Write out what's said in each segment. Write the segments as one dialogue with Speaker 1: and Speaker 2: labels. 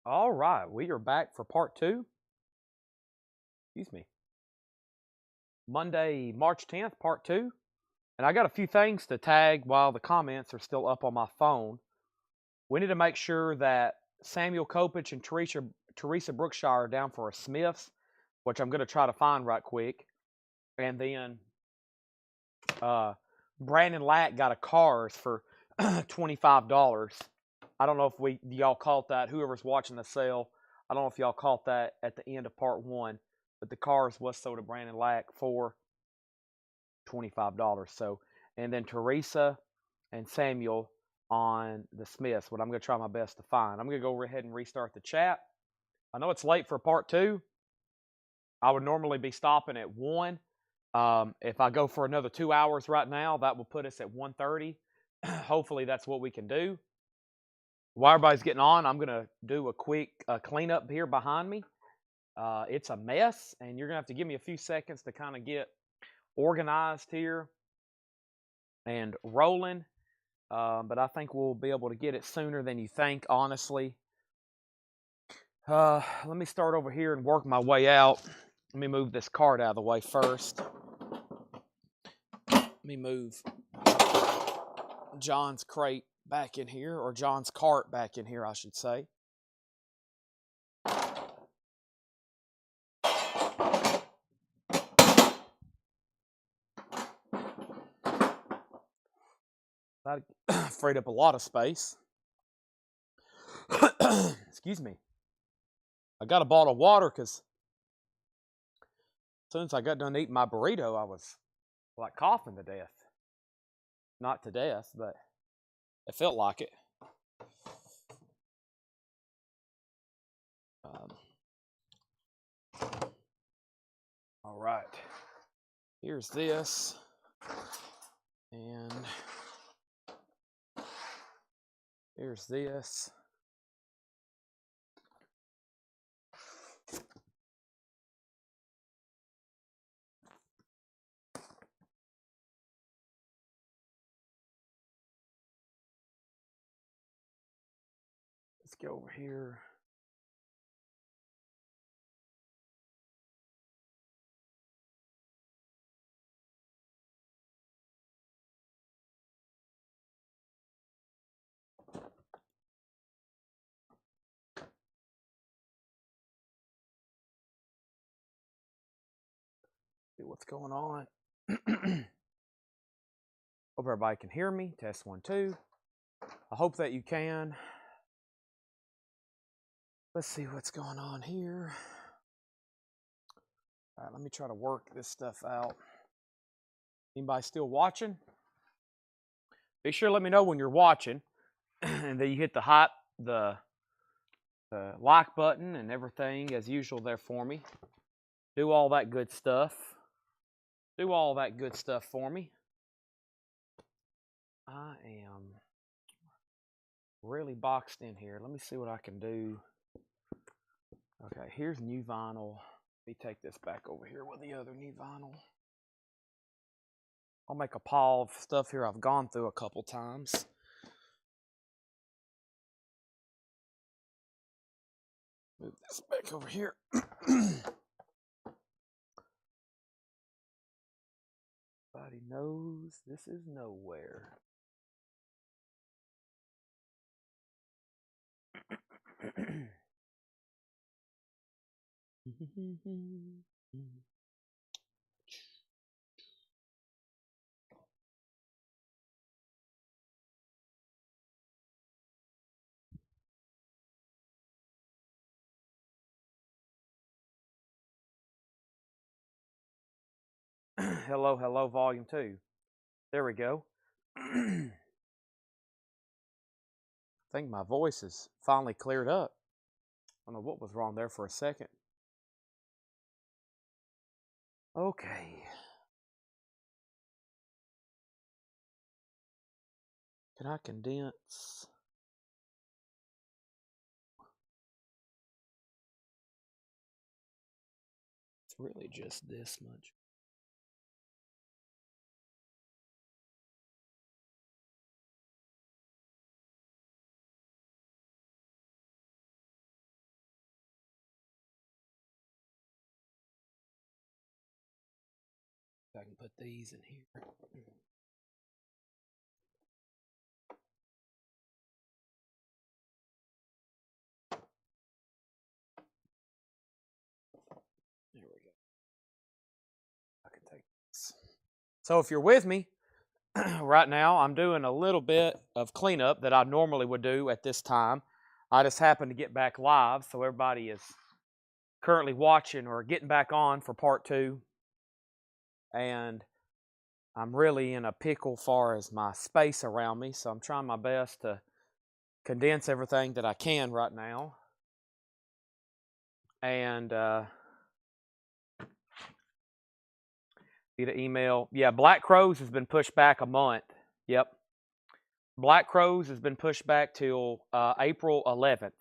Speaker 1: All right, we are back for part two. Excuse me. Monday, March 10th, part two. And I got a few things to tag while the comments are still up on my phone. We need to make sure that Samuel Kopich and Teresa Brookshire are down for a Smiths, which I'm going to try to find right quick. And then Brandon Lack got a Cars for $25. I don't know if y'all caught that. Whoever's watching the sale, I don't know if y'all caught that at the end of part one, but the Cars was sold to Brandon Lack for $25. So, and then Teresa and Samuel on the Smiths, what I'm going to try my best to find. I'm going to go ahead and restart the chat. I know it's late for part two. I would normally be stopping at 1. If I go for another 2 hours right now, that will put us at 1:30. Hopefully that's what we can do. While everybody's getting on, I'm going to do a quick cleanup here behind me. It's a mess, and you're going to have to give me a few seconds to kind of get organized here and rolling. But I think we'll be able to get it sooner than you think, honestly. Let me start over here and work my way out. Let me move this cart out of the way first. Let me move John's crate back in here, or John's cart back in here, I should say. That freed up a lot of space. Excuse me. I got a bottle of water because as soon as I got done eating my burrito, I was like coughing to death. Not to death, but it felt like it. All right. Here's this. And here's this. Let's go over here. See what's going on. Hope everybody can hear me. Test 1, 2. I hope that you can. Let's see what's going on here. All right, let me try to work this stuff out. Anybody still watching? Be sure to let me know when you're watching, and then you hit the like button and everything as usual there for me. Do all that good stuff. Do all that good stuff for me. I am really boxed in here. Let me see what I can do. Okay, here's new vinyl. Let me take this back over here with the other new vinyl. I'll make a pile of stuff here I've gone through a couple times. Move this back over here. Everybody knows this is nowhere. Hello, hello, volume 2. There we go. I think my voice is finally cleared up. I don't know what was wrong there for a second. Okay. Can I condense? It's really just this much. I can put these in here. There we go. I can take this. So if you're with me, right now I'm doing a little bit of cleanup that I normally would do at this time. I just happened to get back live, so everybody is currently watching or getting back on for part 2. And I'm really in a pickle far as my space around me, so I'm trying my best to condense everything that I can right now. And get an email. Yeah, Black Crows has been pushed back a month. Yep. Black Crows has been pushed back till April 11th.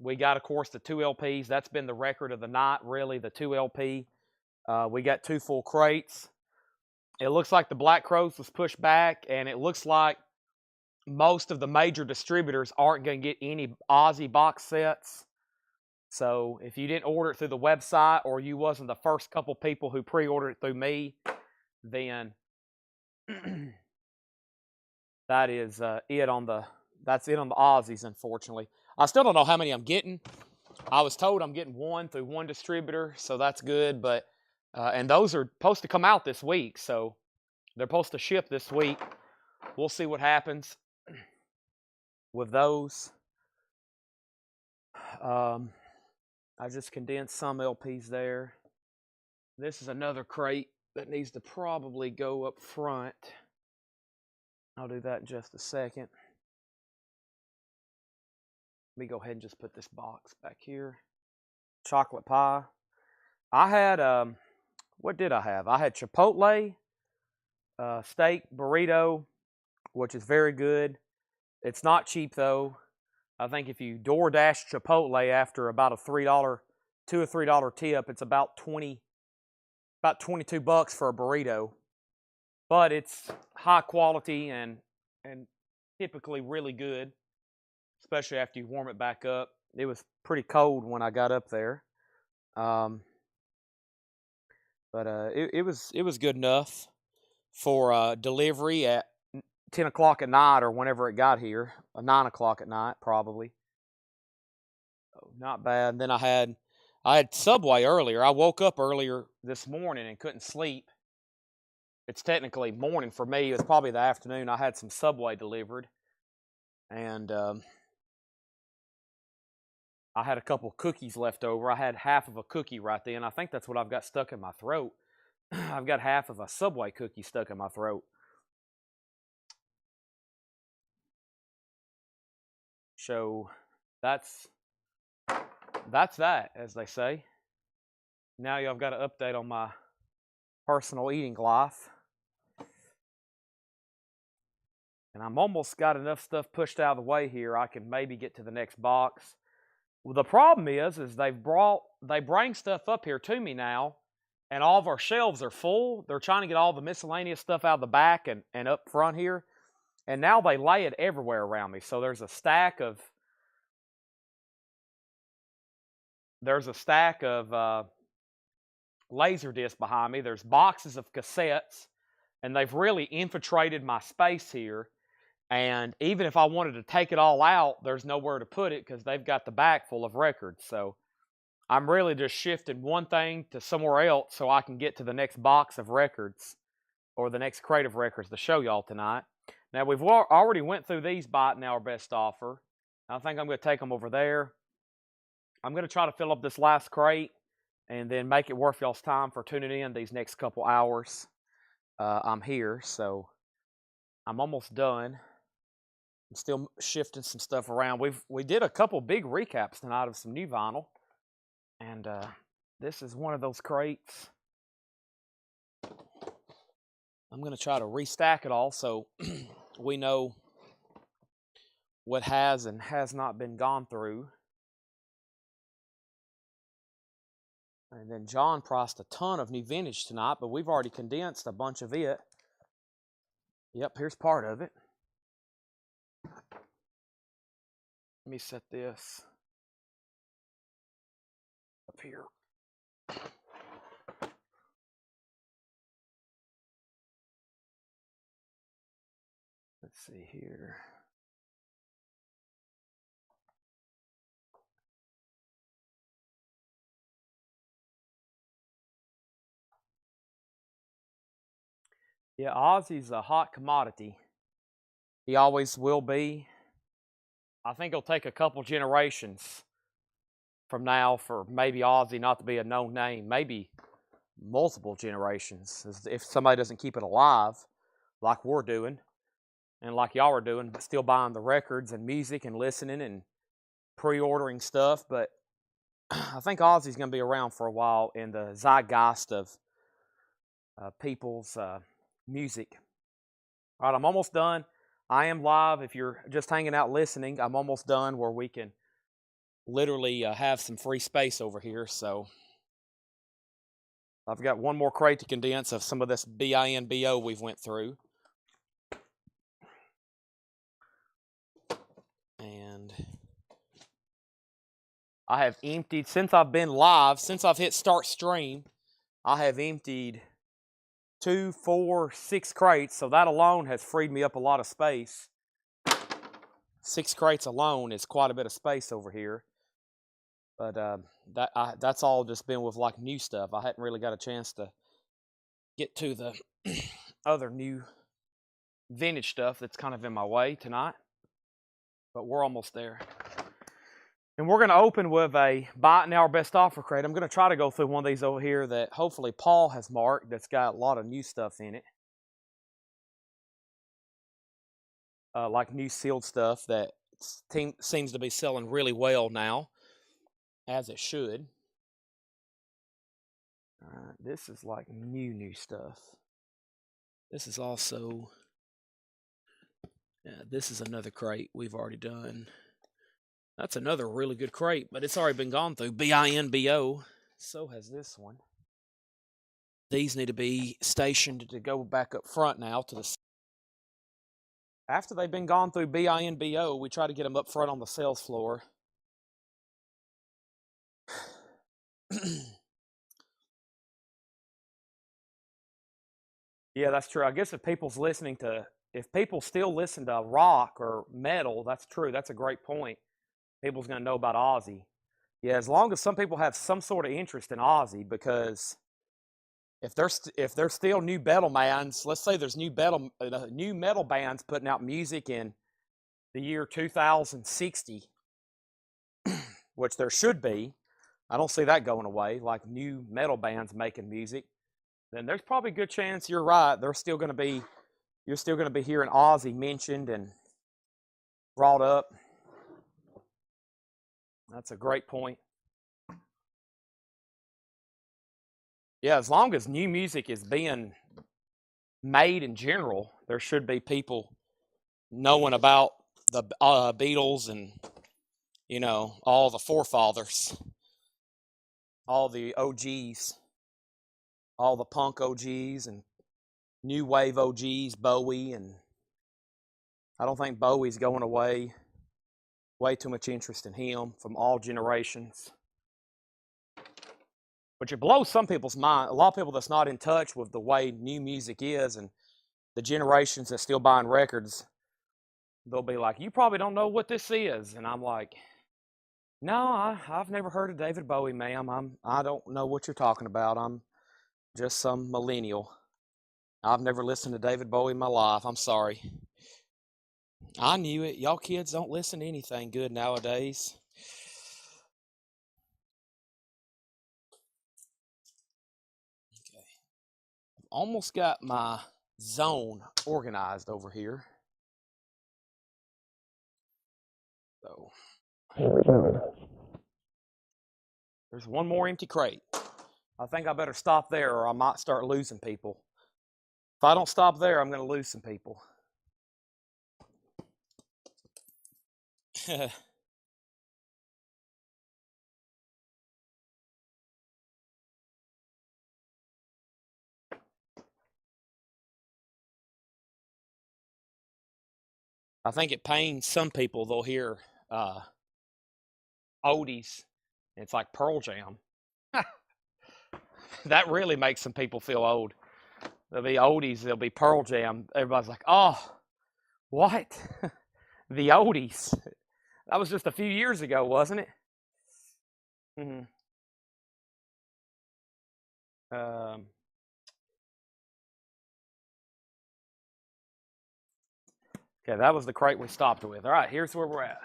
Speaker 1: We got, of course, the 2 LPs. That's been the record of the night, really, the 2 LP. We got 2 full crates. It looks like the Black Crows was pushed back, and it looks like most of the major distributors aren't going to get any Aussie box sets. So if you didn't order it through the website, or you wasn't the first couple people who pre-ordered it through me, then that is that's it on the Aussies, unfortunately. I still don't know how many I'm getting. I was told I'm getting 1 through 1 distributor, so that's good. But and those are supposed to come out this week, so they're supposed to ship this week. We'll see what happens with those. I just condensed some LPs there. This is another crate that needs to probably go up front. I'll do that in just a second. Let me go ahead and just put this box back here. Chocolate pie. I had, what did I have? I had Chipotle, steak burrito, which is very good. It's not cheap, though. I think if you DoorDash Chipotle after about a $2 or $3 tip, it's about $22 for a burrito. But it's high quality and typically really good, especially after you warm it back up. It was pretty cold when I got up there, but it was good enough for delivery at 10 o'clock at night or whenever it got here, 9 o'clock at night probably. So not bad. And then I had Subway earlier. I woke up earlier this morning and couldn't sleep. It's technically morning for me. It was probably the afternoon. I had some Subway delivered, and I had a couple cookies left over. I had half of a cookie right then. I think that's what I've got stuck in my throat. I've got half of a Subway cookie stuck in my throat. So that's that, as they say. Now y'all got an update on my personal eating life. And I'm almost got enough stuff pushed out of the way here. I can maybe get to the next box. Well, the problem is they bring stuff up here to me now, and all of our shelves are full. They're trying to get all the miscellaneous stuff out of the back and up front here. And now they lay it everywhere around me. So there's a stack of Laserdisc behind me. There's boxes of cassettes, and they've really infiltrated my space here. And even if I wanted to take it all out, there's nowhere to put it because they've got the back full of records. So I'm really just shifting one thing to somewhere else so I can get to the next box of records or the next crate of records to show y'all tonight. Now, we've already went through these Buy It Now or Best Offer. I think I'm going to take them over there. I'm going to try to fill up this last crate and then make it worth y'all's time for tuning in these next couple hours. I'm here, so I'm almost done. I'm still shifting some stuff around. We did a couple big recaps tonight of some new vinyl, and this is one of those crates. I'm going to try to restack it all so we know what has and has not been gone through. And then John priced a ton of new vintage tonight, but we've already condensed a bunch of it. Yep, here's part of it. Let me set this up here. Let's see here. Yeah, Ozzy's a hot commodity. He always will be. I think it'll take a couple generations from now for maybe Ozzy not to be a known name. Maybe multiple generations if somebody doesn't keep it alive like we're doing and like y'all are doing, but still buying the records and music and listening and pre-ordering stuff. But I think Ozzy's going to be around for a while in the zeitgeist of people's music. All right, I'm almost done. I am live. If you're just hanging out listening, I'm almost done where we can literally have some free space over here. So I've got one more crate to condense of some of this BINBO we've went through. And I have emptied, since I've been live, since I've hit start stream, I have emptied 2, 4, 6 crates. So that alone has freed me up a lot of space. 6 crates alone is quite a bit of space over here. But that's all just been with like new stuff. I hadn't really got a chance to get to the other new vintage stuff that's kind of in my way tonight. But we're almost there. And we're going to open with a Buy It Now or Best Offer crate. I'm going to try to go through one of these over here that hopefully Paul has marked that's got a lot of new stuff in it. Like new sealed stuff that seems to be selling really well now, as it should. This is like new stuff. This is also, this is another crate we've already done. That's another really good crate, but it's already been gone through. BINBO. So has this one. These need to be stationed to go back up front now to the. After they've been gone through BINBO, we try to get them up front on the sales floor. Yeah, that's true. I guess if people still listen to rock or metal, that's true. That's a great point. People's going to know about Ozzy. Yeah, as long as some people have some sort of interest in Ozzy, because if there's still new metal bands, let's say there's new metal bands putting out music in the year 2060, which there should be. I don't see that going away, like new metal bands making music. Then there's probably a good chance you're right. You're still going to be hearing Ozzy mentioned and brought up. That's a great point. Yeah, as long as new music is being made in general, there should be people knowing about the Beatles and, all the forefathers, all the OGs, all the punk OGs and new wave OGs, Bowie, and I don't think Bowie's going away. Way too much interest in him from all generations. But it blows some people's mind. A lot of people that's not in touch with the way new music is and the generations that's still buying records, they'll be like, you probably don't know what this is. And I'm like, no, I've never heard of David Bowie, ma'am. I don't know what you're talking about. I'm just some millennial. I've never listened to David Bowie in my life. I'm sorry. I knew it. Y'all kids don't listen to anything good nowadays. Okay. Almost got my zone organized over here. So there's one more empty crate. I think I better stop there or I might start losing people. If I don't stop there, I'm going to lose some people. I think it pains some people. They'll hear oldies. It's like Pearl Jam. That really makes some people feel old. There'll be oldies. There'll be Pearl Jam. Everybody's like, oh, What? The oldies. That was just a few years ago, wasn't it? Mm-hmm. Um, okay, that was the crate we stopped with. All right, here's where we're at.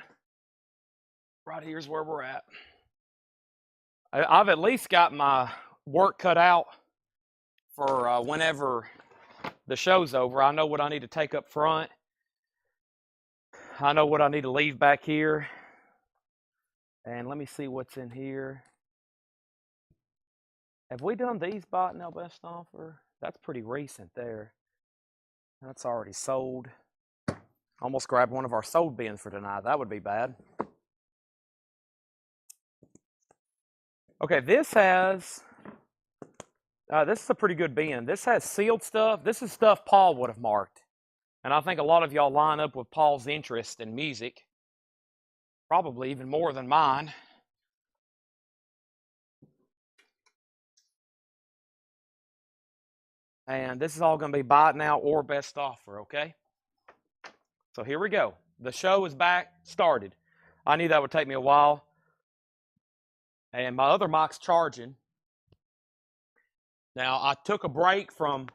Speaker 1: Right here's where we're at. I've at least got my work cut out for whenever the show's over. I know what I need to take up front. I know what I need to leave back here. And let me see what's in here. Have we done these bought now best offer? That's pretty recent there. That's already sold. Almost grabbed one of our sold bins for tonight. That would be bad. Okay, this has, this is a pretty good bin. This has sealed stuff. This is stuff Paul would have marked. And I think a lot of y'all line up with Paul's interest in music. Probably even more than mine. And this is all going to be buy it now or best offer, okay? So here we go. The show is back, started. I knew that would take me a while. And my other mic's charging. Now, I took a break from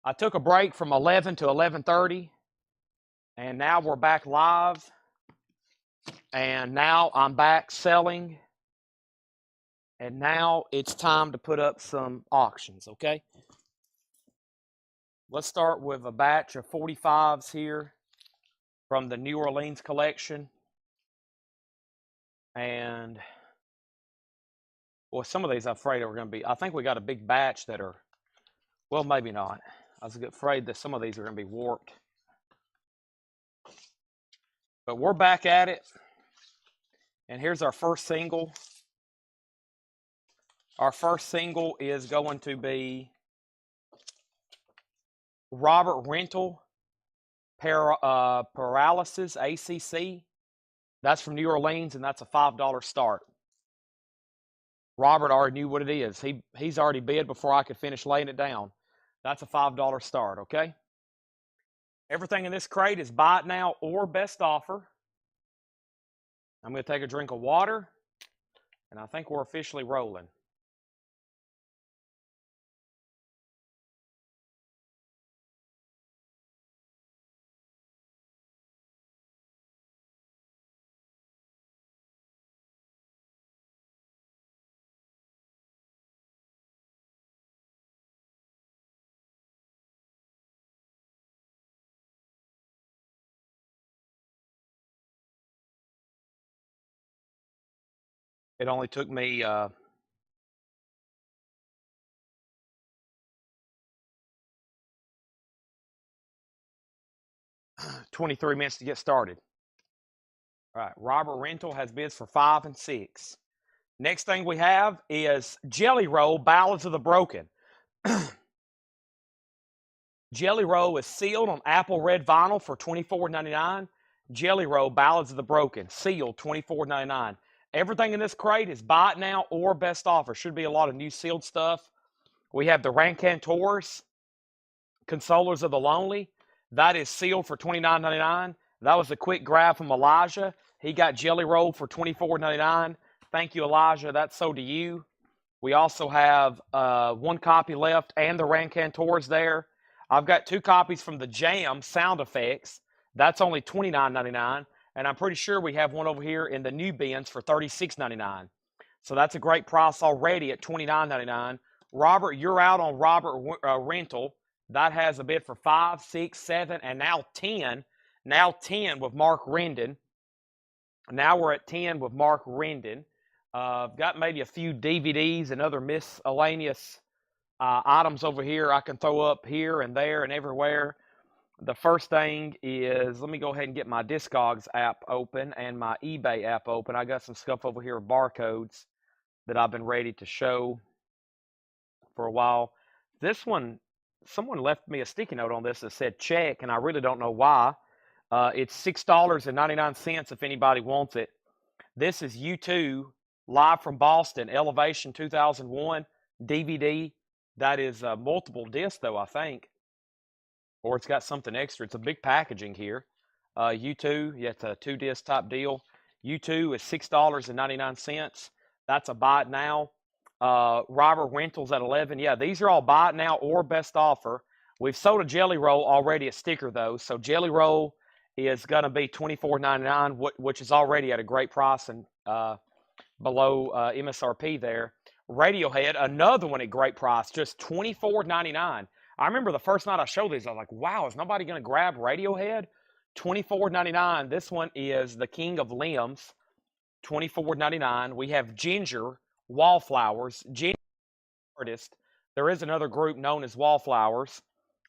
Speaker 1: 11 to 11:30. And now we're back live. And now I'm back selling. And now it's time to put up some auctions, okay? Let's start with a batch of 45s here from the New Orleans collection. And, well, some of these I'm afraid are going to be, I think we got a big batch that are, well, maybe not. I was afraid that some of these are going to be warped. But we're back at it. And here's our first single. Our first single is going to be Robert Rental, Paralysis, ACC. That's from New Orleans, and that's a $5 start. Robert already knew what it is. He's already bid before I could finish laying it down. That's a $5 start, okay? Everything in this crate is buy it now or best offer. I'm going to take a drink of water, and I think we're officially rolling. It only took me 23 minutes to get started. All right, Robert Rental has bids for 5 and 6. Next thing we have is Jelly Roll, Ballads of the Broken. Jelly Roll is sealed on Apple Red Vinyl for $24.99. Jelly Roll, Ballads of the Broken, sealed $24.99. Everything in this crate is buy it now or best offer. Should be a lot of new sealed stuff. We have the Rancantors, Consolers of the Lonely. That is sealed for $29.99. That was a quick grab from Elijah. He got Jelly Roll for $24.99. Thank you, Elijah. That's so to you. We also have one copy left and the Rancantors there. I've got 2 copies from the Jam Sound Effects. That's only $29.99. And I'm pretty sure we have one over here in the new bins for $36.99. So that's a great price already at $29.99. Robert, you're out on Robert Rental. That has a bid for 5, 6, 7, and now 10. Now 10 with Mark Rendon. Now we're at 10 with Mark Rendon. Got maybe a few DVDs and other miscellaneous items over here I can throw up here and there and everywhere. The first thing is, let me go ahead and get my Discogs app open and my eBay app open. I got some stuff over here with barcodes that I've been ready to show for a while. This one, someone left me a sticky note on this that said check, and I really don't know why. It's $6.99 if anybody wants it. This is U2 Live from Boston, Elevation 2001 DVD. That is multiple discs, though, I think. or it's got something extra. It's a big packaging here. U2, yeah, it's a 2-disc type deal. U2 is $6.99. That's a buy it now. Robert Rentals at 11. Yeah, these are all buy it now or best offer. We've sold a Jelly Roll already, a sticker though. So Jelly Roll is going to be $24.99, which is already at a great price and below MSRP there. Radiohead, another one at great price, just $24.99. I remember the first night I showed these, I was like, wow, is nobody going to grab Radiohead? $24.99. This one is the King of Limbs, $24.99. We have Ginger Wallflowers. Ginger artist. There is another group known as Wallflowers.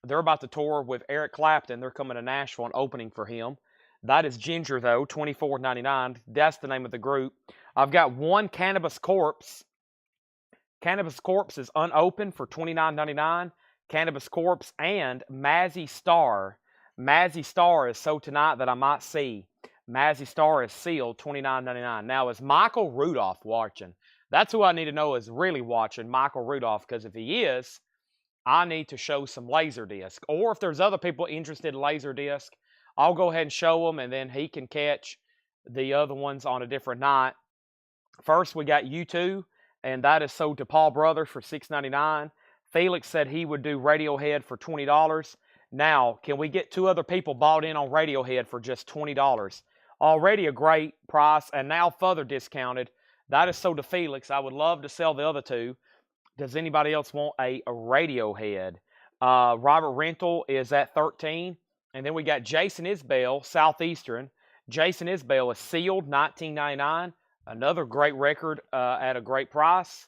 Speaker 1: They're about to tour with Eric Clapton. They're coming to Nashville and opening for him. That is Ginger, though, $24.99. That's the name of the group. I've got one Cannabis Corpse. Cannabis Corpse is unopened for $29.99. Cannabis Corpse and Mazzy Star. Mazzy Star is so tonight that I might see. Mazzy Star is sealed, $29.99. Now, is Michael Rudolph watching? That's who I need to know is really watching, Michael Rudolph, because if he is, I need to show some Laserdisc. Or if there's other people interested in Laserdisc, I'll go ahead and show them, and then he can catch the other ones on a different night. First, we got U2, and that is sold to Paul Brothers for $6.99. Felix said he would do Radiohead for $20. Now, can we get 2 other people bought in on Radiohead for just $20? Already a great price, and now further discounted. That is sold to Felix. I would love to sell the other 2. Does anybody else want a Radiohead? Robert Rental is at 13. And then we got Jason Isbell, Southeastern. Jason Isbell is sealed, $19.99. Another great record at a great price.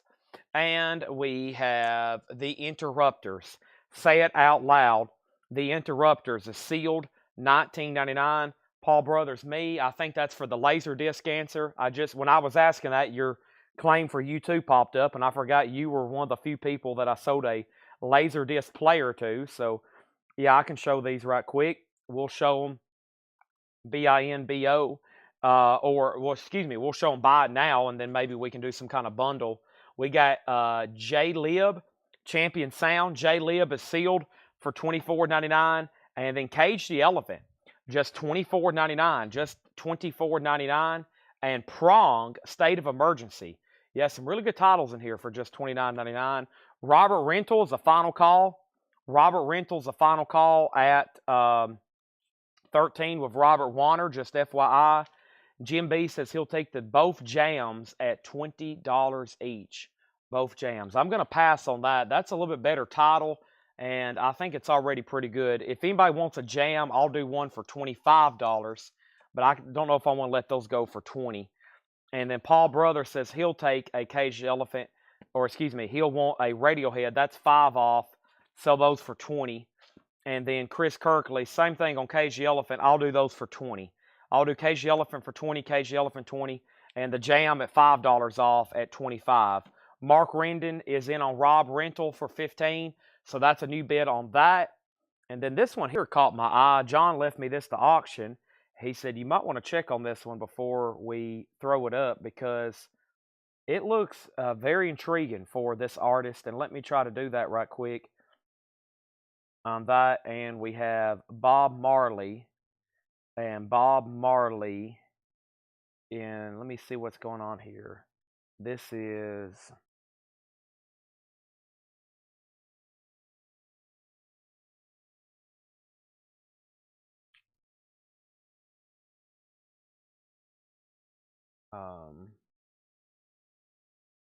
Speaker 1: And we have The Interrupters. Say it out loud. The Interrupters is sealed, $19.99. Paul Brothers, me. I think that's for the Laserdisc answer. When I was asking that, your claim for U2 popped up, and I forgot you were one of the few people that I sold a Laserdisc player to. So, yeah, I can show these right quick. We'll show them BINBO. We'll show them buy it now, and then maybe we can do some kind of bundle. We got J-Lib, Champion Sound. J-Lib is sealed for $24.99. And then Cage the Elephant, just $24.99. Just $24.99. And Prong, State of Emergency. Yeah, some really good titles in here for just $29.99. Robert Rental is a final call. Robert Rental's a final call at 13 with Robert Warner, just FYI. Jim B says he'll take both jams at $20 each. Both jams. I'm going to pass on that. That's a little bit better title, and I think it's already pretty good. If anybody wants a jam, I'll do one for $25, but I don't know if I want to let those go for $20. And then Paul Brother says he'll take a Caged Elephant, he'll want a Radiohead. That's 5 off. Sell those for $20. And then Chris Kirkley, same thing on Caged Elephant. I'll do those for $20. I'll do Caged Elephant for $20, Caged Elephant $20, and the jam at $5 off at $25. Mark Rendon is in on Rob Rental for $15, so that's a new bid on that. And then this one here caught my eye. John left me this to auction. He said you might want to check on this one before we throw it up because it looks very intriguing for this artist. And let me try to do that right quick on that. And we have Bob Marley. And Bob Marley in, let me see what's going on here. This is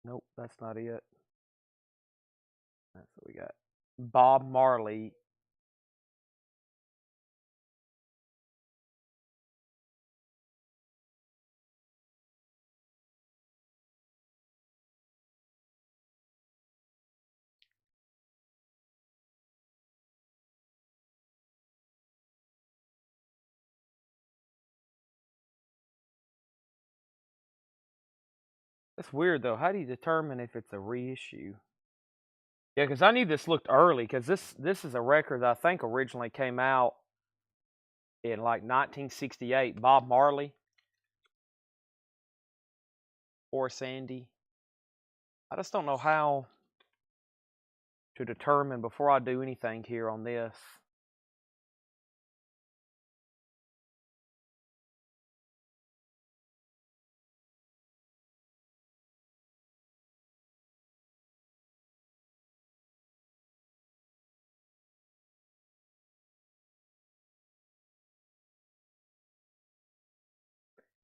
Speaker 1: nope, that's not it. That's what we got. Bob Marley. That's weird though. How do you determine if it's a reissue? Yeah, because I knew this looked early because this is a record that I think originally came out in like 1968. Bob Marley or Sandy. I just don't know how to determine before I do anything here on this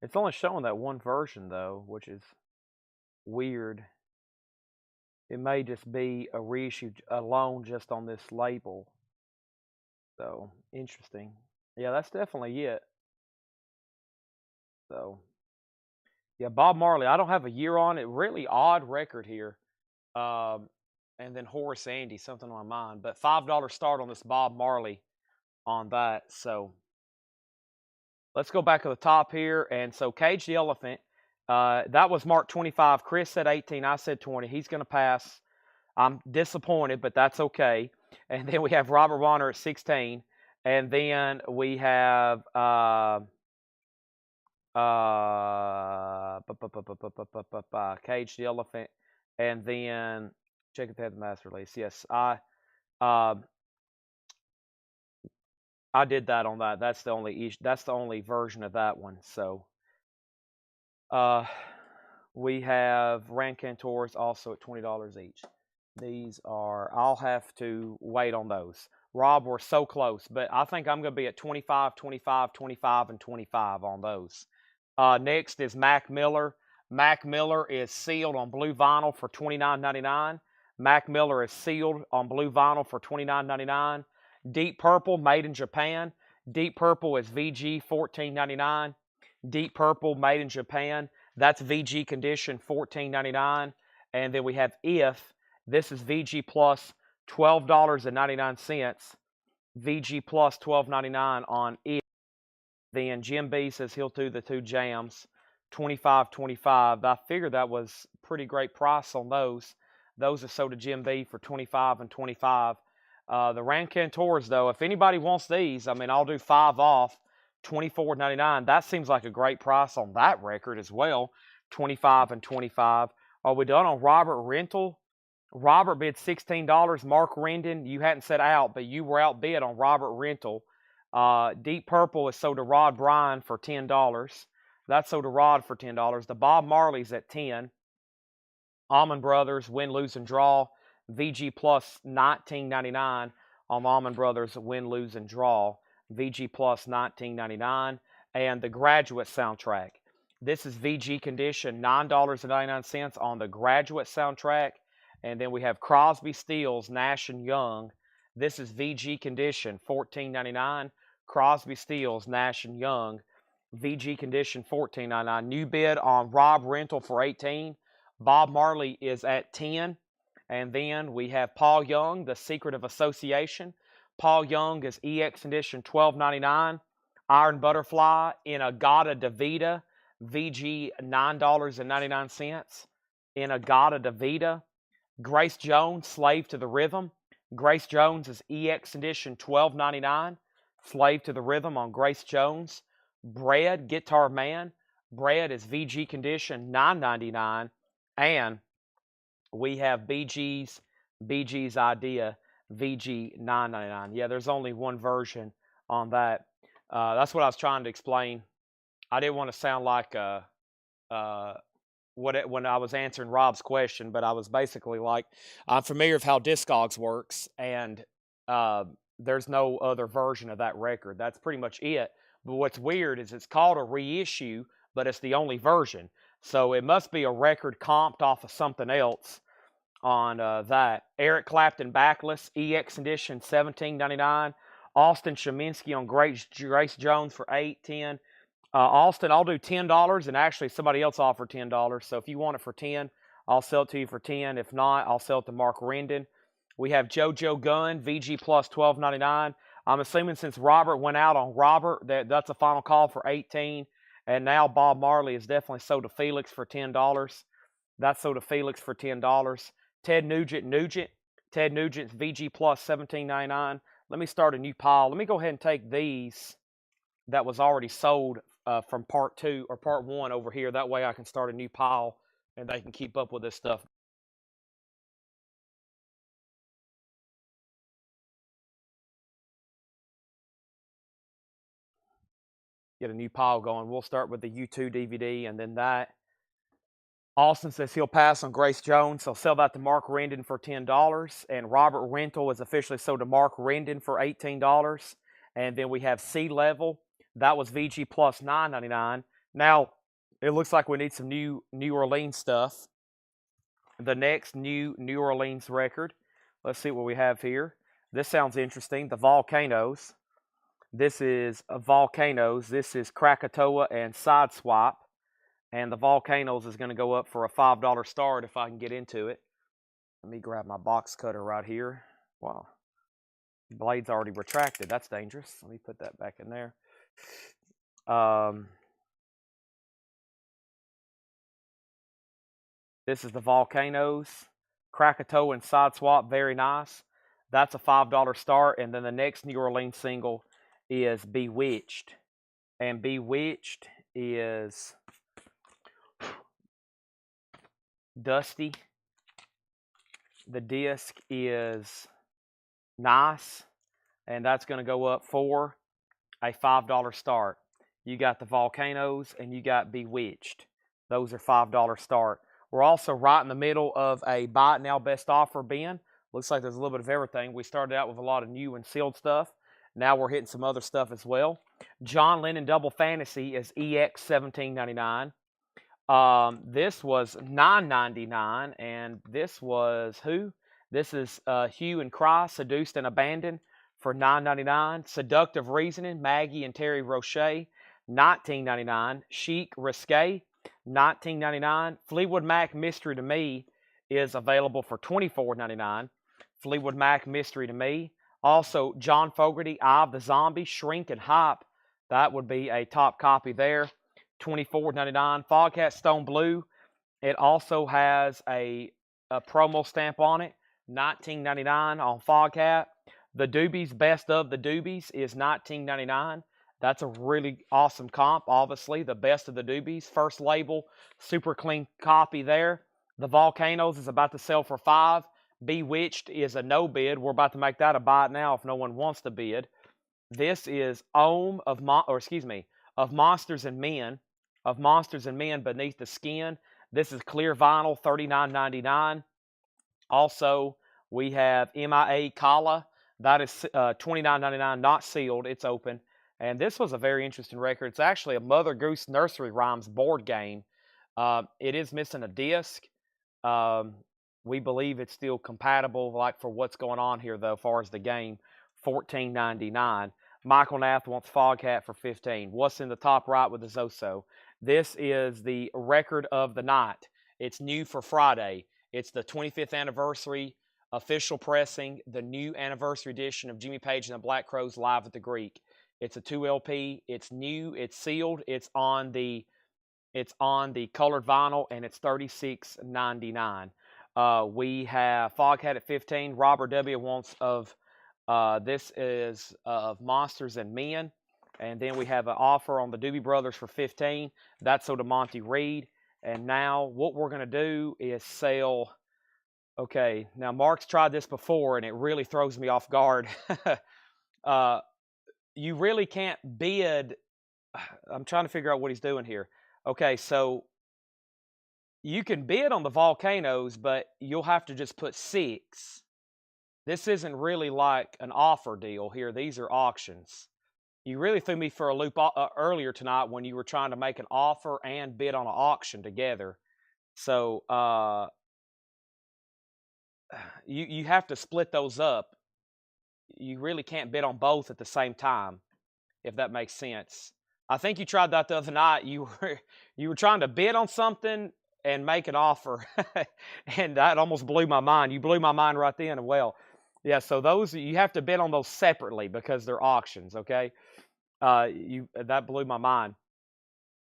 Speaker 1: It's only showing that one version though, which is weird. It may just be a reissue alone just on this label. So interesting. Yeah, that's definitely it. So yeah, Bob Marley. I don't have a year on it. Really odd record here. Um, and then Horace Andy, something on my mind. But $5 start on this Bob Marley on that. So let's go back to the top here. And so Cage the Elephant, that was marked 25. Chris said 18. I said 20. He's going to pass. I'm disappointed, but that's okay. And then we have Robert Warner at 16. And then we have Cage the Elephant. And then check if they had the mass release. Yes, uh, I did that on that. That's the only version of that one. So we have Rancantors also at $20 each. These are, I'll have to wait on those. Rob, we're so close, but I think I'm going to be at 25, 25, 25, and 25 on those. Next is Mac Miller. Mac Miller is sealed on blue vinyl for $29.99. Mac Miller is sealed on blue vinyl for $29.99. Deep Purple, made in Japan. Deep Purple is VG $14.99. Deep Purple, made in Japan. That's VG condition $14.99. And then we have If. This is VG Plus $12.99. VG Plus $12.99 on If. Then Jim B says he'll do the two jams, 25.25. I figured that was pretty great price on those. Those are sold to Jim B for 25 and 25. The Rancantors, though, if anybody wants these, I mean, I'll do 5 off, $24.99. That seems like a great price on that record as well, 25 and 25. Are we done on Robert Rental? Robert bid $16. Mark Rendon, you hadn't said out, but you were outbid on Robert Rental. Deep Purple is sold to Rod Bryan for $10. That's sold to Rod for $10. The Bob Marley's at $10. Allman Brothers, Win, Lose, and Draw. VG Plus $19.99 on Allman Brothers, Win, Lose, and Draw. VG Plus $19.99. And the Graduate soundtrack. This is VG condition, $9.99 on the Graduate soundtrack. And then we have Crosby, Stills, Nash & Young. This is VG condition, $14.99. Crosby, Stills, Nash & Young. VG condition, $14.99. New bid on Rob Rental for $18. Bob Marley is at $10. And then we have Paul Young, The Secret of Association. Paul Young is EX condition, $12.99. Iron Butterfly, In Agata Davida, VG, $9.99. In Agata Davida. Grace Jones, Slave to the Rhythm. Grace Jones is EX edition, $12.99. Slave to the Rhythm on Grace Jones. Bread, Guitar Man. Bread is VG condition, $9.99. And we have BG's Idea, VG, $9.99. Yeah, there's only one version on that. That's what I was trying to explain. I didn't want to sound like when I was answering Rob's question, but I was basically like, I'm familiar with how Discogs works, and there's no other version of that record. That's pretty much it. But what's weird is it's called a reissue, but it's the only version. So it must be a record comped off of something else on that. Eric Clapton Backless, EX edition, $17.99. Austin Sheminsky on Grace Jones for $8.10. Austin, I'll do $10, and actually somebody else offered $10. So if you want it for $10, I'll sell it to you for $10. If not, I'll sell it to Mark Rendon. We have JoJo Gunn, VG Plus $12.99. I'm assuming since Robert went out on Robert, that's a final call for $18. And now Bob Marley is definitely sold to Felix for $10. That's sold to Felix for $10. Ted Nugent. Ted Nugent's VG Plus $17.99. Let me start a new pile. Let me go ahead and take these that was already sold from part 2 or part 1 over here. That way I can start a new pile and they can keep up with this stuff. Get a new pile going. We'll start with the U2 DVD and then that. Austin says he'll pass on Grace Jones. He'll sell that to Mark Rendon for $10. And Robert Rental is officially sold to Mark Rendon for $18. And then we have C Level. That was VG Plus $9.99. Now, it looks like we need some new New Orleans stuff. The next new Orleans record. Let's see what we have here. This sounds interesting. The Volcanoes. This is Volcanoes. This is Krakatoa and Sideswipe. And the Volcanoes is going to go up for a $5 start if I can get into it. Let me grab my box cutter right here. Wow. Blade's already retracted. That's dangerous. Let me put that back in there. This is the Volcanoes. Krakatoa and Sideswipe, very nice. That's a $5 start. And then the next New Orleans single is Bewitched. And Bewitched is Dusty. The disc is nice. And that's going to go up for a $5 start. You got the Volcanoes and you got Bewitched. Those are $5 start. We're also right in the middle of a Buy It Now Best Offer bin. Looks like there's a little bit of everything. We started out with a lot of new and sealed stuff. Now we're hitting some other stuff as well. John Lennon Double Fantasy is EX $17.99. This was $9.99, and this was who? This is Hue and Cry, Seduced and Abandoned for $9.99. Seductive Reasoning, Maggie and Terry Roche, $19.99. Chic Risque, $19.99. Fleetwood Mac Mystery to Me is available for $24.99. Fleetwood Mac Mystery to Me. Also, John Fogerty, Eye of the Zombie, Shrink and Hype. That would be a top copy there. $24.99. Foghat Stone Blue. It also has a promo stamp on it. $19.99 on Foghat. The Doobies, Best of the Doobies is $19.99. That's a really awesome comp, obviously. The Best of the Doobies. First label, super clean copy there. The Volcanoes is about to sell for $5. Bewitched is a no bid. We're about to make that a buy it now if no one wants to bid. This is Ohm of Monsters and Men. Of Monsters and Men Beneath the Skin. This is clear vinyl, $39.99. Also, we have MIA Kala. That is $29.99, not sealed. It's open. And this was a very interesting record. It's actually a Mother Goose Nursery Rhymes board game. It is missing a disc. We believe it's still compatible, like for what's going on here, though, as far as the game. $14.99. Michael Nath wants Foghat for $15. What's in the top right with the Zoso? This is the record of the night. It's new for Friday. It's the 25th anniversary official pressing, the new anniversary edition of Jimmy Page and the Black Crowes Live at the Greek. It's a 2 LP. It's new. It's sealed. It's on the colored vinyl, and it's $36.99. We have Foghat at $15. Robert W. wants of this is of Monsters and Men. And then we have an offer on the Doobie Brothers for $15. That's sold to Monty Reed. And now what we're going to do is sell. Okay, now Mark's tried this before, and it really throws me off guard. You really can't bid. I'm trying to figure out what he's doing here. Okay, so you can bid on the Volcanoes, but you'll have to just put 6. This isn't really like an offer deal here. These are auctions. You really threw me for a loop earlier tonight when you were trying to make an offer and bid on an auction together. So you have to split those up. You really can't bid on both at the same time, if that makes sense. I think you tried that the other night. You were trying to bid on something and make an offer, and that almost blew my mind. You blew my mind right then. Well, yeah. So those you have to bid on those separately because they're auctions. Okay, that blew my mind.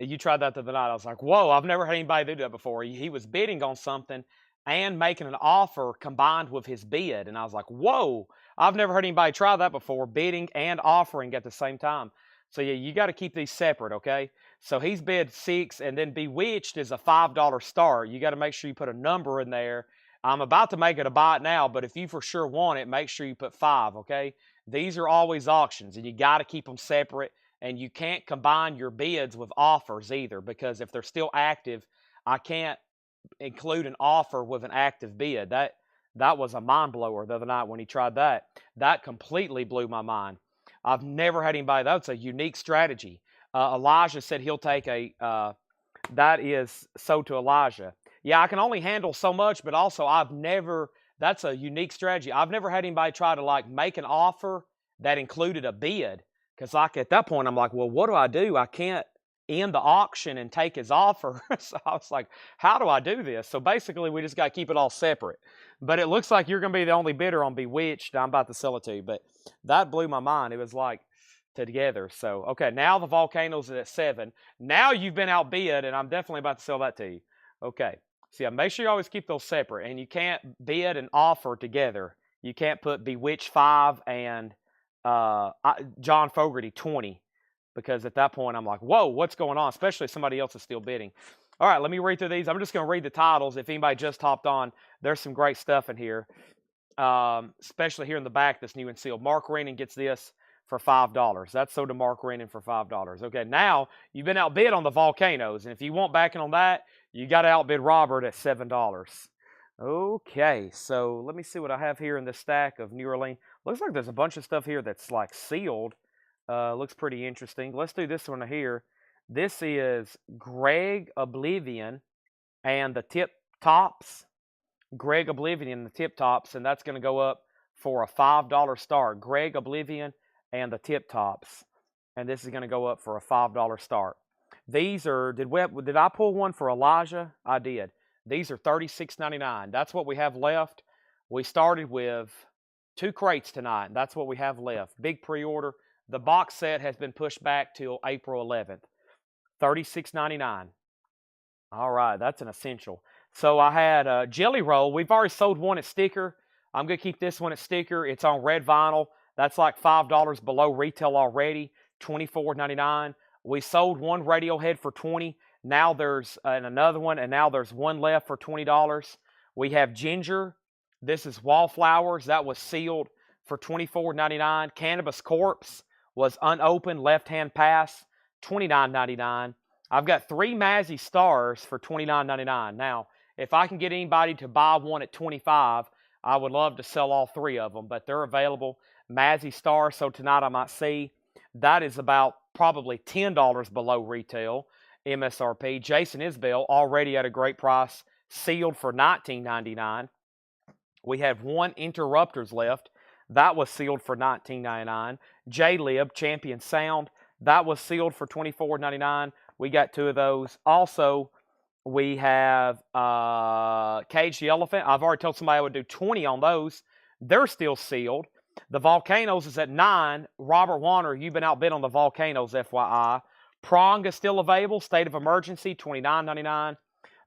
Speaker 1: You tried that the other night. I was like, whoa! I've never had anybody do that before. He was bidding on something and making an offer combined with his bid, and I was like, whoa! I've never heard anybody try that before, bidding and offering at the same time. So yeah, you got to keep these separate, okay? So he's bid 6, and then Bewitched is a $5 start. You got to make sure you put a number in there. I'm about to make it a buy it now, but if you for sure want it, make sure you put 5, okay? These are always auctions, and you got to keep them separate, and you can't combine your bids with offers either, because if they're still active, I can't include an offer with an active bid. That was a mind blower the other night when he tried that. That completely blew my mind. I've never had anybody. That's a unique strategy. Elijah said he'll take that is sold to Elijah. Yeah, I can only handle so much, but also that's a unique strategy. I've never had anybody try to like make an offer that included a bid. Because like at that point, I'm like, well, what do? I can't end the auction and take his offer. So I was like, how do I do this? So basically, we just got to keep it all separate. But it looks like you're going to be the only bidder on Bewitched. I'm about to sell it to you. But that blew my mind. It was like together. So, okay, now the Volcanoes is at 7. Now you've been outbid, and I'm definitely about to sell that to you. Okay. So, yeah, make sure you always keep those separate. And you can't bid and offer together. You can't put Bewitched 5 and John Fogerty 20. Because at that point, I'm like, whoa, what's going on? Especially if somebody else is still bidding. All right, let me read through these. I'm just going to read the titles. If anybody just hopped on, there's some great stuff in here. Especially here in the back that's new and sealed. Mark Rennan gets this for $5. That's sold to Mark Rennan for $5. Okay, now you've been outbid on the Volcanoes. And if you want backing on that, you got to outbid Robert at $7. Okay, so let me see what I have here in this stack of New Orleans. Looks like there's a bunch of stuff here that's like sealed. Looks pretty interesting. Let's do this one here. This is Greg Oblivion and the Tip Tops. Greg Oblivion and the Tip Tops, and that's going to go up for a $5 start. Greg Oblivion and the Tip Tops, and this is going to go up for a $5 start. These are, did I pull one for Elijah? I did. These are $36.99. That's what we have left. We started with 2 crates tonight, and that's what we have left. Big pre-order. The box set has been pushed back till April 11th. $36.99. All right, that's an essential. So I had Jelly Roll. We've already sold one at sticker. I'm going to keep this one at sticker. It's on red vinyl. That's like $5 below retail already, $24.99. We sold one Radiohead for $20. Now there's another one, and now there's one left for $20. We have Ginger. This is Wallflowers. That was sealed for $24.99. Cannabis Corpse was unopened, left-hand pass, $29.99. I've got 3 Mazzy Stars for $29.99. Now, if I can get anybody to buy one at $25, I would love to sell all 3 of them, but they're available. Mazzy Stars, so tonight I might see. That is about probably $10 below retail MSRP. Jason Isbell, already at a great price, sealed for $19.99. We have 1 Interrupters left. That was sealed for $19.99. J-Lib, Champion Sound, that was sealed for $24.99. We got 2 of those. Also, we have Cage the Elephant. I've already told somebody I would do 20 on those. They're still sealed. The Volcanoes is at 9. Robert Warner, you've been outbid on the Volcanoes, FYI. Prong is still available. State of Emergency, $29.99.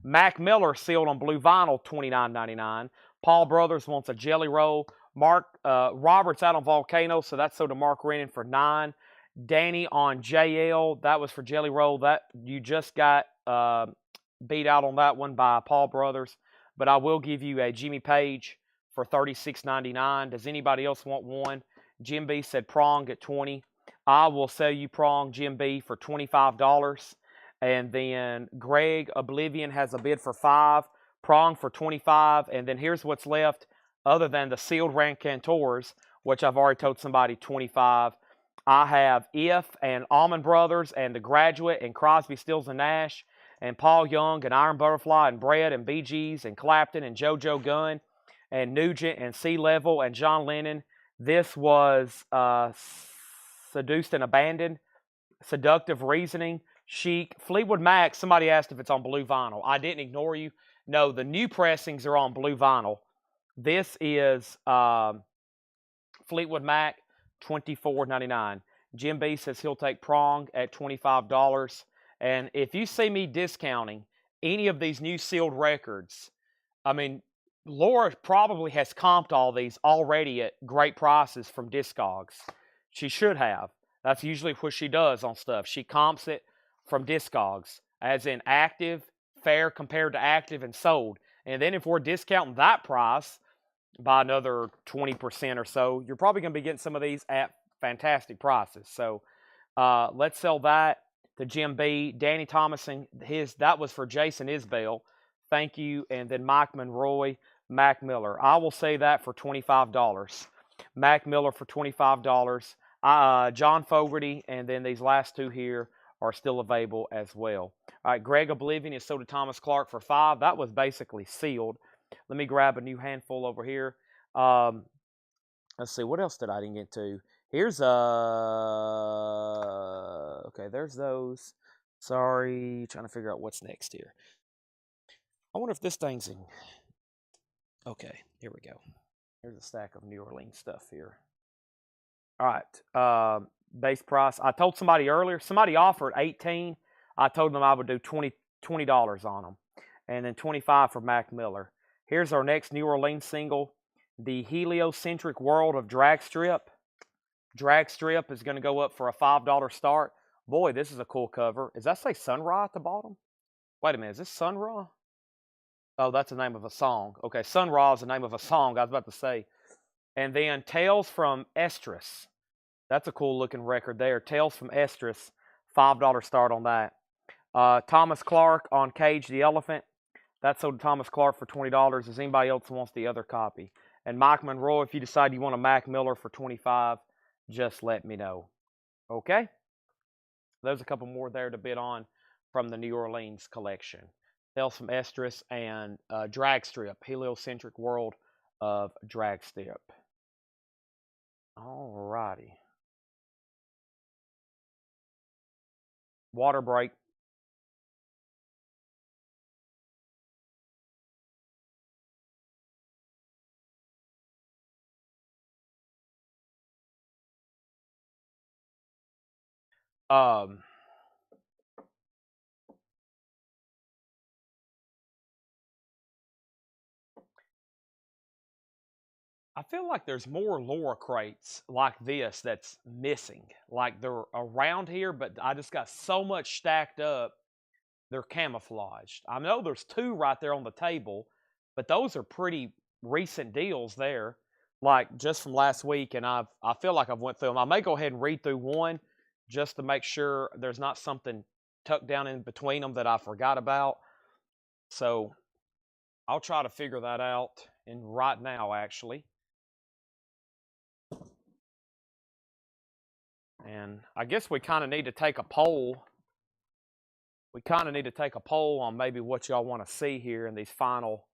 Speaker 1: Mac Miller sealed on blue vinyl, $29.99. Paul Brothers wants a Jelly Roll. Robert's out on Volcano, so that's sold to Mark Rennan for $9. Danny on JL, that was for Jelly Roll. That you just got beat out on that one by Paul Brothers. But I will give you a Jimmy Page for $36.99. Does anybody else want one? Jim B said Prong at $20. I will sell you Prong, Jim B, for $25. And then Greg Oblivion has a bid for $5. Prong for $25. And then here's what's left other than the sealed Rancantors, which I've already told somebody $25. I have If and Allman Brothers and The Graduate and Crosby, Stills and Nash and Paul Young and Iron Butterfly and Brett and Bee Gees and Clapton and JoJo Gunn and Nugent and Sea Level and John Lennon. This was Seduced and Abandoned, Seductive Reasoning, Chic, Fleetwood Mac. Somebody asked if it's on blue vinyl. I didn't ignore you. No, the new pressings are on blue vinyl. This is Fleetwood Mac, $24.99. Jim B says he'll take Prong at $25. And if you see me discounting any of these new sealed records, I mean, Laura probably has comped all these already at great prices from Discogs. She should have. That's usually what she does on stuff. She comps it from Discogs, as in active, fair compared to active, and sold. And then if we're discounting that price by another 20% or so, you're probably going to be getting some of these at fantastic prices. So let's sell that to Jim B. Danny Thomason, that was for Jason Isbell. Thank you. And then Mike Monroy, Mac Miller. I will say that for $25. Mac Miller for $25. John Fogerty, and then these last 2 here are still available as well. All right, Greg Oblivion is sold to Thomas Clark for $5. That was basically sealed. Let me grab a new handful over here. Let's see, what else did I didn't get to? Here's okay, there's those. Sorry, trying to figure out what's next here. I wonder if this thing's in. Okay, here we go. Here's a stack of New Orleans stuff here. All right, base price. I told somebody earlier, somebody offered $18. I told them I would do $20 on them, and then $25 for Mac Miller. Here's our next New Orleans single, The Heliocentric World of Drag Strip. Drag Strip is going to go up for a $5 start. Boy, this is a cool cover. Does that say Sun Ra at the bottom? Wait a minute, is this Sun Ra? Oh, that's the name of a song. Okay, Sun Ra is the name of a song, I was about to say. And then Tales from Estrus. That's a cool looking record there. Tales from Estrus, $5 start on that. Thomas Clark on Cage the Elephant. That's sold to Thomas Clark for $20. Does anybody else wants the other copy? And Mike Monroe, if you decide you want a Mac Miller for $25, just let me know. Okay? There's a couple more there to bid on from the New Orleans collection. Tales from Estrus and Drag Strip, Heliocentric World of Drag Strip. Alrighty. Water break. I feel like there's more Laura crates like this that's missing. Like they're around here, but I just got so much stacked up, they're camouflaged. I know there's 2 right there on the table, but those are pretty recent deals there, like just from last week, and I feel like I've went through them. I may go ahead and read through one just to make sure there's not something tucked down in between them that I forgot about. So I'll try to figure that out right now, actually. And I guess we kind of need to take a poll. We kind of need to take a poll on maybe what y'all want to see here in these final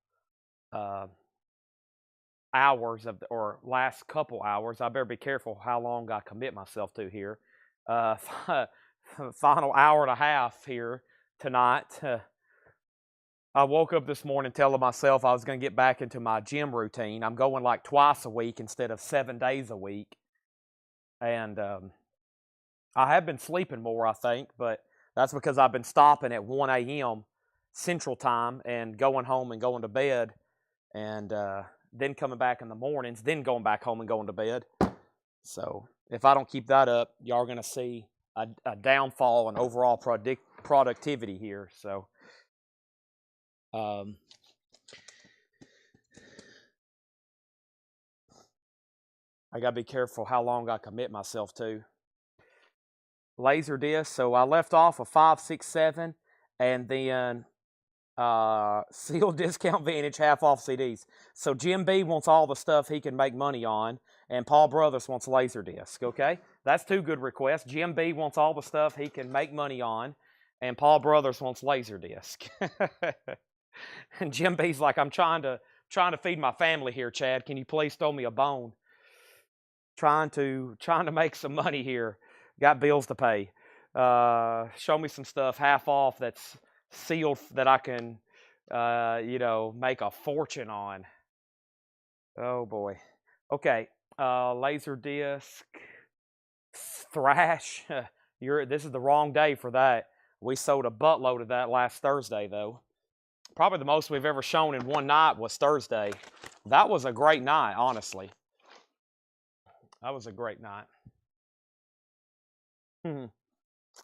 Speaker 1: hours of or last couple hours. I better be careful how long I commit myself to here. Final hour and a half here tonight. I woke up this morning telling myself I was going to get back into my gym routine. I'm going like twice a week instead of 7 days a week. And I have been sleeping more, I think, but that's because I've been stopping at 1 a.m. Central Time and going home and going to bed, and then coming back in the mornings, then going back home and going to bed. So if I don't keep that up, y'all are going to see a downfall in overall productivity here. So I got to be careful how long I commit myself to. Laserdisc. So I left off of 5, 6, 7, and then sealed discount vintage half off CDs. So Jim B wants all the stuff he can make money on, and Paul Brothers wants Laserdisc. Okay, that's 2 good requests. Jim B wants all the stuff he can make money on, and Paul Brothers wants Laserdisc. And Jim B's like, I'm trying to feed my family here, Chad. Can you please throw me a bone? Trying to make some money here. Got bills to pay. Show me some stuff half off that's sealed that I can, make a fortune on. Oh boy. Okay. Laserdisc, Thrash. This is the wrong day for that. We sold a buttload of that last Thursday, though. Probably the most we've ever shown in one night was Thursday. That was a great night, honestly. That was a great night. All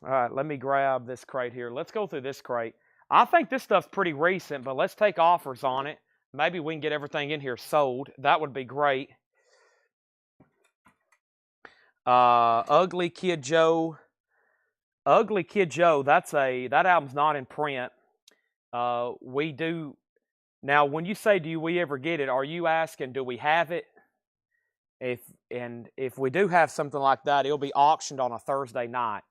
Speaker 1: right, let me grab this crate here. Let's go through this crate. I think this stuff's pretty recent, but let's take offers on it. Maybe we can get everything in here sold. That would be great. Ugly Kid Joe. Ugly Kid Joe, that album's not in print. We do. Now, when you say, do we ever get it, are you asking, do we have it? If we do have something like that, it'll be auctioned on a Thursday night.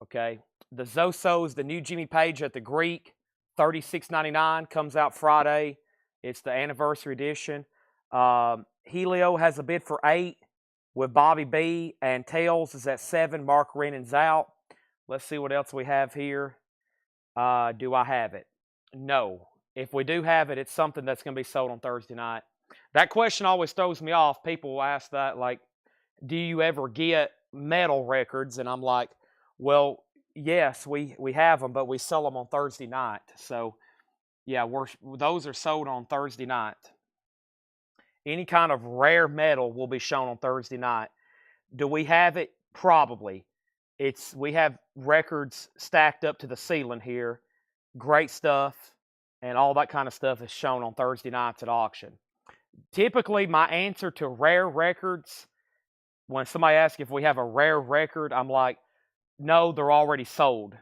Speaker 1: Okay. The Zosos, the new Jimmy Page at the Greek, $36.99, comes out Friday. It's the anniversary edition. Helio has a bid for 8 with Bobby B, and Tails is at 7. Mark Rennan's out. Let's see what else we have here. Do I have it? No. If we do have it, it's something that's going to be sold on Thursday night. That question always throws me off. People will ask that, like, do you ever get metal records? And I'm like, well, yes, we have them, but we sell them on Thursday night. So, yeah, those are sold on Thursday night. Any kind of rare metal will be shown on Thursday night. Do we have it? Probably. We have records stacked up to the ceiling here. Great stuff, and all that kind of stuff is shown on Thursday nights at auction. Typically, my answer to rare records, when somebody asks if we have a rare record, I'm like, no, they're already sold.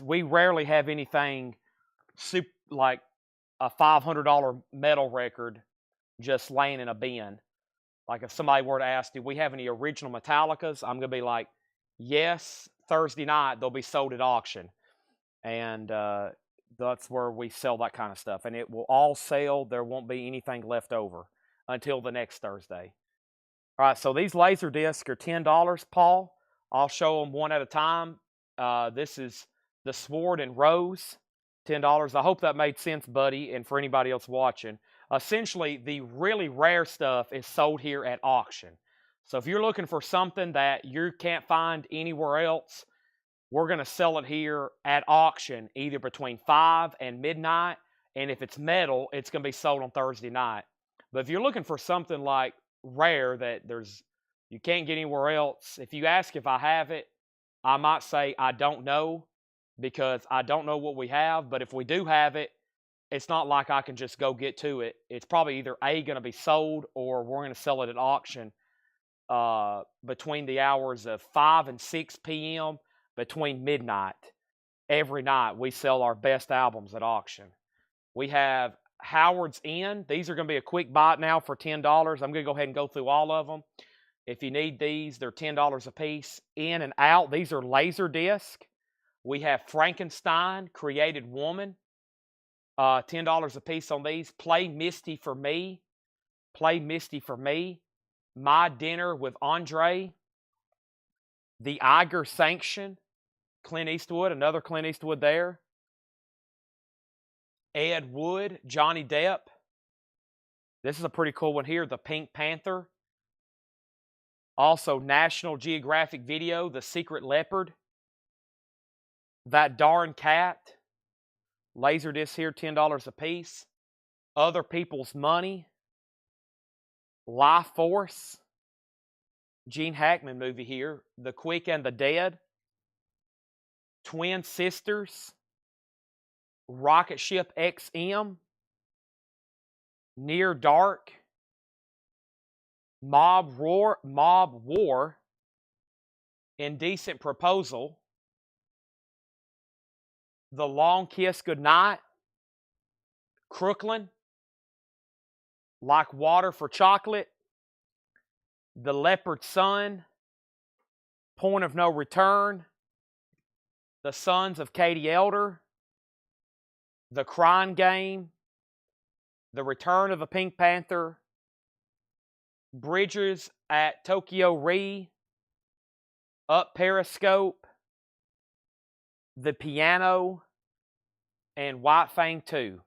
Speaker 1: We rarely have anything like a $500 metal record just laying in a bin. Like if somebody were to ask, do we have any original Metallicas? I'm going to be like, yes, Thursday night they'll be sold at auction. And that's where we sell that kind of stuff. And it will all sell. There won't be anything left over until the next Thursday. All right, so these laser discs are $10, Paul. I'll show them one at a time. This is the Sword and Rose, $10. I hope that made sense, buddy, and for anybody else watching. Essentially, the really rare stuff is sold here at auction. So if you're looking for something that you can't find anywhere else, we're going to sell it here at auction either between 5 and midnight. And if it's metal, it's going to be sold on Thursday night. But if you're looking for something like rare that you can't get anywhere else, if you ask if I have it, I might say I don't know, because I don't know what we have. But if we do have it, it's not like I can just go get to it. It's probably either going to be sold, or we're going to sell it at auction between the hours of 5 and 6 p.m. between midnight. Every night we sell our best albums at auction. We have Howard's End. These are going to be a quick bite now for $10. I'm going to go ahead and go through all of them. If you need these, they're $10 a piece. In and Out, these are Laserdisc. We have Frankenstein, Created Woman, $10 a piece on these. Play Misty for Me. Play Misty for Me. My Dinner with Andre. The Iger Sanction. Clint Eastwood, another Clint Eastwood there. Ed Wood, Johnny Depp. This is a pretty cool one here, The Pink Panther. Also, National Geographic video, The Secret Leopard. That Darn Cat. Laserdisc here, $10 a piece. Other People's Money. Life Force. Gene Hackman movie here. The Quick and the Dead. Twin Sisters. Rocket Ship XM. Near Dark. Mob War. Indecent Proposal. The Long Kiss Goodnight. Crooklyn. Like Water for Chocolate. The Leopard Son. Point of No Return. The Sons of Katie Elder. The Crying Game. The Return of the Pink Panther. Bridges at Tokyo Re. Up Periscope. The Piano. And White Fang 2.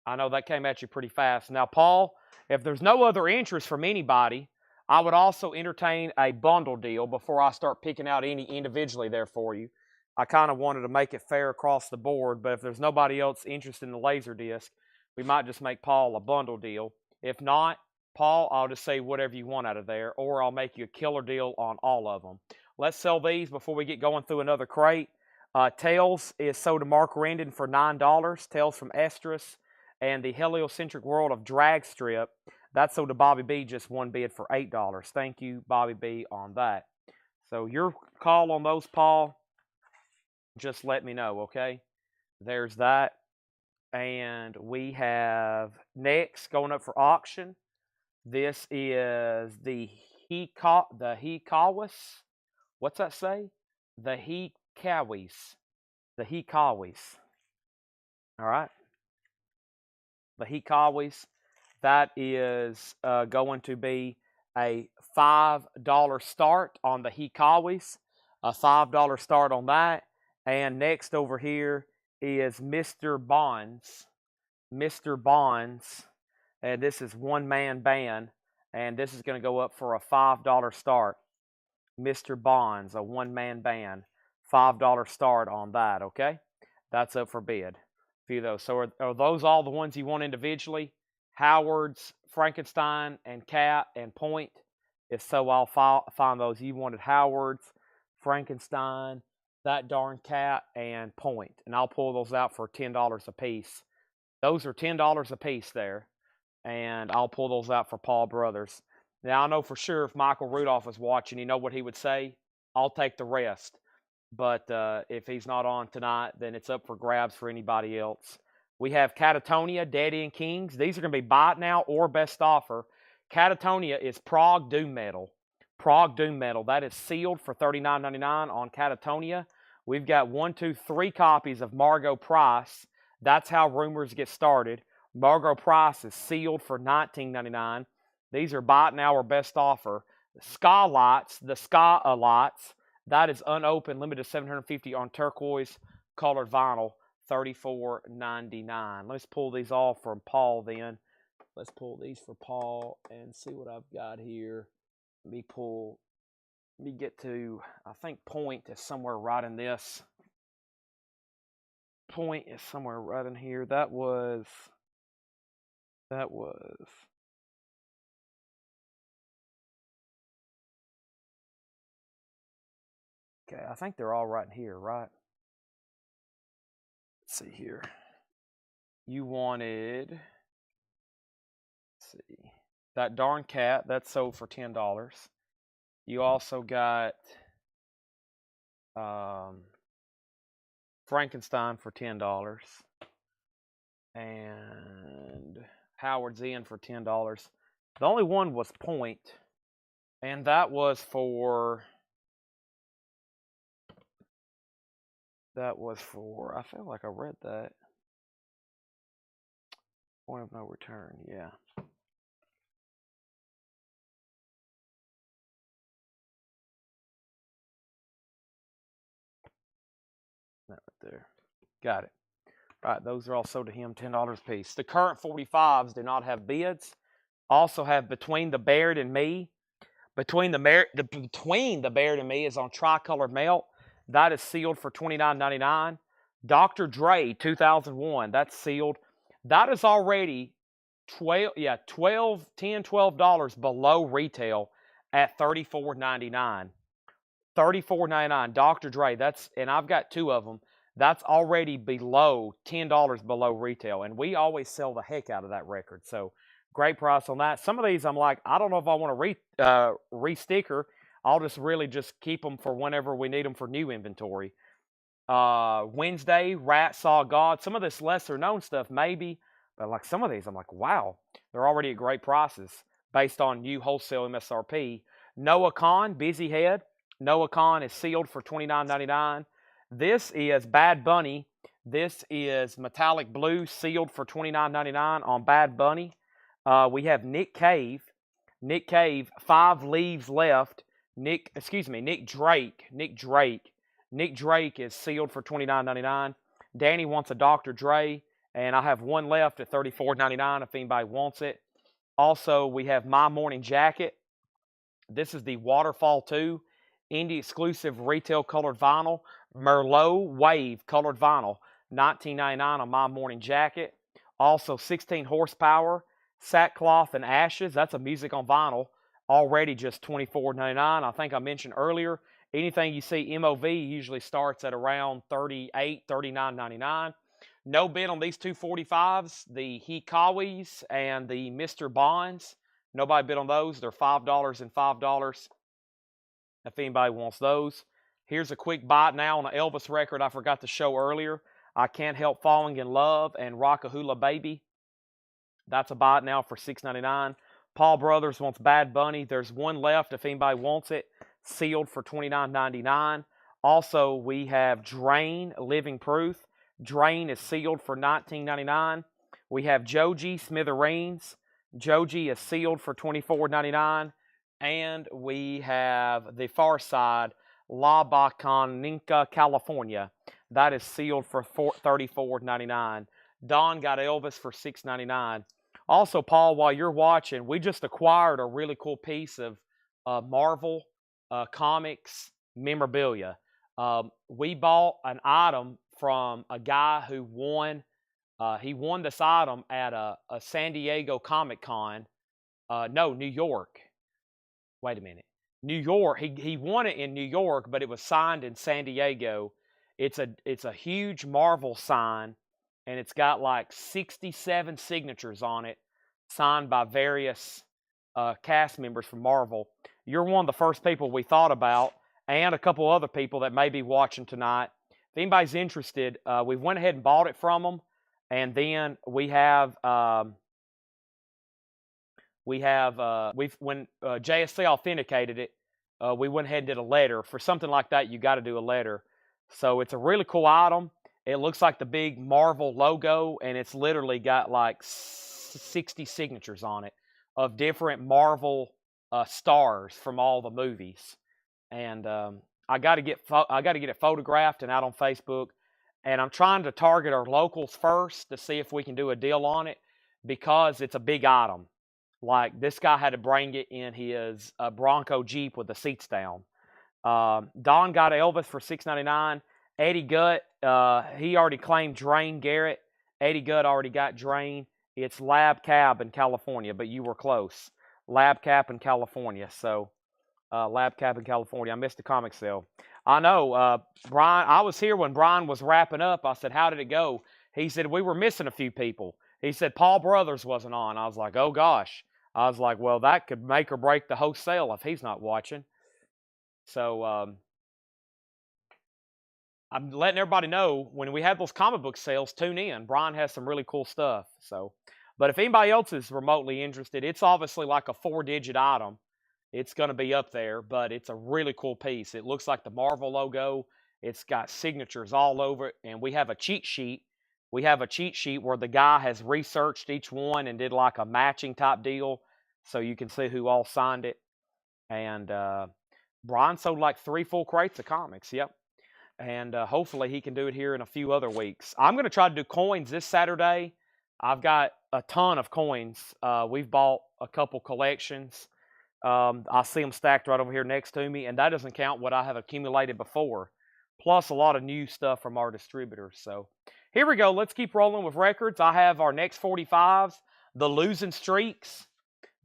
Speaker 1: I know that came at you pretty fast. Now, Paul, if there's no other interest from anybody, I would also entertain a bundle deal before I start picking out any individually there for you. I kind of wanted to make it fair across the board, but if there's nobody else interested in the Laserdisc, we might just make Paul a bundle deal. If not, Paul, I'll just say whatever you want out of there, or I'll make you a killer deal on all of them. Let's sell these before we get going through another crate. Tales is sold to Mark Rendon for $9. Tales from Estrus. And the Heliocentric World of Drag Strip, that's sold to Bobby B, just one bid for $8. Thank you, Bobby B, on that. So your call on those, Paul, just let me know, okay? There's that. And we have next going up for auction. This is the Hikawas. What's that say? the Hikawis. The Hikawis. All right. The Hikawis. That is going to be a $5 start on the Hikawis. A $5 start on that. And next over here is Mr. Bonds. Mr. Bonds. And this is one-man band. And this is going to go up for a $5 start. Mr. Bonds, a one-man band. $5 start on that, okay? That's up for bid. A few of those. So are those all the ones you want individually? Howard's, Frankenstein, and Cat, and Point? If so, I'll find those. You wanted Howard's, Frankenstein, That Darn Cat, and Point. And I'll pull those out for $10 a piece. Those are $10 a piece there. And I'll pull those out for Paul Brothers. Now, I know for sure if Michael Rudolph was watching, you know what he would say? I'll take the rest. But if he's not on tonight, then it's up for grabs for anybody else. We have Catatonia, Daddy and Kings. These are going to be buy it now or best offer. Catatonia is Prague Doom Metal. Prague Doom Metal. That is sealed for $39.99 on Catatonia. We've got 1, 2, 3 copies of Margot Price. That's how rumors get started. Margot Price is sealed for $19.99. These are buy it now or best offer. Ska Lights, the Ska Lights, that is unopened, limited to 750 on turquoise colored vinyl, $34.99. Let's pull these off from Paul then. Let's pull these for Paul and see what I've got here. Let me get to, I think Point is somewhere right in this. Point is somewhere right in here. That was. Okay, I think they're all right in here, right? Let's see here. You wanted, let's see, That Darn Cat. That's sold for $10. You also got Frankenstein for $10. And Howard's Inn for $10. The only one was Point. And that was for... I feel like I read that. Point of no return, yeah. That right there. Got it. All right, those are all sold to him, $10 a piece. The current 45s do not have bids. Also have Between the Baird and Me. Between the Baird and Me is on Tricolored Melt. That is sealed for $29.99. Dr. Dre 2001, that's sealed. That is already $12 below retail at $34.99. $34.99. Dr. Dre, and I've got 2 of them. That's already below $10 below retail, and we always sell the heck out of that record. So great price on that. Some of these I'm like, I don't know if I want to re-sticker. I'll just really just keep them for whenever we need them for new inventory. Wednesday, Rat Saw God. Some of this lesser known stuff maybe, but like some of these I'm like, wow, they're already at great prices based on new wholesale MSRP. Noah Khan, Busy Head. Noah Khan is sealed for $29.99. This is Bad Bunny. This is Metallic Blue, sealed for $29.99 on Bad Bunny. We have Nick Cave. Nick Cave, 5 leaves left. Nick Drake. Nick Drake is sealed for $29.99. Danny wants a Dr. Dre, and I have 1 left at $34.99 if anybody wants it. Also, we have My Morning Jacket. This is the Waterfall 2 indie exclusive retail colored vinyl. Merlot Wave colored vinyl, $19.99 on My Morning Jacket. Also, 16 horsepower, Sackcloth and Ashes. That's a music on vinyl. Already just $24.99. I think I mentioned earlier, anything you see MOV usually starts at around $38, $39.99. No bid on these 245s, the Hikawis and the Mr. Bonds. Nobody bid on those. They're $5 and $5 if anybody wants those. Here's a quick bite now on an Elvis record I forgot to show earlier. I Can't Help Falling in Love and Rockahula Baby. That's a bite now for $6.99. Paul Brothers wants Bad Bunny. There's 1 left if anybody wants it. Sealed for $29.99. Also, we have Drain, Living Proof. Drain is sealed for $19.99. We have Joji Smithereens. Joji is sealed for $24.99. And we have the Far Side, La Bacaninca, California. That is sealed for $34.99. Don got Elvis for $6.99. Also, Paul, while you're watching, we just acquired a really cool piece of Marvel comics memorabilia. We bought an item from a guy who won. He won this item at a San Diego Comic Con. No, New York. Wait a minute. New York. He won it in New York, but it was signed in San Diego. It's a huge Marvel sign, and it's got like 67 signatures on it, signed by various cast members from Marvel. You're one of the first people we thought about, and a couple other people that may be watching tonight. If anybody's interested, we went ahead and bought it from them, and then we have when JSC authenticated it, we went ahead and did a letter. For something like that, you got to do a letter. So it's a really cool item. It looks like the big Marvel logo, and it's literally got like 60 signatures on it of different Marvel stars from all the movies. And I got to get it photographed and out on Facebook. And I'm trying to target our locals first to see if we can do a deal on it, because it's a big item. Like, this guy had to bring it in his Bronco Jeep with the seats down. Don got Elvis for $6.99. Eddie Gutt, he already claimed Drain Garrett. Eddie Gutt already got Drain. It's Lab Cab in California, but you were close. Lab Cap in California. So, Lab Cap in California. I missed the comic sale. I know, Brian, I was here when Brian was wrapping up. I said, how did it go? He said, we were missing a few people. He said, Paul Brothers wasn't on. I was like, oh gosh. I was like, well, that could make or break the whole sale if he's not watching. So, I'm letting everybody know, when we have those comic book sales, tune in. Brian has some really cool stuff. So, but if anybody else is remotely interested, it's obviously like a 4-digit item. It's going to be up there, but it's a really cool piece. It looks like the Marvel logo. It's got signatures all over it, and we have a cheat sheet. We have a cheat sheet where the guy has researched each one and did like a matching type deal, so you can see who all signed it. And Brian sold like 3 full crates of comics. Yep. And hopefully he can do it here in a few other weeks. I'm going to try to do coins this Saturday. I've got a ton of coins. We've bought a couple collections. I see them stacked right over here next to me, and that doesn't count what I have accumulated before, plus a lot of new stuff from our distributors. So here we go. Let's keep rolling with records. I have our next 45s, the Losing Streaks.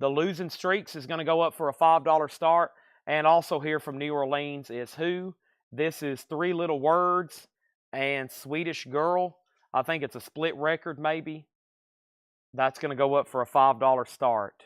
Speaker 1: The Losing Streaks is going to go up for a $5 start. And also here from New Orleans is Who. This is 3 Little Words and Swedish Girl. I think it's a split record maybe. That's going to go up for a $5 start.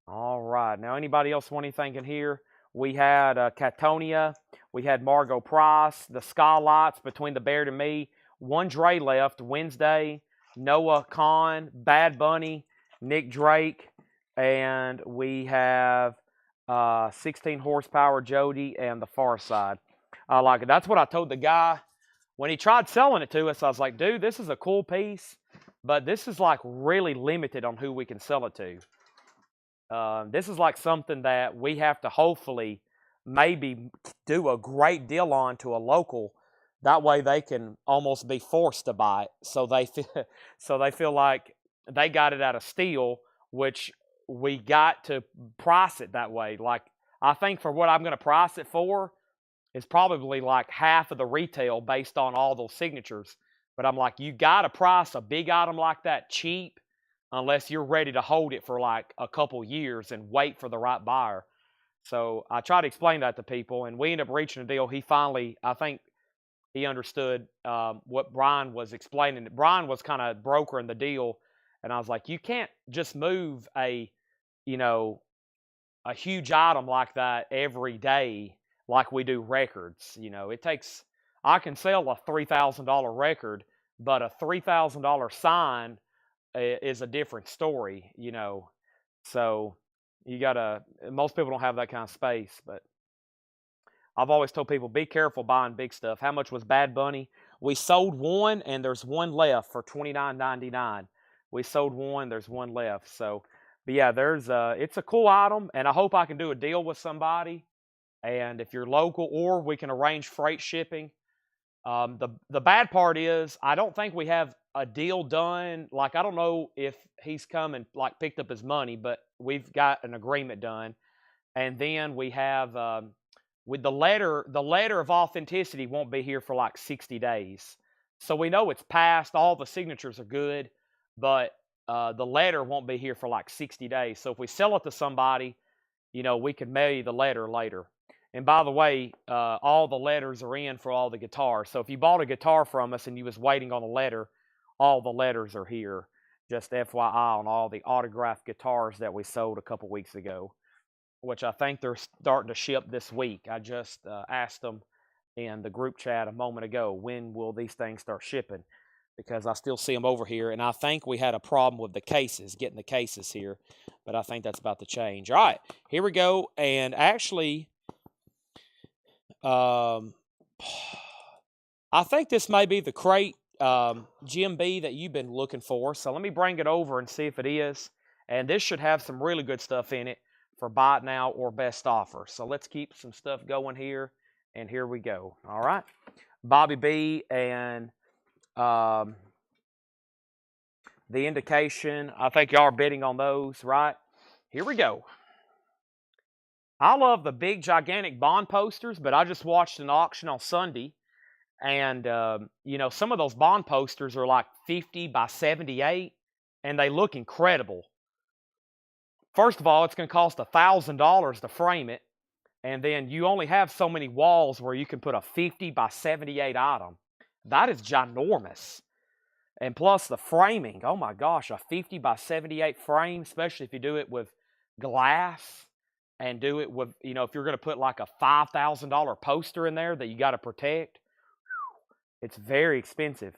Speaker 1: All right. Now, anybody else want anything in here? We had Catonia. We had Margot Price. The Skylights, Between the Bear and Me. One Dre left, Wednesday. Noah Kahn, Bad Bunny, Nick Drake. And we have 16 Horsepower, Jody, and The Far Side. I like it. That's what I told the guy when he tried selling it to us. I was like, dude, this is a cool piece, but this is like really limited on who we can sell it to. This is like something that we have to hopefully maybe do a great deal on to a local. That way they can almost be forced to buy it. So they feel like they got it at a steal, which we got to price it that way. Like, I think for what I'm going to price it for is probably like half of the retail based on all those signatures. But I'm like, you got to price a big item like that cheap, unless you're ready to hold it for like a couple years and wait for the right buyer. So I try to explain that to people, and we end up reaching a deal. He finally, I think he understood what Brian was explaining. Brian was kind of brokering the deal, and I was like, you can't just move a huge item like that every day like we do records. It takes, I can sell a $3,000 record, but a $3,000 sign is a different story, So you gotta, most people don't have that kind of space, but I've always told people, be careful buying big stuff. How much was Bad Bunny? We sold one, and there's one left for $29.99. We sold one, there's one left. So, but yeah, it's a cool item, and I hope I can do a deal with somebody. And if you're local, or we can arrange freight shipping. The bad part is I don't think we have a deal done. Like, I don't know if he's come and like picked up his money, but we've got an agreement done. And then we have with the letter of authenticity won't be here for like 60 days. So we know it's passed. All the signatures are good, but the letter won't be here for like 60 days. So if we sell it to somebody, we can mail you the letter later. And by the way, all the letters are in for all the guitars. So if you bought a guitar from us and you was waiting on a letter, all the letters are here. Just FYI on all the autographed guitars that we sold a couple weeks ago, which I think they're starting to ship this week. I just asked them in the group chat a moment ago, when will these things start shipping? Because I still see them over here, and I think we had a problem with the cases, getting the cases here, but I think that's about to change. All right, here we go, and actually, I think this may be the crate GMB that you've been looking for, so let me bring it over and see if it is, and this should have some really good stuff in it for buy it now or best offer. So let's keep some stuff going here, and here we go. All right, Bobby B and the indication. I think y'all are bidding on those, right? Here we go. I love the big, gigantic Bond posters, but I just watched an auction on Sunday, and some of those Bond posters are like 50 by 78, and they look incredible. First of all, it's going to cost $1,000 to frame it, and then you only have so many walls where you can put a 50 by 78 item. That is ginormous. And plus the framing, oh my gosh, a 50 by 78 frame, especially if you do it with glass and do it with, if you're going to put like a $5,000 poster in there that you got to protect, it's very expensive.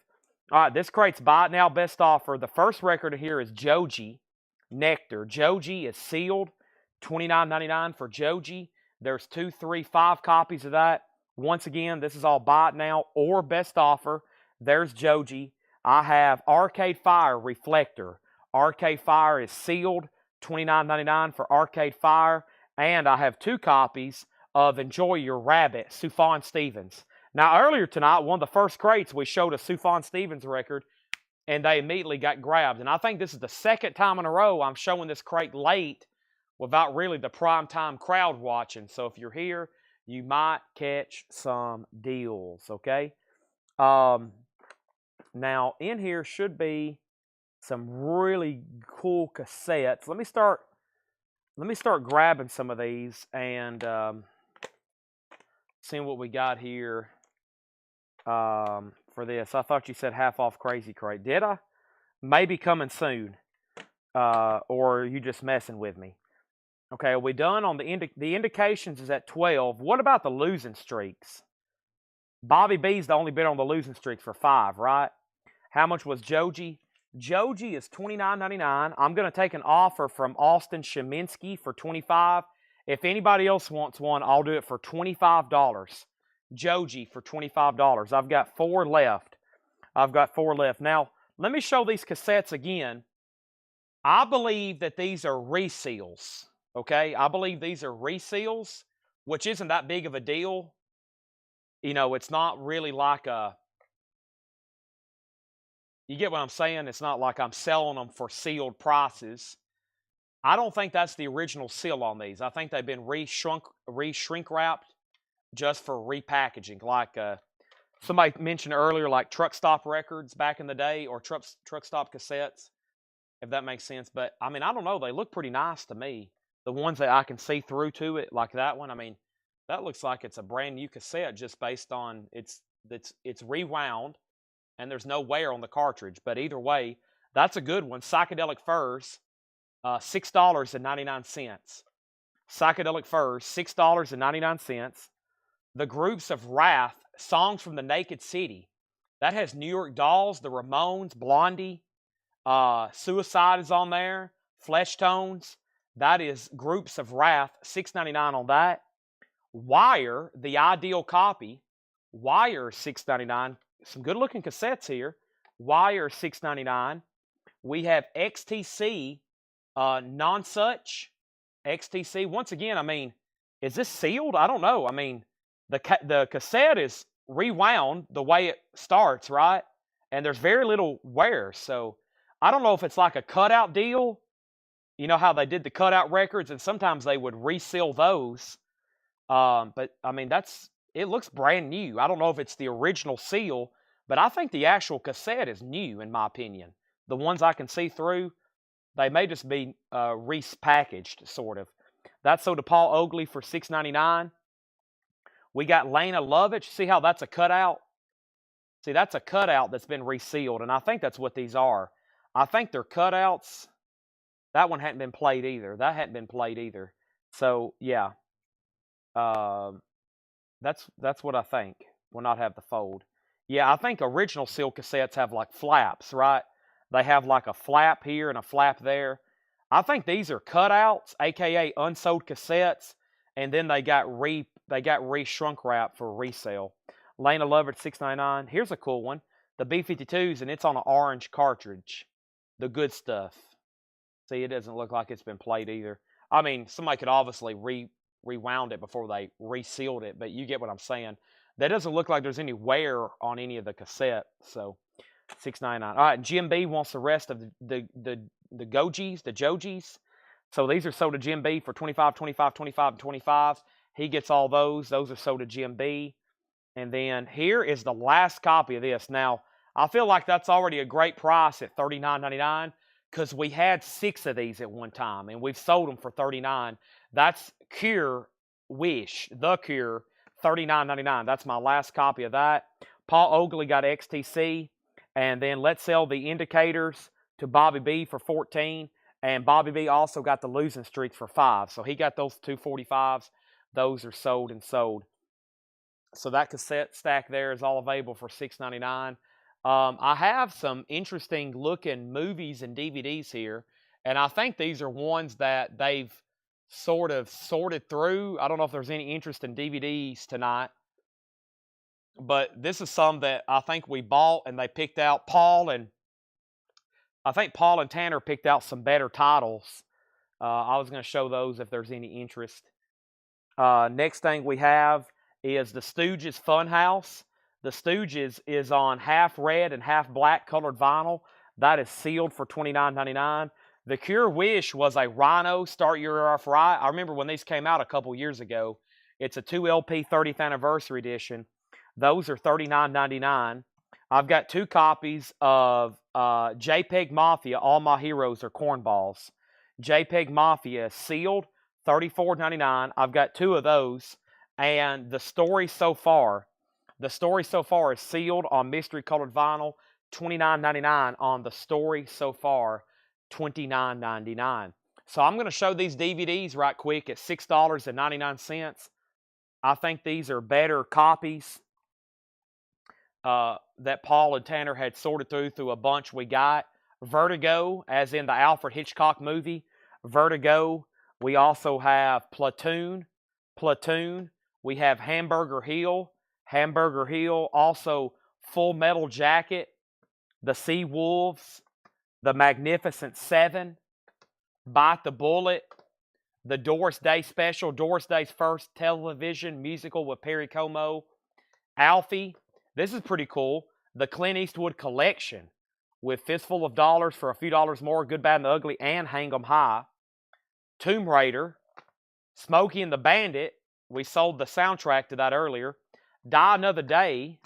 Speaker 1: All right, this crate's buy it now, best offer. The first record here is Joji Nectar. Joji is sealed, $29.99 for Joji. There's 2, 3, 5 copies of that. Once again, this is all buy it now or best offer. There's Joji. I have Arcade Fire Reflector. Arcade Fire is sealed, $29.99 for Arcade Fire. And I have 2 copies of Enjoy Your Rabbit, Sufjan Stevens. Now, earlier tonight, one of the first crates, we showed a Sufjan Stevens record, and they immediately got grabbed. And I think this is the second time in a row I'm showing this crate late without really the primetime crowd watching. So if you're here, you might catch some deals, okay? Now, in here should be some really cool cassettes. Let me start grabbing some of these and seeing what we got here for this. I thought you said half off Crazy Crate. Did I? Maybe coming soon. Or are you just messing with me? Okay, are we done on the indications is at 12. What about the losing streaks? Bobby B's the only bid on the losing streaks for 5, right? How much was Joji? Joji is $29.99. I'm going to take an offer from Austin Sheminsky for $25. If anybody else wants one, I'll do it for $25. Joji for $25. I've got 4 left. Now, let me show these cassettes again. I believe that these are reseals. Okay? I believe these are reseals, which isn't that big of a deal. It's not really like you get what I'm saying? It's not like I'm selling them for sealed prices. I don't think that's the original seal on these. I think they've been re-shrink wrapped just for repackaging. Like somebody mentioned earlier, like truck stop records back in the day, or truck stop cassettes, if that makes sense. But, I don't know. They look pretty nice to me. The ones that I can see through to it, like that one, that looks like it's a brand new cassette just based on it's rewound. And there's no wear on the cartridge. But either way, that's a good one. Psychedelic Furs, $6.99. Psychedelic Furs, $6.99. The Groups of Wrath, Songs from the Naked City. That has New York Dolls, the Ramones, Blondie, Suicide is on there, Flesh Tones. That is Groups of Wrath, $6.99 on that. Wire, the ideal copy. Wire, $6.99. Some good-looking cassettes here. Wire, $6.99. We have XTC, non-such. XTC. Once again, I mean, is this sealed? I don't know. I mean, the cassette is rewound the way it starts, right? And there's very little wear. So I don't know if it's like a cutout deal. You know how they did the cutout records, and sometimes they would reseal those. But I mean, it looks brand new. I don't know if it's the original seal, but I think the actual cassette is new, in my opinion. The ones I can see through, they may just be repackaged, sort of. That's sold to Paul Oakley for $6.99. We got Lena Lovitch. See how that's a cutout? See, that's a cutout that's been resealed, and I think that's what these are. I think they're cutouts. That one hadn't been played either. That hadn't been played either. So, yeah. That's what I think. Will not have the fold. Yeah, I think original seal cassettes have like flaps, right? They have like a flap here and a flap there. I think these are cutouts, aka unsold cassettes, and then they got re-shrunk wrap for resale. Lena Lovett $6.99. Here's a cool one. The B-52s, and it's on an orange cartridge. The good stuff. See, it doesn't look like it's been played either. I mean, somebody could obviously rewound it before they resealed it, but you get what I'm saying. That doesn't look like there's any wear on any of the cassette. So $6.99. All right, Jim B wants the rest of the Gojis, the Jojis. So these are sold to Jim B for $25, $25, $25, and $25. He gets all those. Those are sold to Jim B. And then here is the last copy of this. Now, I feel like that's already a great price at $39.99 because we had 6 of these at one time, and we've sold them for $39. That's Cure Wish, The Cure, $39.99. That's my last copy of that. Paul Oakley got XTC, and then Let's Sell the Indicators to Bobby B for $14. And Bobby B also got the Losing Streaks for $5. So he got those 245s. Those are sold and sold. So that cassette stack there is all available for $6.99. I have some interesting looking movies and DVDs here. And I think these are ones that they've sort of sorted through. I don't know if there's any interest in DVDs tonight. But this is some that I think we bought and they picked out. I think Paul and Tanner picked out some better titles. I was going to show those if there's any interest. Next thing we have is the Stooges Funhouse. The Stooges is on half red and half black colored vinyl. That is sealed for $29.99. The Cure Wish was a Rhino Start Your Off Right. I remember when these came out a couple years ago. It's a 2LP 30th anniversary edition. Those are $39.99. I've got 2 copies of JPEG Mafia, All My Heroes Are Cornballs. JPEG Mafia sealed, $34.99. I've got 2 of those. And the story so far is sealed on mystery colored vinyl, $29.99 on the story so far, $29.99. So I'm going to show these DVDs right quick at $6.99. I think these are better copies that Paul and Tanner had sorted through a bunch we got. Vertigo, as in the Alfred Hitchcock movie, Vertigo. We also have Platoon. We have Hamburger Hill. Also Full Metal Jacket, The Sea Wolves, The Magnificent Seven, Bite the Bullet, the Doris Day special, Doris Day's first television musical with Perry Como, Alfie. This is pretty cool. The Clint Eastwood Collection with Fistful of Dollars for a few dollars more, Good, Bad, and the Ugly, and Hang 'em High. Tomb Raider, Smokey and the Bandit. We sold the soundtrack to that earlier. Die Another Day.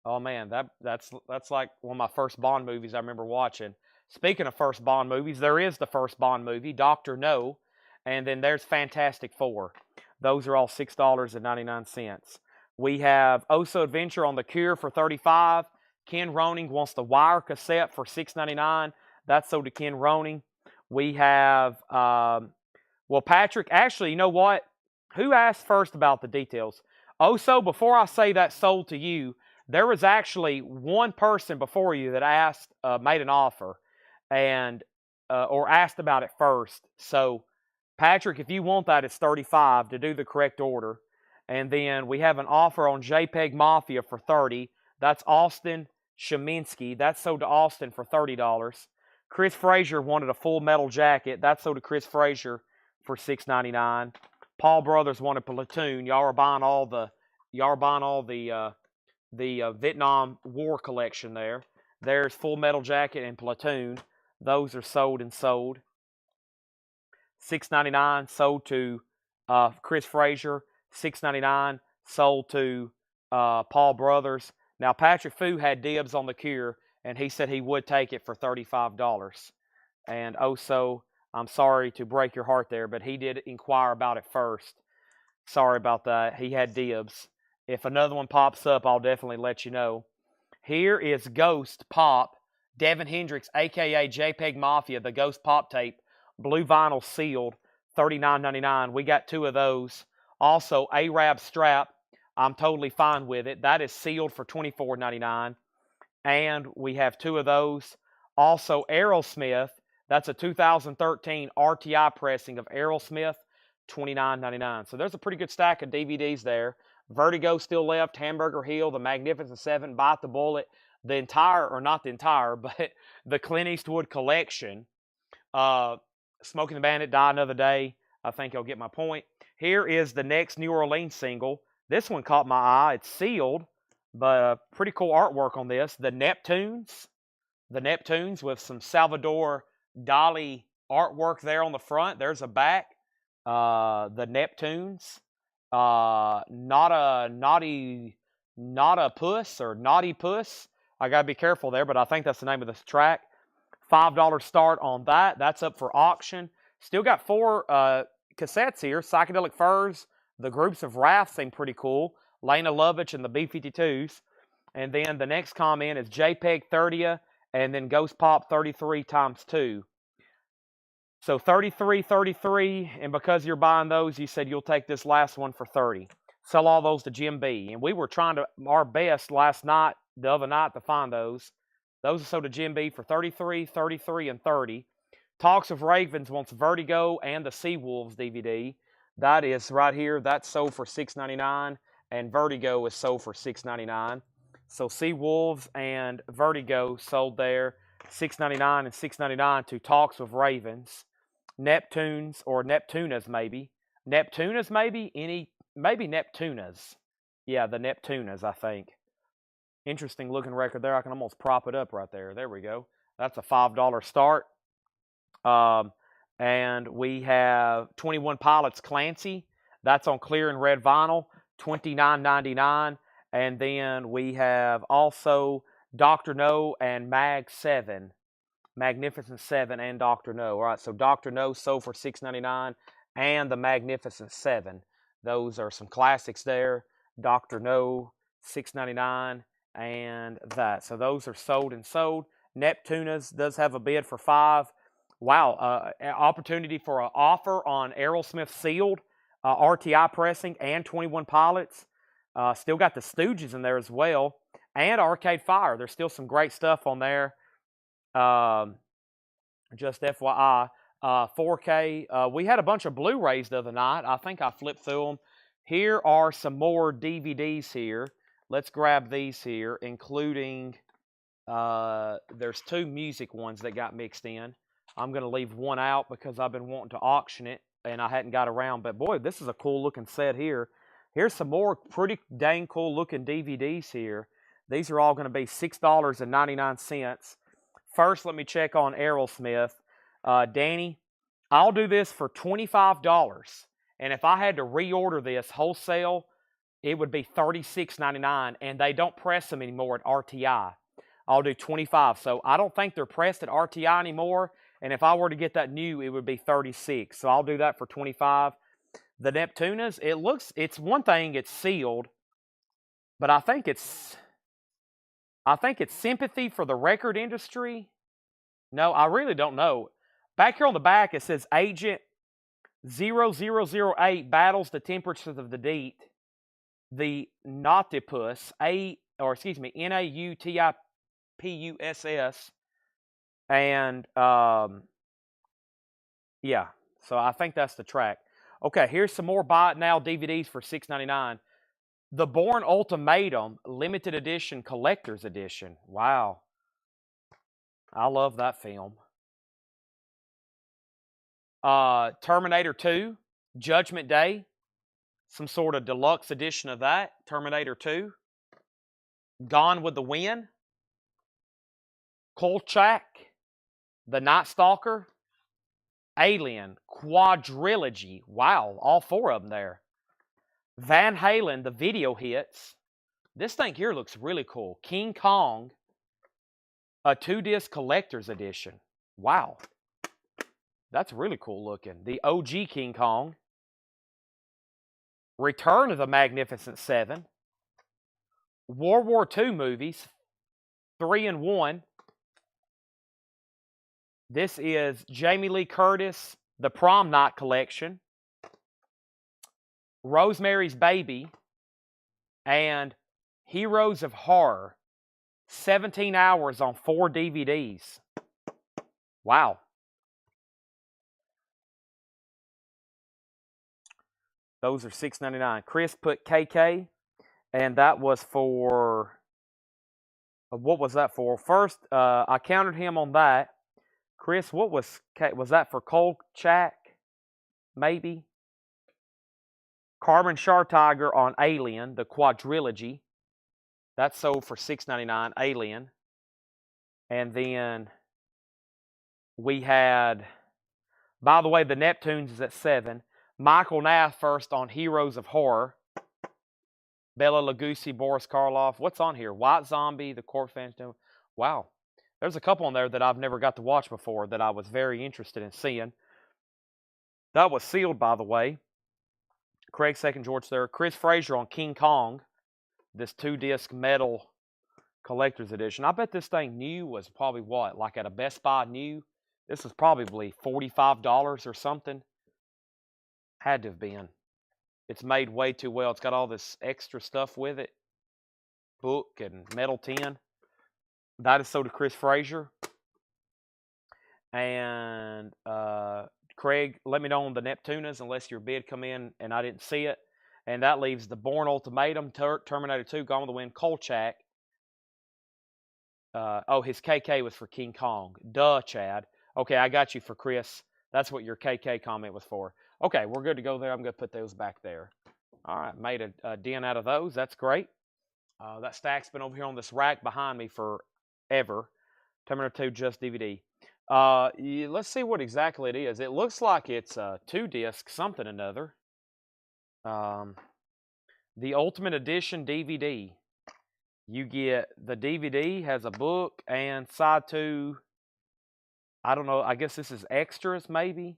Speaker 1: Oh man, that's like one of my first Bond movies I remember watching. Speaking of first Bond movies, there is the first Bond movie, Dr. No, and then there's Fantastic Four. Those are all $6.99. We have Oso Adventure on the Cure for $35. Ken Roning wants the Wire cassette for $6.99. That's sold to Ken Roning. We have, Patrick, actually, you know what? Who asked first about the details? Oso, before I say that sold to you, there was actually one person before you that asked, made an offer, and or asked about it first. So Patrick, if you want that, it's $35 to do the correct order. And then we have an offer on JPEG Mafia for $30. That's Austin Sheminsky. That's sold to Austin for $30. Chris Frazier wanted a Full Metal Jacket. That's sold to Chris Frazier for $6.99. Paul Brothers wanted Platoon. Y'all are buying all the Vietnam War collection there. There's Full Metal Jacket and Platoon. Those are sold and sold. $6.99 sold to Chris Frazier. $6.99 sold to Paul Brothers. Now, Patrick Fu had dibs on the Cure, and he said he would take it for $35. And also, I'm sorry to break your heart there, but he did inquire about it first. Sorry about that. He had dibs. If another one pops up, I'll definitely let you know. Here is Ghost Pop, Devin Hendricks, a.k.a. JPEG Mafia, the Ghost Pop tape, blue vinyl sealed, $39.99. We got 2 of those. Also, Arab Strap, I'm totally fine with it. That is sealed for $24.99. And we have 2 of those. Also, Aerosmith, that's a 2013 RTI pressing of Aerosmith, $29.99. So there's a pretty good stack of DVDs there. Vertigo still left, Hamburger Hill, The Magnificent Seven, Bite the Bullet, the entire, or not the entire, but the Clint Eastwood collection. Smoking the Bandit, Die Another Day. I think you'll get my point. Here is the next New Orleans single. This one caught my eye. It's sealed, but pretty cool artwork on this. The Neptunes with some Salvador Dali artwork there on the front. There's a back. The Neptunes. Not a puss or naughty puss. I gotta be careful there, but I think that's the name of this track. $5 start on that. That's up for auction. Still got 4 cassettes here. Psychedelic Furs, The Groups of Wrath seem pretty cool. Lena Lovitch and the B-52s. And then the next comment is JPEG 30 and then Ghost Pop 33 times 2. So 33, and because you're buying those, you said you'll take this last one for $30. Sell all those to Jim B. And we were trying our best the other night to find those. Those are sold to Jim B for $33, and $30. Talks of Ravens wants Vertigo and the Seawolves DVD. That is right here. That's sold for $6.99, and Vertigo is sold for $6.99. So Seawolves and Vertigo sold there, $6.99 and $6.99 to Talks of Ravens. Neptunes or Neptunas maybe. Neptunas maybe? Maybe Neptunas. Yeah, the Neptunas, I think. Interesting looking record there. I can almost prop it up right there. There we go. That's a $5 start. And we have 21 Pilots Clancy. That's on clear and red vinyl, $29.99. And then we have also Dr. No and Mag 7. Magnificent 7 and Dr. No. All right, so Dr. No sold for $6.99 and the Magnificent 7. Those are some classics there. Dr. No, $6.99, and that. So those are sold and sold. Neptunas does have a bid for $5. Wow, opportunity for an offer on Aerosmith sealed, RTI pressing, and 21 Pilots. Still got the Stooges in there as well, and Arcade Fire. There's still some great stuff on there. Just FYI, 4K. We had a bunch of Blu-rays the other night. I think I flipped through them. Here are some more DVDs here. Let's grab these here, including, there's 2 music ones that got mixed in. I'm going to leave one out because I've been wanting to auction it, and I hadn't got around. But, boy, this is a cool-looking set here. Here's some more pretty dang cool-looking DVDs here. These are all going to be $6.99. First, let me check on Aerosmith. Danny, I'll do this for $25. And if I had to reorder this wholesale, it would be $36.99. And they don't press them anymore at RTI. I'll do $25. So I don't think they're pressed at RTI anymore. And if I were to get that new, it would be $36. So I'll do that for $25. The Neptunas, it's one thing, it's sealed. But I think it's sympathy for the record industry. No, I really don't know. Back here on the back, it says Agent 0008 battles the temperatures of the deep. The Nautipus, Nautipuss. And, yeah. So I think that's the track. Okay, here's some more Buy It Now DVDs for $6.99. The Bourne Ultimatum Limited Edition Collector's Edition. Wow. I love that film. Terminator 2, Judgment Day. Some sort of deluxe edition of that. Terminator 2. Gone with the Wind. Kolchak. The Night Stalker. Alien. Quadrilogy. Wow, all 4 of them there. Van Halen, the video hits. This thing here looks really cool. King Kong, a 2-disc collector's edition. Wow. That's really cool looking. The OG King Kong. Return of the Magnificent Seven. World War II movies. 3 in 1. This is Jamie Lee Curtis, the Prom Night collection. Rosemary's Baby, and Heroes of Horror. 17 hours on 4 DVDs. Wow. Those are $6.99. Chris put KK, and that was for, what was that for? First, I counted him on that. Chris, what was that for? Kolchak, maybe? Carbon Tiger on Alien, the quadrilogy. That sold for $6.99, Alien. And then we had, by the way, the Neptunes is at 7. Michael Nath first on Heroes of Horror. Bela Lugosi, Boris Karloff. What's on here? White Zombie, The Corpse Phantom. Wow. There's a couple on there that I've never got to watch before that I was very interested in seeing. That was sealed, by the way. Craig second, George third. Chris Frazier on King Kong. This 2-disc metal collector's edition. I bet this thing new was probably what? Like at a Best Buy new? This was probably $45 or something. Had to have been. It's made way too well. It's got all this extra stuff with it. Book and metal tin. That is sold to Chris Frazier. And Craig, let me know on the Neptunas unless your bid come in and I didn't see it. And that leaves the Bourne Ultimatum, Terminator 2, Gone with the Wind, Kolchak. His KK was for King Kong. Duh, Chad. Okay, I got you for Chris. That's what your KK comment was for. Okay, we're good to go there. I'm going to put those back there. All right, made a den out of those. That's great. That stack's been over here on this rack behind me forever. Terminator 2 Just DVD. Let's see what exactly it is. It looks like it's a 2-disc something or another. The Ultimate Edition DVD. You get the DVD, has a book, and side 2, I don't know, I guess this is extras maybe?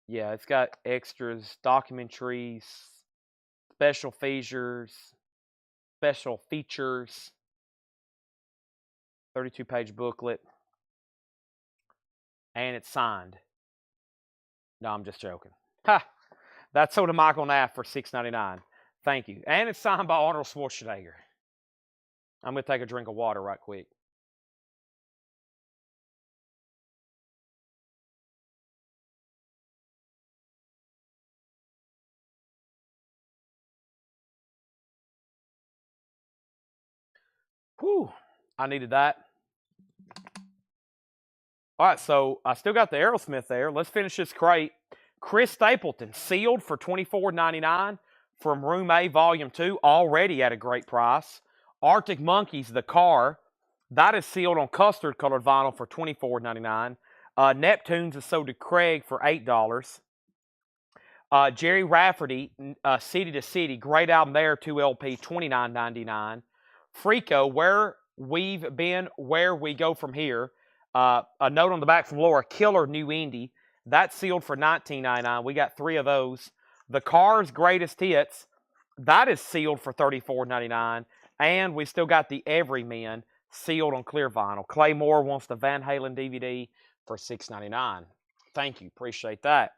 Speaker 1: Yeah, it's got extras, documentaries, special features, 32-page booklet, and it's signed. No, I'm just joking. Ha! That's sold to Michael Nath for $6.99. Thank you. And it's signed by Arnold Schwarzenegger. I'm going to take a drink of water right quick. Whew. I needed that. All right, so I still got the Aerosmith there. Let's finish this crate. Chris Stapleton, sealed for $24.99 from Room A, Volume 2, already at a great price. Arctic Monkeys, The Car, that is sealed on custard-colored vinyl for $24.99. Neptunes is sold to Craig for $8. Jerry Rafferty, City to City, great album there, 2 LP, $29.99. Freako, Where We've Been, Where We Go From Here. A note on the back from Laura, killer new indie. That's sealed for $19.99. We got 3 of those. The Cars Greatest Hits, that is sealed for $34.99. And we still got the Everymen sealed on clear vinyl. Clay Moore wants the Van Halen DVD for $6.99. Thank you. Appreciate that.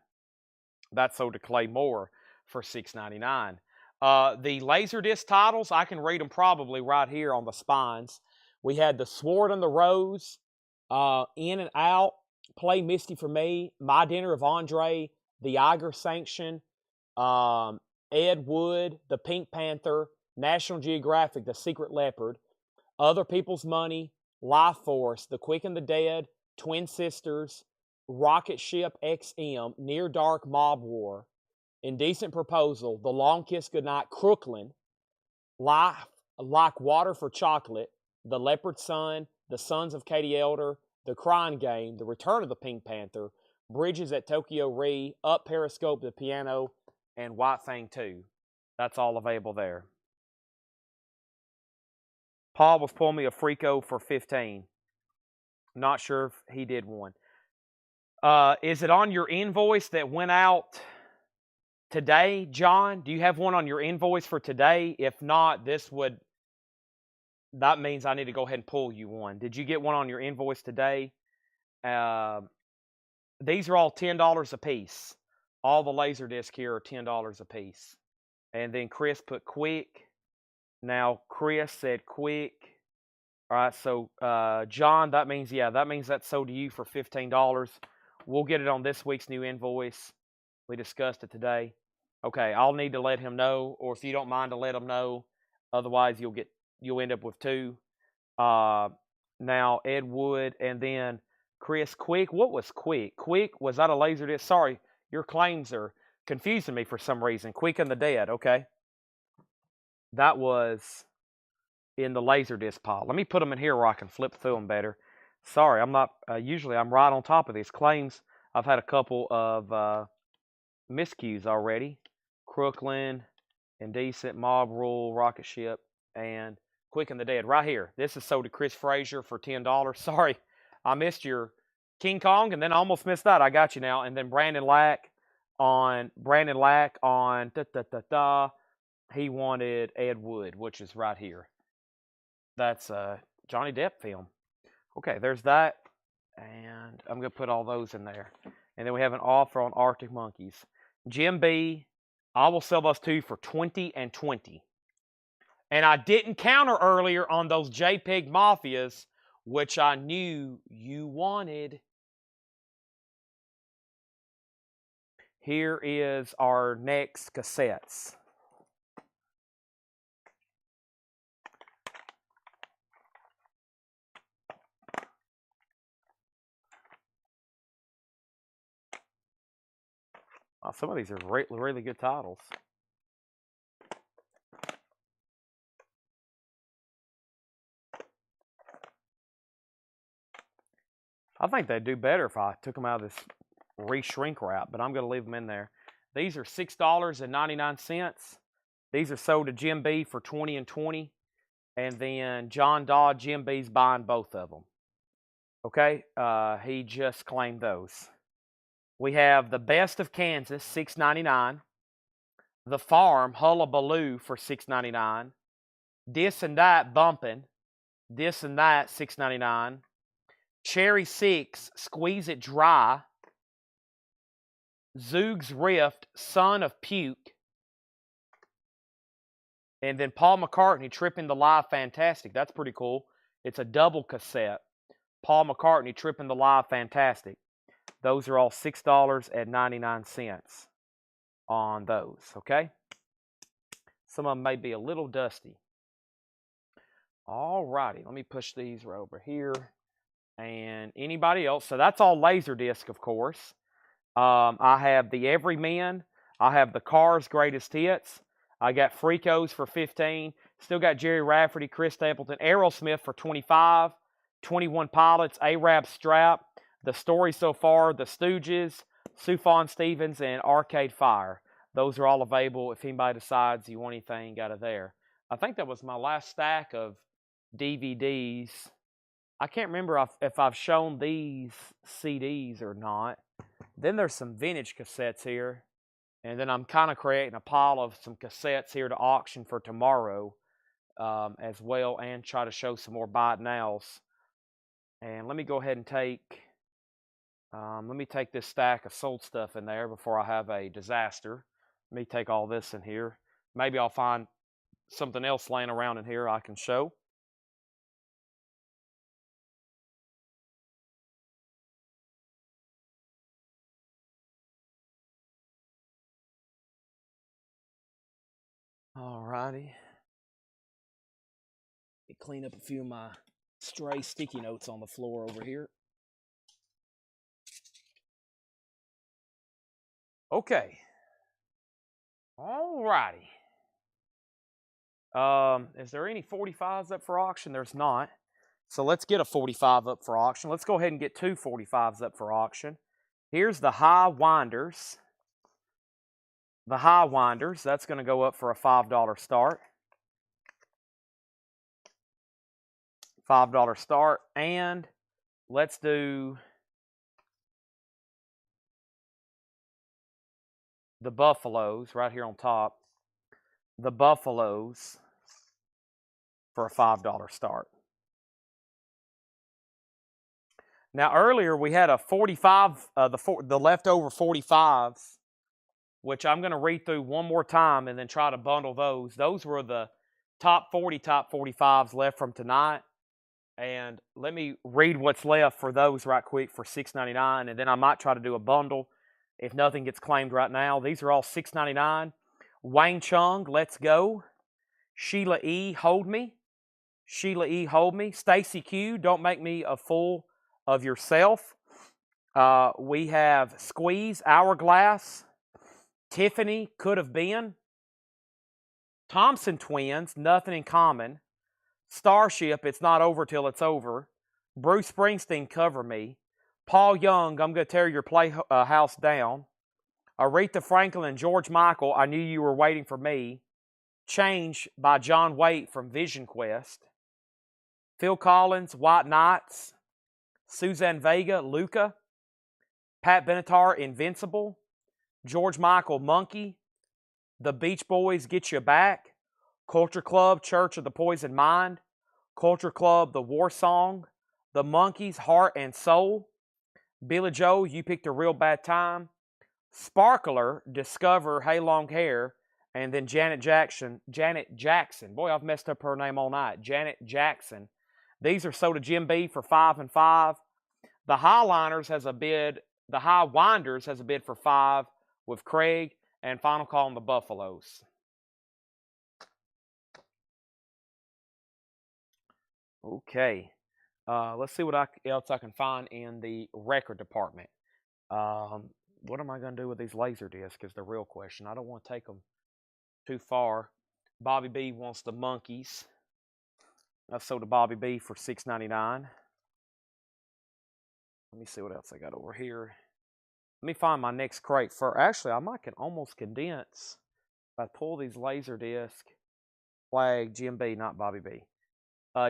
Speaker 1: That's sold to Clay Moore for $6.99. The Laserdisc titles, I can read them probably right here on the spines. We had The Sword and the Rose, In and Out, Play Misty for Me, My Dinner of Andre, The Iger Sanction, Ed Wood, The Pink Panther, National Geographic, The Secret Leopard, Other People's Money, Life Force, The Quick and the Dead, Twin Sisters, Rocket Ship XM, Near Dark Mob War, Indecent Proposal, The Long Kiss Goodnight, Crooklyn, Life Like Water for Chocolate, The Leopard Son, The Sons of Katie Elder, The Crying Game, The Return of the Pink Panther, Bridges at Tokyo Re, Up Periscope the Piano, and White Fang 2. That's all available there. Paul was pulling me a Frico for 15. Not sure if he did one. Is it on your invoice that went out today, John? Do you have one on your invoice for today? If not, that means I need to go ahead and pull you one. Did you get one on your invoice today? These are all $10 a piece. All the Laserdisc here are $10 a piece. And then Chris put quick. Now Chris said quick. All right, so John, that means that's sold to you for $15. We'll get it on this week's new invoice. We discussed it today. Okay, I'll need to let him know, or if you don't mind to let him know. Otherwise, you'll end up with two. Now Ed Wood, and then Chris Quick. What was Quick? Quick, was that a Laserdisc? Sorry, your claims are confusing me for some reason. Quick and the Dead, okay. That was in the Laserdisc pile. Let me put them in here where I can flip through them better. Sorry, I'm not, usually I'm right on top of these claims. I've had a couple of miscues already. Crooklyn, Indecent, Mob Rule, Rocket Ship, and Quick and the Dead. Right here. This is sold to Chris Frazier for $10. Sorry, I missed your King Kong, and then I almost missed that. I got you now. And then Brandon Lack on he wanted Ed Wood, which is right here. That's a Johnny Depp film. Okay, there's that. And I'm going to put all those in there. And then we have an offer on Arctic Monkeys. Jim B, I will sell those to you for $20 and $20. And I didn't counter earlier on those JPEG Mafias, which I knew you wanted. Here is our next cassettes. Oh, some of these are really good titles. I think they'd do better if I took them out of this re-shrink wrap, but I'm going to leave them in there. These are $6.99. These are sold to Jim B for $20 and $20. And then John Dodd, Jim B's buying both of them. Okay, he just claimed those. We have the Best of Kansas, $6.99. The Farm, Hullabaloo for $6.99. This and That, Bumpin'. This and That, $6.99. Cherry 6, Squeeze It Dry. Zoog's Rift, Son of Puke. And then Paul McCartney, Trippin' the Live Fantastic. That's pretty cool. It's a double cassette. Paul McCartney, Trippin' the Live Fantastic. Those are all $6.99 on those, okay? Some of them may be a little dusty. All righty, let me push these right over here. And anybody else? So that's all Laserdisc, of course. I have the Everyman. I have the Cars Greatest Hits. I got Fricos for $15. Still got Jerry Rafferty, Chris Stapleton, Aerosmith for $25. 21 Pilots, Arab Strap. The Story So Far, The Stooges, Sufjan Stevens, and Arcade Fire. Those are all available if anybody decides you want anything out of there. I think that was my last stack of DVDs. I can't remember if I've shown these CDs or not. Then there's some vintage cassettes here. And then I'm kind of creating a pile of some cassettes here to auction for tomorrow as well, and try to show some more buy it nows. And let me go ahead and take this stack of sold stuff in there before I have a disaster. Let me take all this in here. Maybe I'll find something else laying around in here I can show. Alrighty. Clean up a few of my stray sticky notes on the floor over here. Okay. Alrighty. Is there any 45s up for auction? There's not. So let's get a 45 up for auction. Let's go ahead and get two 45s up for auction. Here's the high winders. The high winders, that's going to go up for a $5 start. $5 start. And let's do the Buffaloes right here on top. The Buffaloes for a $5 start. Now earlier we had a 45, the leftover 45s, which I'm going to read through one more time and then try to bundle those. Those were the top 45s left from tonight. And let me read what's left for those right quick for $6.99, and then I might try to do a bundle if nothing gets claimed right now. These are all $6.99. Wang Chung, Let's Go. Sheila E., Hold Me. Sheila E., Hold Me. Stacy Q., Don't Make Me a Fool of Yourself. We have Squeeze, Hourglass. Tiffany, Could Have Been. Thompson Twins, Nothing in Common. Starship, It's Not Over Till It's Over. Bruce Springsteen, Cover Me. Paul Young, I'm Gonna Tear Your Playhouse Down. Aretha Franklin, George Michael, I Knew You Were Waiting for Me. Change by John Waite from Vision Quest. Phil Collins, White Nights. Suzanne Vega, Luca. Pat Benatar, Invincible. George Michael, Monkey. The Beach Boys, Get You Back. Culture Club, Church of the Poison Mind. Culture Club, The War Song. The Monkees, Heart and Soul. Billy Joe, You Picked a Real Bad Time. Sparkler, Discover, Hey Long Hair. And then Janet Jackson. Boy, I've messed up her name all night. Janet Jackson. These are sold to Jim B for $5 and $5. The Highliners has a bid. The High Winders has a bid for $5 with Craig. And final call on the Buffaloes. Okay. Let's see what else I can find in the record department. What am I going to do with these Laserdiscs is the real question. I don't want to take them too far. Bobby B wants the Monkees. I sold to Bobby B for $6.99. Let me see what else I got over here. Let me find my next crate. Actually, I can almost condense. If I pull these Laserdisc, flag Jim B, not Bobby B.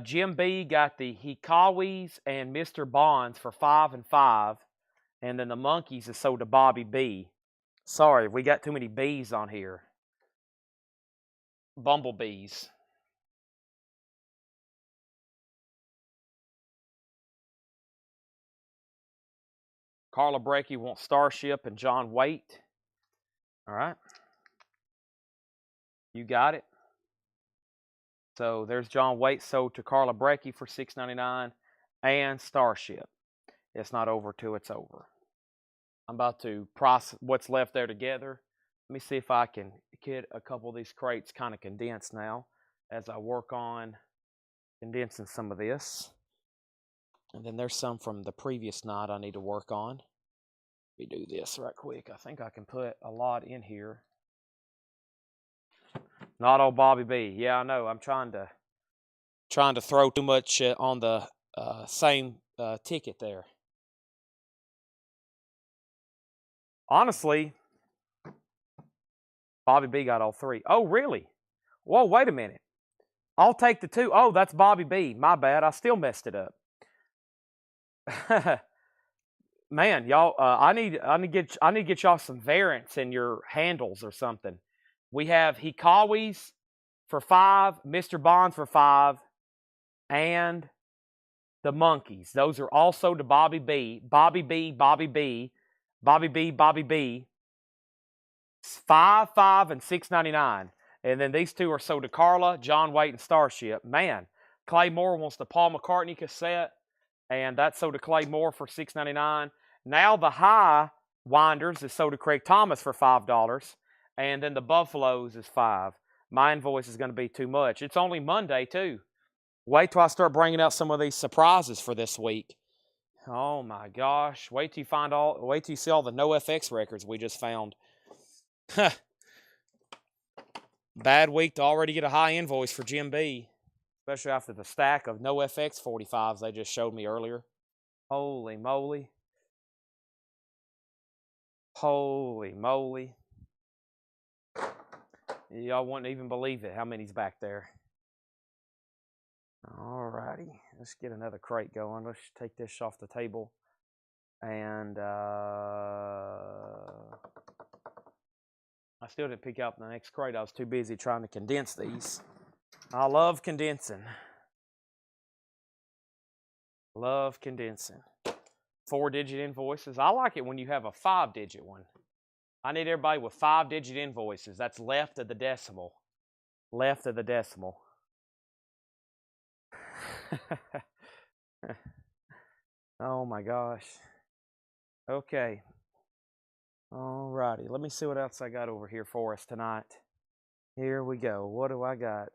Speaker 1: Jim B got the Hikawis and Mr. Bonds for $5 and $5. And then the Monkees is sold to Bobby B. Sorry, we got too many B's on here. Bumblebees. Carla Brecky wants Starship and John Waite. All right. You got it. So there's John Waite sold to Carla Brecky for $6.99 and Starship. It's Not Over Till It's Over. I'm about to price what's left there together. Let me see if I can get a couple of these crates kind of condensed now as I work on condensing some of this. And then there's some from the previous night I need to work on. Let me do this right quick. I think I can put a lot in here. Not old Bobby B. Yeah, I know. I'm trying to throw too much on the same ticket there. Honestly, Bobby B got all three. Oh, really? Whoa, wait a minute. I'll take the two. Oh, that's Bobby B. My bad. I still messed it up. Man, y'all, I need to get y'all some variants in your handles or something. We have Hikawis for $5, Mr. Bonds for $5, and the Monkees. Those are also to Bobby B. Bobby B. 5, and $6.99. And then these two are sold to Carla, John Waite, and Starship. Man, Clay Moore wants the Paul McCartney cassette, and that's sold to Clay Moore for $6.99. Now the High Winders is sold to Craig Thomas for $5, and then the Buffaloes is $5. my invoice is going to be too much. It's only Monday, too. Wait till I start bringing out some of these surprises for this week. Oh my gosh! Wait till you see all the NoFX records we just found. Bad week to already get a high invoice for Jim B, especially after the stack of NoFX 45s they just showed me earlier. Holy moly! Holy moly! Y'all wouldn't even believe it how many's back there. Alrighty, let's get another crate going. Let's take this off the table. And I still didn't pick out the next crate. I was too busy trying to condense these. I love condensing. Love condensing. 4-digit invoices. I like it when you have a 5-digit one. I need everybody with 5-digit invoices. That's left of the decimal. Left of the decimal. Oh my gosh. Okay. Alrighty. Let me see what else I got over here for us tonight. Here we go. What do I got?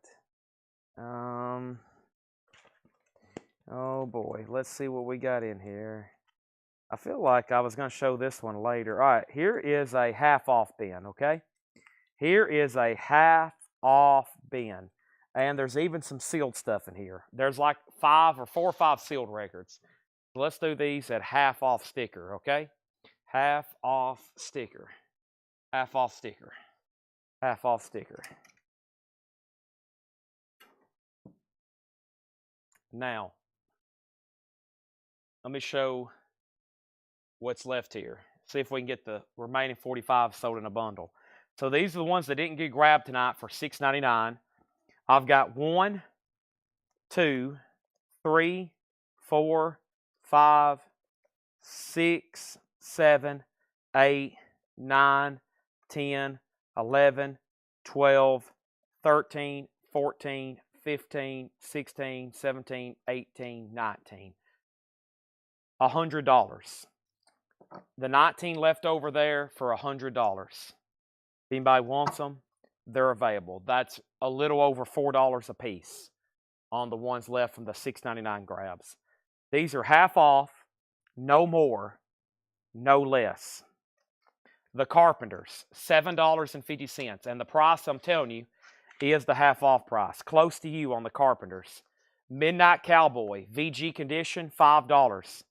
Speaker 1: Oh boy. Let's see what we got in here. I feel like I was going to show this one later. All right. Here is a half-off bin, okay? Here is a half-off bin. And there's even some sealed stuff in here. There's like 4 or 5 sealed records. So let's do these at half-off sticker, okay? Half-off sticker. Half-off sticker. Half-off sticker. Now, let me show what's left here. See if we can get the remaining 45 sold in a bundle. So these are the ones that didn't get grabbed tonight for $6.99. I've got 1, 2, 3, 4, 5, 6, 7, 8, 9, 10, 11, 12, 13, 14, 15, 16, 17, 18, 19. $100. The 19 left over there for $100. If anybody wants them, they're available. That's a little over $4 a piece on the ones left from the $6.99 grabs. These are half off, no more, no less. The Carpenters, $7.50. And the price, I'm telling you, is the half off price. Close to you on the Carpenters. Midnight Cowboy, VG condition, $5.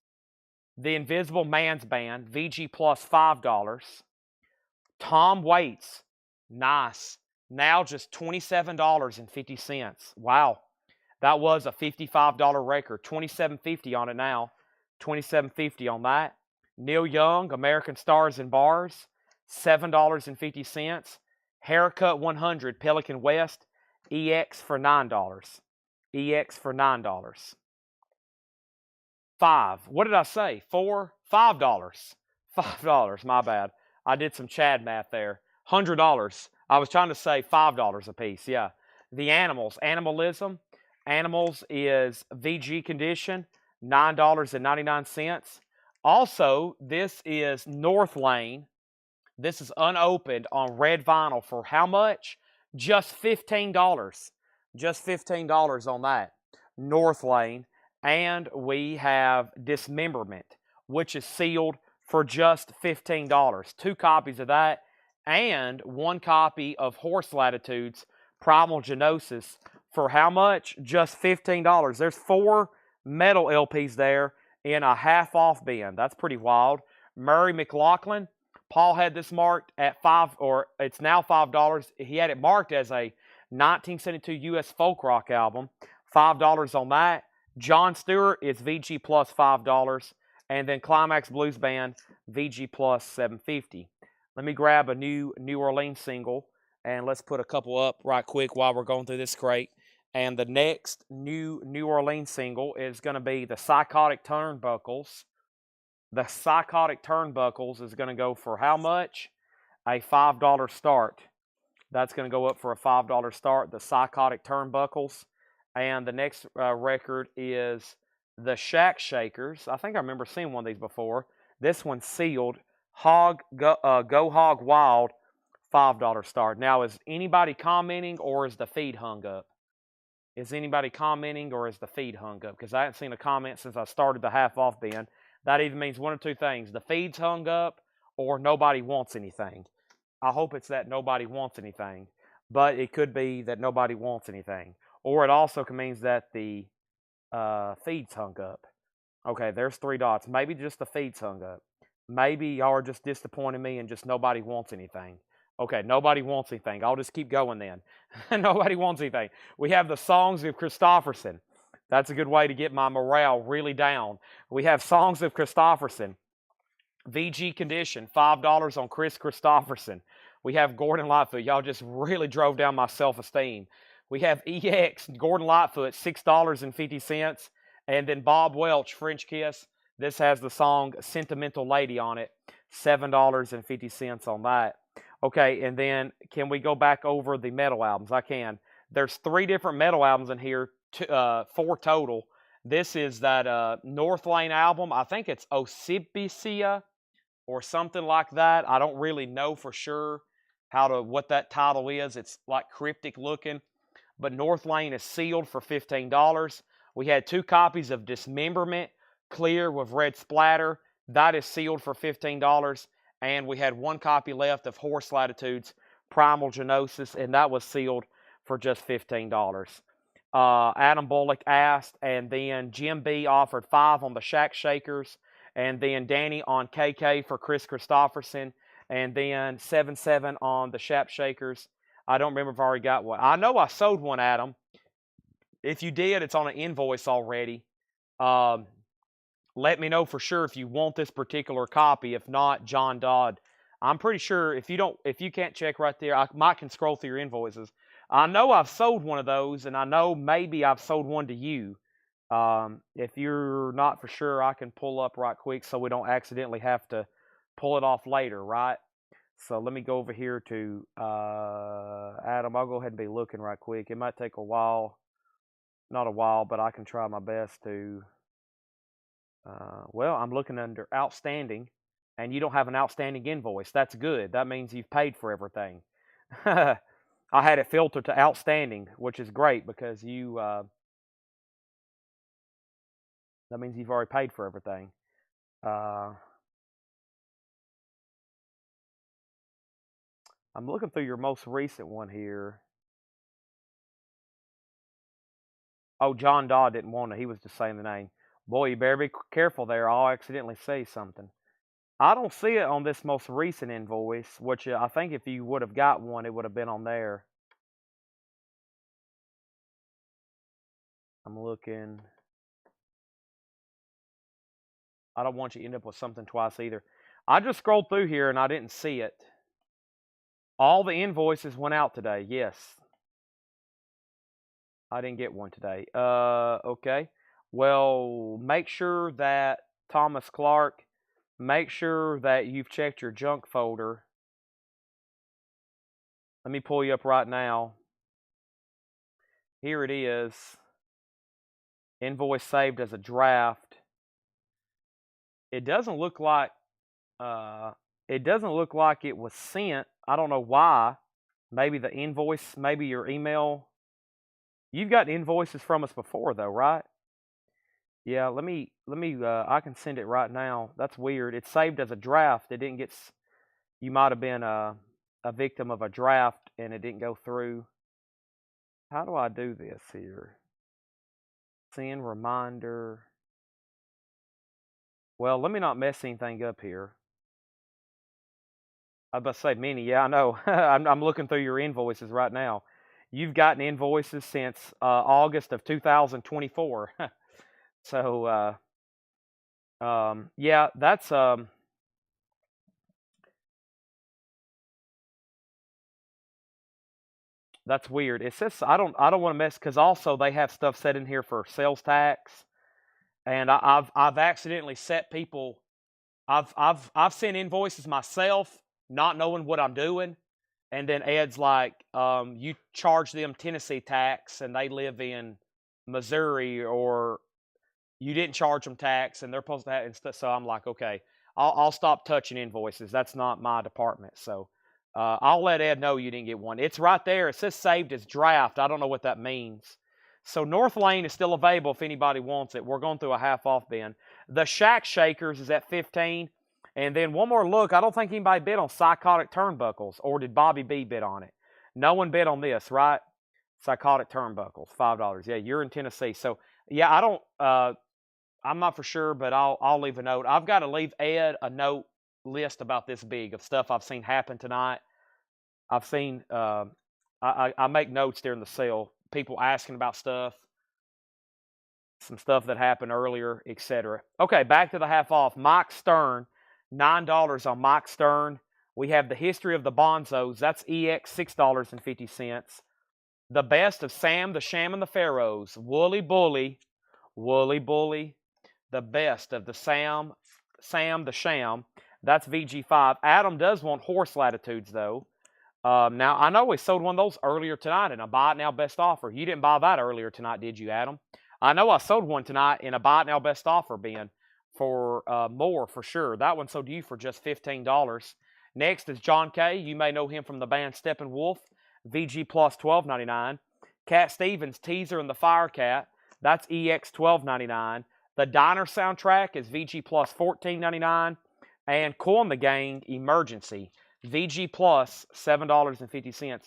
Speaker 1: The Invisible Man's Band, VG plus $5. Tom Waits, nice. Now just $27.50. Wow. That was a $55 record. $27.50 on it now. $27.50 on that. Neil Young, American Stars and Bars, $7.50. Haircut 100, Pelican West, EX for $9. EX for $9. 5. What did I say? 4? $5. $5, my bad. I did some Chad math there. $100. I was trying to say $5 a piece, yeah. The Animals, Animalism. Animals is VG condition, $9.99. Also, this is North Lane. This is unopened on red vinyl for how much? Just $15. Just $15 on that. North Lane. And we have Dismemberment, which is sealed for just $15. 2 copies of that. And 1 copy of Horse Latitudes, Primal Genosis, for how much? Just $15. There's 4 metal LPs there in a half-off bin. That's pretty wild. Murray McLaughlin. Paul had this marked at $5, or it's now $5. He had it marked as a 1972 U.S. folk rock album. $5 on that. John Stewart is VG plus $5. And then Climax Blues Band, VG plus $7.50. Let me grab a new New Orleans single, and let's put a couple up right quick while we're going through this crate. And the next new New Orleans single is going to be the Psychotic Turnbuckles. The Psychotic Turnbuckles is going to go for how much? A $5 start. That's going to go up for a $5 start, the Psychotic Turnbuckles. And the next record is the Shack Shakers. I think I remember seeing one of these before. This one's sealed. Go Hog Wild $5 start. Now, is anybody commenting or is the feed hung up? Is anybody commenting or is the feed hung up? Because I haven't seen a comment since I started the half off bin. That either means one of two things. The feed's hung up or nobody wants anything. I hope it's that nobody wants anything. But it could be that nobody wants anything. Or it also means that the feed's hung up. Okay, there's 3 dots. Maybe just the feed's hung up. Maybe y'all are just disappointing me and just nobody wants anything. Okay, nobody wants anything. I'll just keep going then. Nobody wants anything. We have the Songs of Christofferson. That's a good way to get my morale really down. We have Songs of Christofferson. VG Condition, $5 on Chris Christofferson. We have Gordon Lightfoot. Y'all just really drove down my self-esteem. We have EX, Gordon Lightfoot, $6.50. And then Bob Welch, French Kiss. This has the song Sentimental Lady on it, $7.50 on that. Okay, and then can we go back over the metal albums? I can. There's 3 different metal albums in here, 4 total. This is that North Lane album. I think it's Osibicia or something like that. I don't really know for sure what that title is. It's like cryptic looking. But North Lane is sealed for $15. We had 2 copies of Dismemberment, clear with red splatter. That is sealed for $15. And we had 1 copy left of Horse Latitudes, Primal Genosis, and that was sealed for just $15. Adam Bullock asked, and then Jim B offered 5 on the Shack Shakers, and then Danny on KK for Chris Christofferson, and then 7-7 on the Shack Shakers. I don't remember if I already got one. I know I sold one, Adam. If you did, it's on an invoice already. Let me know for sure if you want this particular copy. If not, John Dodd. I'm pretty sure if you can't check right there, I can scroll through your invoices. I know I've sold one of those, and I know maybe I've sold one to you. If you're not for sure, I can pull up right quick so we don't accidentally have to pull it off later, right? So let me go over here to Adam. I'll go ahead and be looking right quick. It might take a while. Not a while, but I can try my best to... well, I'm looking under outstanding, and you don't have an outstanding invoice. That's good. That means you've paid for everything. I had it filtered to outstanding, which is great because that means you've already paid for everything. I'm looking through your most recent one here. Oh, John Dodd didn't want it. He was just saying the name. Boy, you better be careful there. I'll accidentally say something. I don't see it on this most recent invoice, which I think if you would have got one, it would have been on there. I'm looking. I don't want you to end up with something twice either. I just scrolled through here and I didn't see it. All the invoices went out today. Yes. I didn't get one today. Okay. Well, make sure that, Thomas Clark, make sure that you've checked your junk folder. Let me pull you up right now. Here it is. Invoice saved as a draft. It doesn't look like it was sent. I don't know why. Maybe the invoice, maybe your email. You've got invoices from us before though, right? Yeah, let me I can send it right now. That's weird. It's saved as a draft. It didn't get you might have been a victim of a draft and it didn't go through. How do I do this here? Send reminder. Well, let me not mess anything up here. I was about to say many. Yeah, I know. I'm looking through your invoices right now. You've gotten invoices since August of 2024. So, yeah, that's weird. It says I don't want to mess because also they have stuff set in here for sales tax, and I've accidentally set people. I've sent invoices myself, not knowing what I'm doing, and then Ed's like, you charge them Tennessee tax, and they live in Missouri, or you didn't charge them tax, and they're supposed to have. So I'm like, okay, I'll stop touching invoices. That's not my department. So I'll let Ed know you didn't get one. It's right there. It says saved as draft. I don't know what that means. So North Lane is still available if anybody wants it. We're going through a half-off bin. The Shack Shakers is at 15. And then one more look. I don't think anybody bid on Psychotic Turnbuckles, or did Bobby B bid on it? No one bid on this, right? Psychotic Turnbuckles, $5. Yeah, you're in Tennessee. So, yeah, I don't I'm not for sure, but I'll leave a note. I've got to leave Ed a note list about this big of stuff I've seen happen tonight. I've seen I make notes during the sale. People asking about stuff, some stuff that happened earlier, etc. Okay, back to the half off. Mike Stern, $9 on Mike Stern. We have the history of the Bonzos. That's EX, $6.50. The best of Sam, the Sham, and the Pharaohs. Woolly Bully. The best of the Sam, the Sham. That's VG5. Adam does want horse latitudes, though. Now, I know we sold one of those earlier tonight in a buy it now best offer. You didn't buy that earlier tonight, did you, Adam? I know I sold one tonight in a buy it now best offer bin for more for sure. That one sold to you for just $15. Next is John K. You may know him from the band Steppenwolf. VG plus $12.99. Cat Stevens, Teaser and the Firecat. That's EX $12.99. The Diner soundtrack is VG plus $14.99. And Cool and the Gang, Emergency. VG plus $7.50.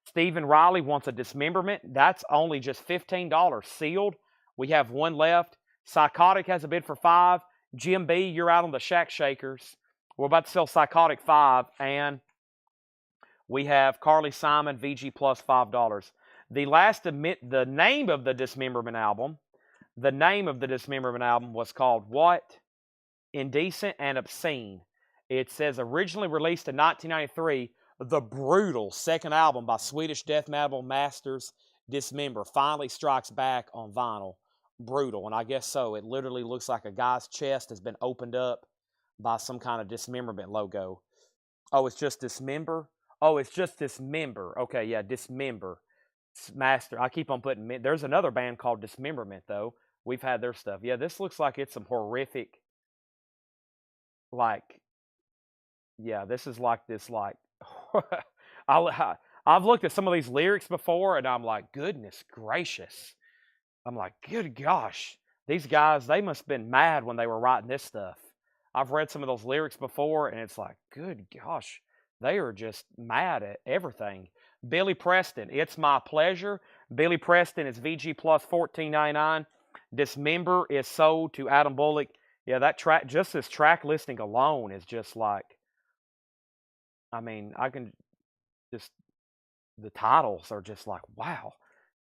Speaker 1: Stephen Riley wants a dismemberment. That's only just $15 sealed. We have one left. Psychotic has a bid for $5. Jim B, you're out on the Shack Shakers. We're about to sell Psychotic $5. And we have Carly Simon, VG plus $5. The name of the dismemberment album. The name of the dismemberment album was called what? Indecent and Obscene. It says originally released in 1993, the brutal second album by Swedish death metal masters Dismember finally strikes back on vinyl. Brutal, and I guess so. It literally looks like a guy's chest has been opened up by some kind of dismemberment logo. Oh, it's just Dismember? Oh, it's just Dismember. Okay, yeah, Dismember. Master. I keep on putting... There's another band called Dismemberment, though. We've had their stuff. Yeah, this looks like it's some horrific... Yeah, this is like this, I've looked at some of these lyrics before, and I'm like, goodness gracious. I'm like, good gosh. These guys, they must have been mad when they were writing this stuff. I've read some of those lyrics before, and it's like, good gosh. They are just mad at everything. Billy Preston, It's My Pleasure. Billy Preston is VG plus $14.99. Dismember is sold to Adam Bullock. Yeah, that track, just this track listing alone is just like, I mean, I can just, the titles are just like, wow.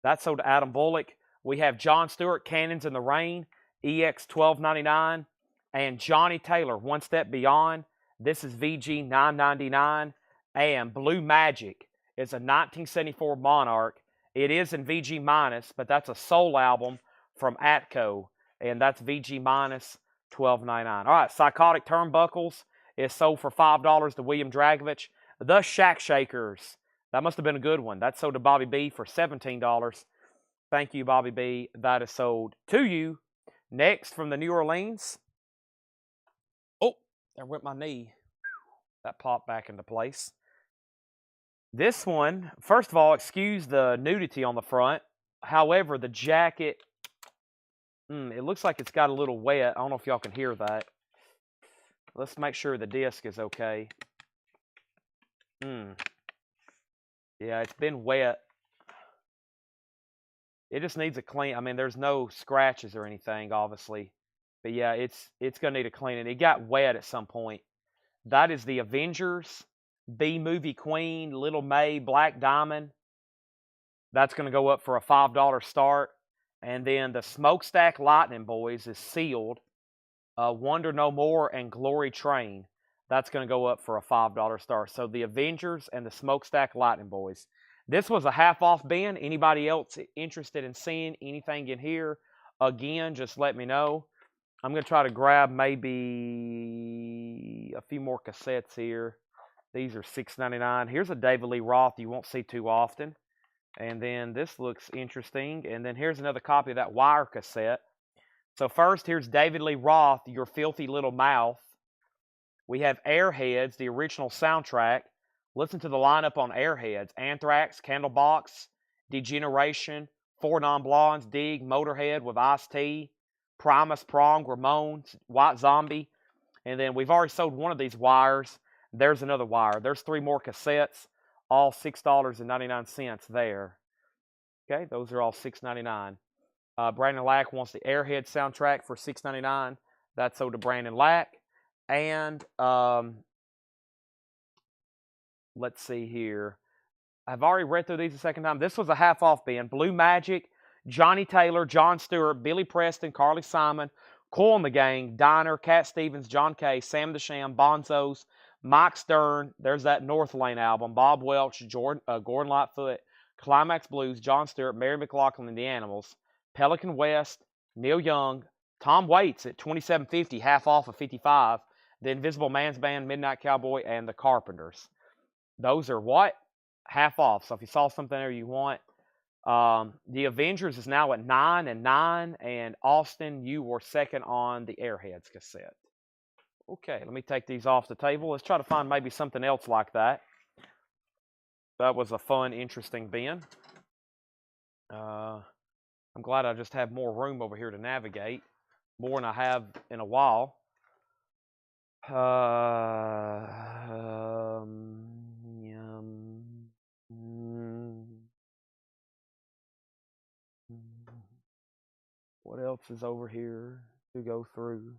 Speaker 1: That's sold to Adam Bullock. We have John Stewart, Cannons in the Rain, EX $12.99. And Johnny Taylor, One Step Beyond. This is VG $9.99. And Blue Magic is a 1974 Monarch. It is in VG minus, but that's a soul album from Atco. And that's VG minus $12.99. All right, Psychotic Turnbuckles is sold for $5 to William Dragovich. The Shack Shakers. That must have been a good one. That's sold to Bobby B for $17. Thank you, Bobby B. That is sold to you. Next, from the New Orleans. Oh, there went my knee. That popped back into place. This one, first of all, excuse the nudity on the front. However, the jacket, it looks like it's got a little wet. I don't know if y'all can hear that. Let's make sure the disc is okay. Yeah, it's been wet. It just needs a clean. I mean, there's no scratches or anything, obviously. But yeah, it's going to need a cleaning. It got wet at some point. That is the Avengers, B-Movie Queen, Little May, Black Diamond. That's going to go up for a $5 start. And then the Smokestack Lightning Boys is sealed. Wonder No More and Glory Train. That's going to go up for a $5 start. So the Avengers and the Smokestack Lightning Boys. This was a half-off bin. Anybody else interested in seeing anything in here? Again, just let me know. I'm going to try to grab maybe a few more cassettes here. These are $6.99. Here's a David Lee Roth you won't see too often. And then this looks interesting. And then here's another copy of that Wire cassette. So first, here's David Lee Roth, Your Filthy Little Mouth. We have Airheads, the original soundtrack. Listen to the lineup on Airheads: Anthrax, Candlebox, Degeneration, Four Non Blondes, Dig, Motorhead with Ice-T, Primus, Prong, Ramones, White Zombie. And then we've already sold one of these wires. There's another wire. There's 3 more cassettes, all $6.99 there. Okay, those are all $6.99. Brandon Lack wants the Airhead soundtrack for $6.99. That's sold to Brandon Lack. And let's see here. I've already read through these a second time. This was a half-off bin. Blue Magic, Johnny Taylor, John Stewart, Billy Preston, Carly Simon, Coil and the Gang, Diner, Cat Stevens, John Kay, Sam the Sham, Bonzos, Mike Stern. There's that North Lane album. Bob Welch, Gordon Lightfoot, Climax Blues, John Stewart, Mary McLaughlin and the Animals, Pelican West, Neil Young, Tom Waits at $27.50, half off of $55. The Invisible Man's Band, Midnight Cowboy, and the Carpenters. Those are what? Half off. So if you saw something there you want. The Avengers is now at 9 and 9. And Austin, you were second on the Airheads cassette. Okay, let me take these off the table. Let's try to find maybe something else like that. That was a fun, interesting bin. I'm glad I just have more room over here to navigate. More than I have in a while. What else is over here to go through?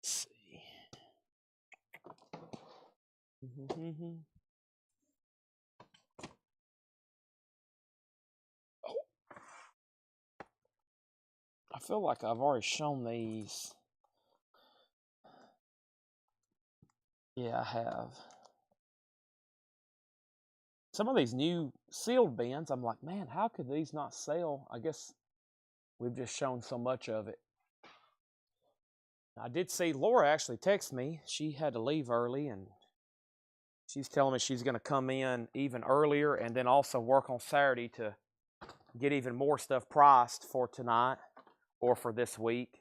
Speaker 1: Let's see. Oh. I feel like I've already shown these. Yeah, I have. Some of these new sealed bins, I'm like, man, how could these not sell? I guess we've just shown so much of it. I did see Laura actually text me. She had to leave early, and she's telling me she's going to come in even earlier and then also work on Saturday to get even more stuff priced for tonight or for this week.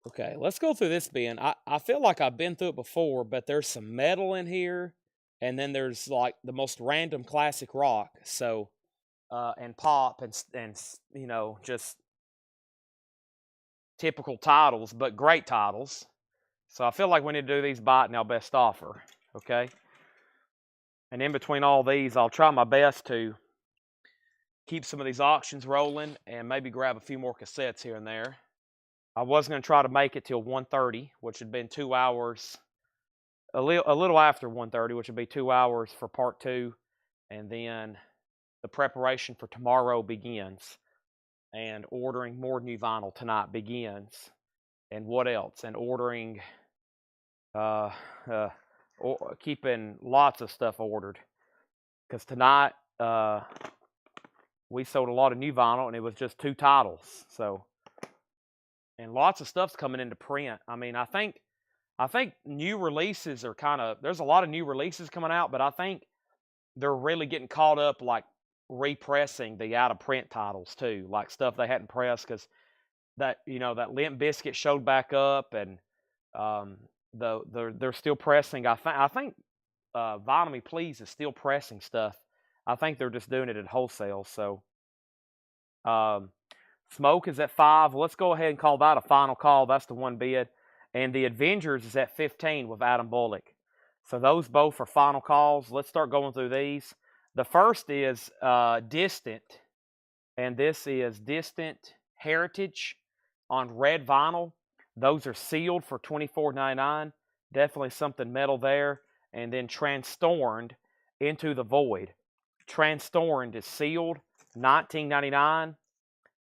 Speaker 1: Okay, let's go through this bin. I feel like I've been through it before, but there's some metal in here, and then there's like the most random classic rock, so and pop and you know, just typical titles, but great titles. So I feel like we need to do these buy it now best offer, okay? And in between all these, I'll try my best to keep some of these auctions rolling and maybe grab a few more cassettes here and there. I was going to try to make it till 1:30, which had been 2 hours, a little after 1:30, which would be 2 hours for part 2, and then the preparation for tomorrow begins, and ordering more new vinyl tonight begins, and what else? And ordering, keeping lots of stuff ordered, because tonight we sold a lot of new vinyl, and it was just 2 titles, so. And lots of stuff's coming into print. I mean, I think new releases are there's a lot of new releases coming out, but I think they're really getting caught up like repressing the out of print titles too, like stuff they hadn't pressed because that, you know, that Limp Bizkit showed back up, and they're still pressing. I think Vinyl Me Please is still pressing stuff. I think they're just doing it at wholesale. So Smoke is at 5. Let's go ahead and call that a final call. That's the one bid. And the Avengers is at 15 with Adam Bullock. So those both are final calls. Let's start going through these. The first is Distant. And this is Distant Heritage on red vinyl. Those are sealed for $24.99. Definitely something metal there. And then Transtorned, Into the Void. Transtorned is sealed, $19.99.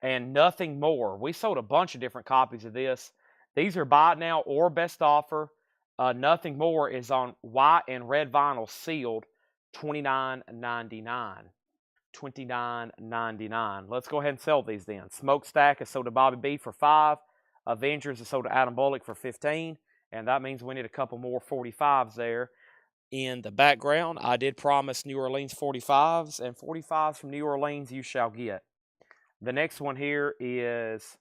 Speaker 1: And Nothing More. We sold a bunch of different copies of this. These are buy it now or best offer. Nothing More is on white and red vinyl sealed, $29.99. $29.99. Let's go ahead and sell these then. Smokestack is sold to Bobby B for $5. Avengers is sold to Adam Bullock for $15. And that means we need a couple more 45s there. In the background, I did promise New Orleans 45s, and 45s from New Orleans you shall get. The next one here is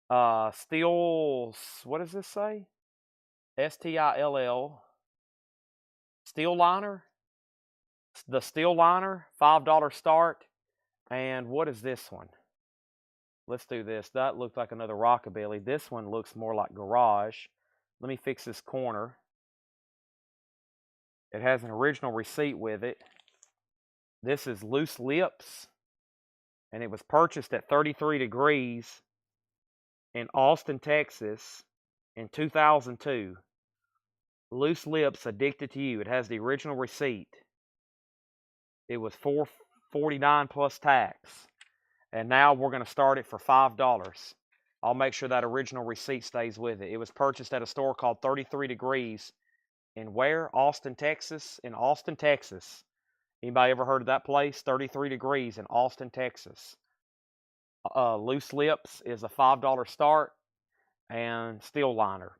Speaker 1: Steel, what does this say? S-T-I-L-L. Steel Liner. The Steel Liner, $5 start. And what is this one? Let's do this. That looks like another Rockabilly. This one looks more like Garage. Let me fix this corner. It has an original receipt with it. This is Loose Lips, and it was purchased at 33 Degrees in Austin, Texas in 2002. Loose Lips, Addicted to You. It has the original receipt. It was $4.49 plus tax, and now we're going to start it for $5. I'll make sure that original receipt stays with it. It was purchased at a store called 33 Degrees. In where? Austin, Texas. In Austin, Texas. Anybody ever heard of that place? 33 Degrees in Austin, Texas. Loose Lips is a $5 start. And Steel Liner.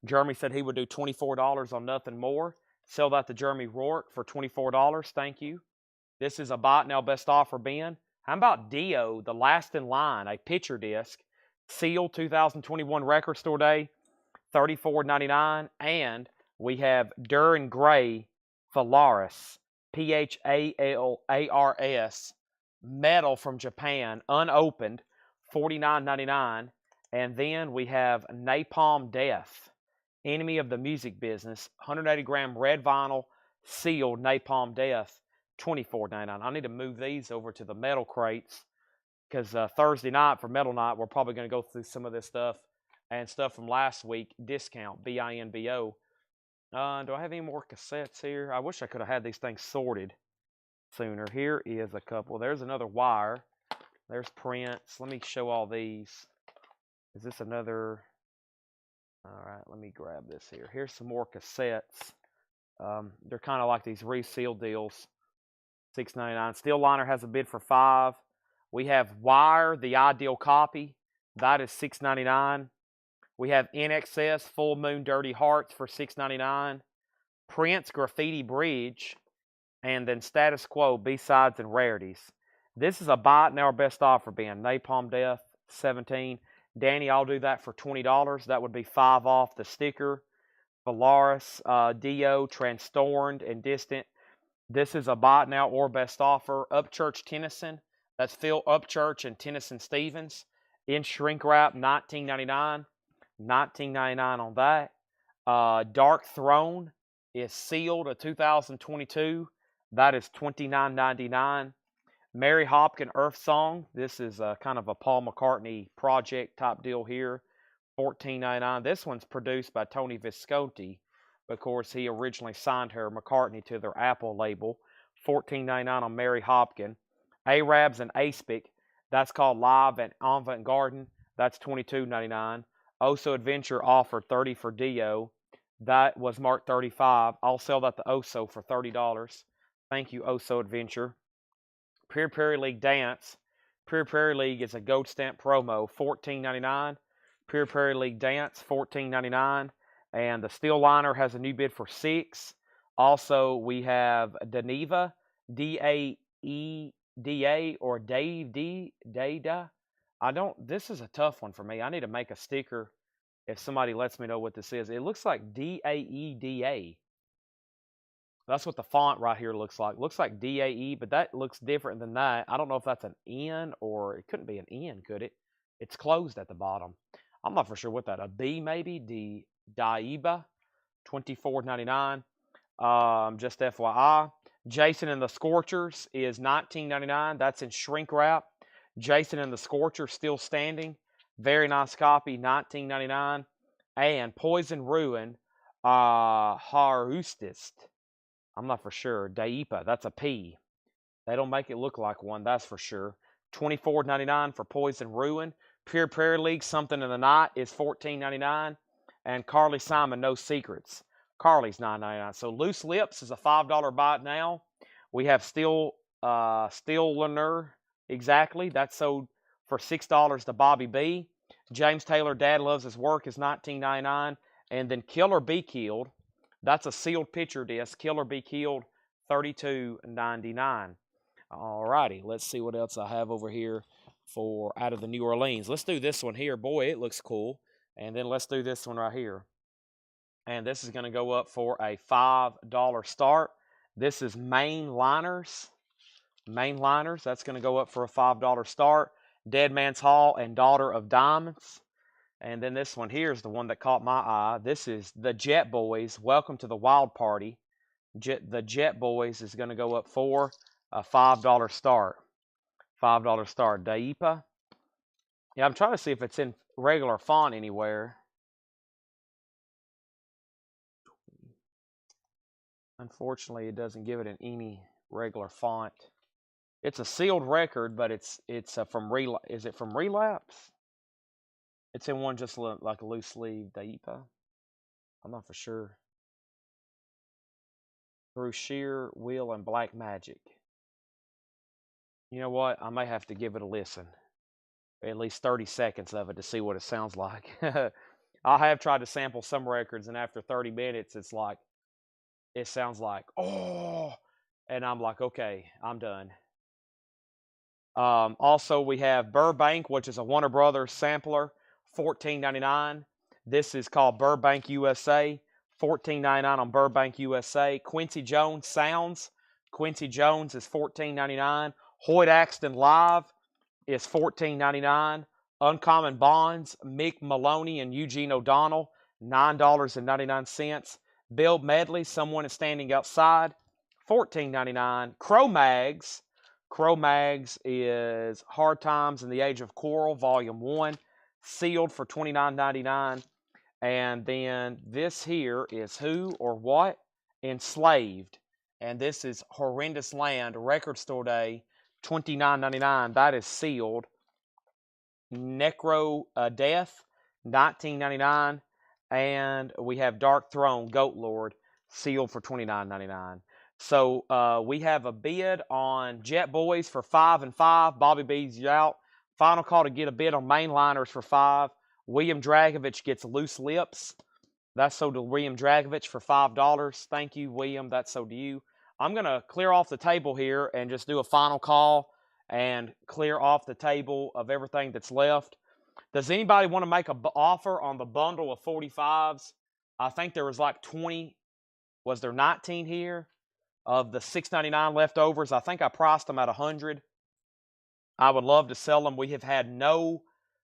Speaker 1: Jeremy said he would do $24 on Nothing More. Sell that to Jeremy Rourke for $24. Thank you. This is a Buy It Now Best Offer bin. How about Dio, The Last in Line, a picture disc. Seal 2021 Record Store Day. $34.99, and we have Duran Gray Phalaris, Phalaars, metal from Japan, unopened, $49.99, and then we have Napalm Death, Enemy of the Music Business, 180-gram red vinyl, sealed Napalm Death, $24.99. I need to move these over to the metal crates because Thursday night for Metal Night, we're probably going to go through some of this stuff. And stuff from last week, discount, B-I-N-B-O. Do I have any more cassettes here? I wish I could have had these things sorted sooner. Here is a couple. There's another wire. There's Prince. Let me show all these. Is this another? All right, let me grab this here. Here's some more cassettes. They're kind of like these resealed deals. $6.99. Steel Liner has a bid for $5. We have Wire, the Ideal Copy. That is $6.99. We have NXS Full Moon Dirty Hearts for $6.99. Prince Graffiti Bridge. And then Status Quo B-Sides and Rarities. This is a Buy It Now Best Offer bin. Napalm Death, $17. Danny, I'll do that for $20. That would be $5 off the sticker. Phalaris, Dio, Transtormed, and Distant. This is a Buy It Now or Best Offer. Upchurch Tennyson. That's Phil Upchurch and Tennyson Stevens. In shrink wrap, $19.99. $19.99 on that. Dark Throne is sealed, a 2022. That is $29.99. Mary Hopkin Earth Song. This is kind of a Paul McCartney project type deal here. $14.99. This one's produced by Tony Visconti. Of course, he originally signed her, McCartney, to their Apple label. $14.99 on Mary Hopkin. Arabs and Aspic. That's called Live and Avant Garden. That's $22.99. Oso Adventure offered $30 for Dio. That was marked $35. I'll sell that to Oso for $30. Thank you, Oso Adventure. Pure Prairie League Dance. Pure Prairie League is a gold stamp promo, $14.99. Pure Prairie League Dance, $14.99. And the Steel Liner has a new bid for $6. Also, we have Daneva, D-A-E-D-A, or Dave D. Dada. This is a tough one for me. I need to make a sticker if somebody lets me know what this is. It looks like D-A-E-D-A. That's what the font right here looks like. Looks like D-A-E, but that looks different than that. I don't know if that's an N or it couldn't be an N, could it? It's closed at the bottom. I'm not for sure what that, a B maybe? Daiba, $24.99. Just FYI. Jason and the Scorchers is $19.99. That's in shrink wrap. Jason and the Scorcher still standing. Very nice copy, $19.99. And Poison Ruin, Harustist. I'm not for sure. Daipa, that's a P. They don't make it look like one, that's for sure. $24.99 for Poison Ruin. Pure Prairie League, Something in the Night is $14.99. And Carly Simon, No Secrets. Carly's $9.99. So Loose Lips is a $5 buy it now. We have Steel Stilliner, exactly. That's sold for $6 to Bobby B. James Taylor, Dad Loves His Work is $19.99. And then Kill or Be Killed, that's a sealed picture disc. Kill or Be Killed, $32.99. All righty, let's see what else I have over here for out of the New Orleans. Let's do this one here. Boy, it looks cool. And then let's do this one right here. And this is going to go up for a $5 start. This is Mainliners. Mainliners, that's going to go up for a $5 start. Dead Man's Hall and Daughter of Diamonds. And then this one here is the one that caught my eye. This is the Jet Boys. Welcome to the Wild Party. The Jet Boys is going to go up for a $5 start. $5 start. Daipa. Yeah, I'm trying to see if it's in regular font anywhere. Unfortunately, it doesn't give it in any regular font. It's a sealed record, but it's from Relapse. Is it from Relapse? It's in one just like a loose sleeve. Daipa. I'm not for sure. Through Sheer Will and Black Magic. You know what? I may have to give it a listen. At least 30 seconds of it to see what it sounds like. I have tried to sample some records, and after 30 minutes, it sounds like, oh, and I'm like, okay, I'm done. Also, we have Burbank, which is a Warner Brothers sampler, $14.99. This is called Burbank USA, $14.99 on Burbank USA. Quincy Jones Sounds, Quincy Jones is $14.99. Hoyt Axton Live is $14.99. Uncommon Bonds, Mick Maloney and Eugene O'Donnell, $9.99. Bill Medley, Someone is Standing Outside, $14.99. Crow Mags is Hard Times in the Age of Coral, Volume 1, sealed for $29.99. And then this here is Who or What? Enslaved. And this is Horrendous Land, Record Store Day, $29.99. That is sealed. Necro Death, $19.99. And we have Dark Throne, Goat Lord, sealed for $29.99. So we have a bid on Jet Boys for 5 and 5. Bobby B's out. Final call to get a bid on Mainliners for 5. William Dragovich gets Loose Lips. That's sold to William Dragovich for $5. Thank you, William. That's sold to you. I'm going to clear off the table here and just do a final call and clear off the table of everything that's left. Does anybody want to make an offer on the bundle of 45s? I think there was like 20. Was there 19 here? Of the $6.99 leftovers, I think I priced them at $100. I would love to sell them. We have had no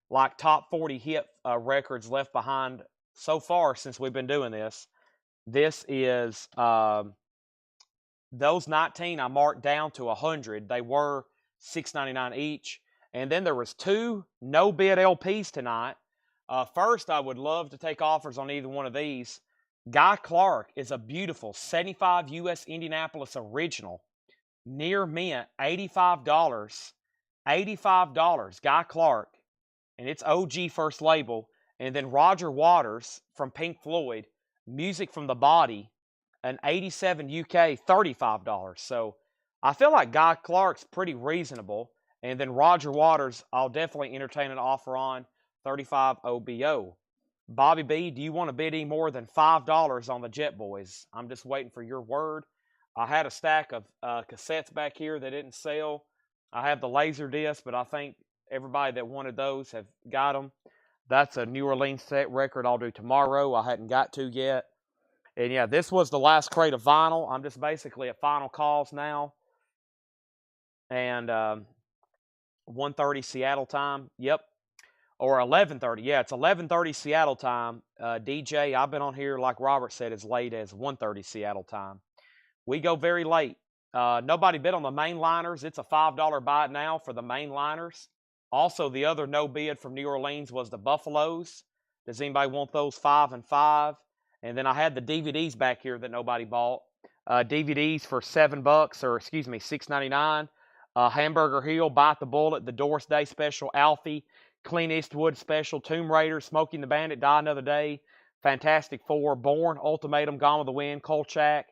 Speaker 1: like top 40 hit records left behind so far since we've been doing this. This is those 19 I marked down to $100. They were $6.99 each. And then there was 2 no bid LPs tonight. First, I would love to take offers on either one of these. Guy Clark is a beautiful 75 US Indianapolis original. Near mint, $85. $85, Guy Clark. And it's OG first label. And then Roger Waters from Pink Floyd, Music from the Body, an 87 UK, $35. So I feel like Guy Clark's pretty reasonable. And then Roger Waters, I'll definitely entertain an offer on, 35 OBO. Bobby B, do you want to bid any more than $5 on the Jet Boys? I'm just waiting for your word. I had a stack of cassettes back here that didn't sell. I have the Laserdisc, but I think everybody that wanted those have got them. That's a New Orleans set record I'll do tomorrow. I hadn't got to yet. And yeah, this was the last crate of vinyl. I'm just basically at final calls now. And 1:30 Seattle time. Yep. Or 11:30. Yeah, it's 11:30 Seattle time. DJ, I've been on here, like Robert said, as late as 1:30 Seattle time. We go very late. Nobody bid on the Mainliners. It's a $5 buy it now for the Mainliners. Also, the other no bid from New Orleans was the Buffaloes. Does anybody want those 5 and 5? And then I had the DVDs back here that nobody bought. DVDs for $7, or excuse me, $6.99. Hamburger Hill, Bite the Bullet, the Doris Day Special, Alfie, Clint Eastwood Special, Tomb Raider, Smokey and the Bandit, Die Another Day, Fantastic Four, Born, Ultimatum, Gone with the Wind, Kolchak,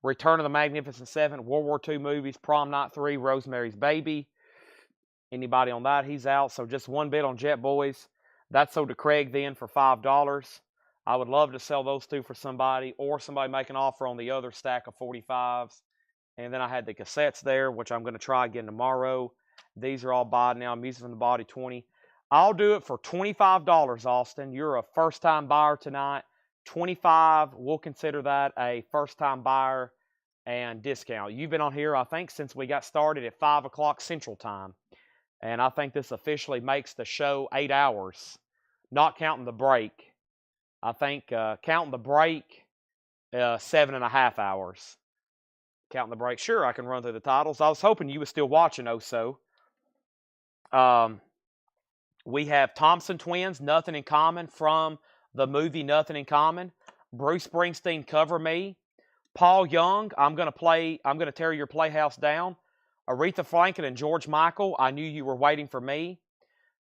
Speaker 1: Return of the Magnificent Seven, World War II movies, Prom Night 3, Rosemary's Baby. Anybody on that? He's out. So just one bid on Jet Boys. That's sold to Craig then for $5. I would love to sell those two for somebody, or somebody make an offer on the other stack of 45s. And then I had the cassettes there, which I'm going to try again tomorrow. These are all bought now. Music from the Body, 20. I'll do it for $25, Austin. You're a first-time buyer tonight. 25, we'll consider that a first-time buyer and discount. You've been on here, I think, since we got started at 5 o'clock Central Time. And I think this officially makes the show 8 hours, not counting the break. I think counting the break, 7.5 hours. Counting the break. Sure, I can run through the titles. I was hoping you were still watching, also. We have Thompson Twins, Nothing in Common, from the movie Nothing in Common. Bruce Springsteen, Cover Me. Paul Young, I'm going to tear your playhouse down. Aretha Franklin and George Michael, I Knew You Were Waiting for Me.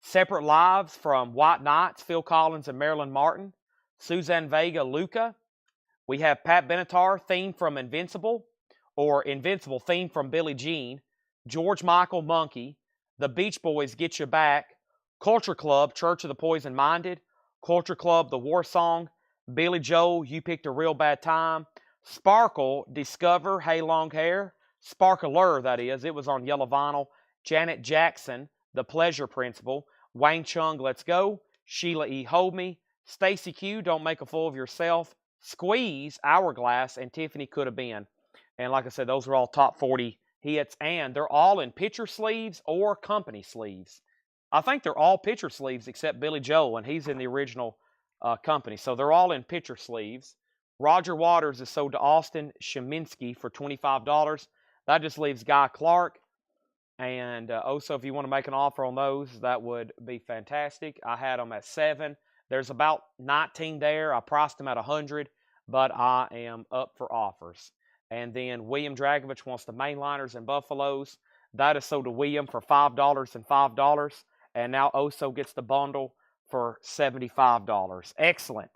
Speaker 1: Separate Lives from White Nights, Phil Collins and Marilyn Martin. Suzanne Vega, Luca. We have Pat Benatar, theme from Invincible, or Invincible, theme from Billie Jean. George Michael, Monkey. The Beach Boys, Get You Back. Culture Club, Church of the Poison Minded. Culture Club, The War Song. Billy Joel, You Picked a Real Bad Time. Sparkle, Discover, Hey Long Hair. Sparkler, that is. It was on yellow vinyl. Janet Jackson, The Pleasure Principle. Wang Chung, Let's Go. Sheila E., Hold Me. Stacy Q, Don't Make a Fool of Yourself. Squeeze, Hourglass, and Tiffany Could Have Been. And like I said, those are all top 40 hits, and they're all in picture sleeves or company sleeves. I think they're all picture sleeves except Billy Joel, and he's in the original company. So they're all in picture sleeves. Roger Waters is sold to Austin Sheminsky for $25. That just leaves Guy Clark. And also, if you want to make an offer on those, that would be fantastic. I had them at 7. There's about 19 there. I priced them at 100, but I am up for offers. And then William Dragovich wants the mainliners and Buffaloes. That is sold to William for $5 and $5. And now Oso gets the bundle for $75. Excellent.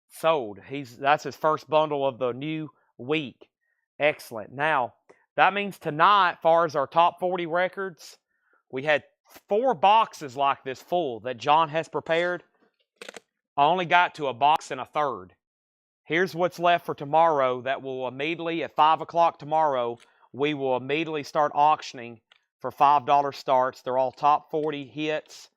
Speaker 1: Sold. That's his first bundle of the new week. Excellent. Now, that means tonight, as far as our top 40 records, we had 4 boxes like this full that John has prepared. I only got to a box and a third. Here's what's left for tomorrow that will immediately, at 5 o'clock tomorrow, we will immediately start auctioning for $5 starts. They're all top 40 hits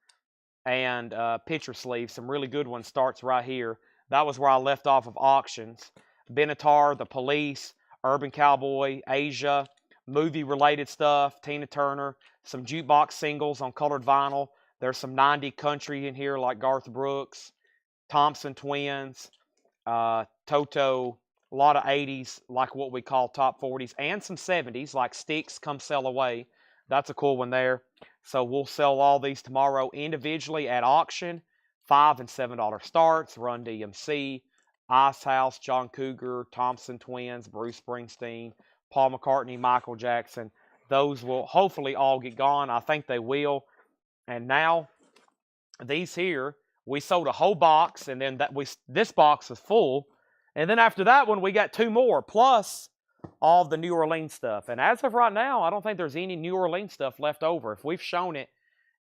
Speaker 1: and picture sleeves. Some really good ones starts right here. That was where I left off of auctions. Benatar, The Police, Urban Cowboy, Asia, movie-related stuff, Tina Turner, some jukebox singles on colored vinyl. There's some 90 country in here like Garth Brooks, Thompson Twins, Toto, a lot of 80s like what we call top 40s, and some 70s like Sticks, Come Sail Away. That's a cool one there. So we'll sell all these tomorrow individually at auction. $5 and $7 starts, Run DMC, Ice House, John Cougar, Thompson Twins, Bruce Springsteen, Paul McCartney, Michael Jackson. Those will hopefully all get gone. I think they will. And now, these here, we sold a whole box, and then this box was full. And then after that one, we got 2 more, plus all the New Orleans stuff. And as of right now, I don't think there's any New Orleans stuff left over. If we've shown it,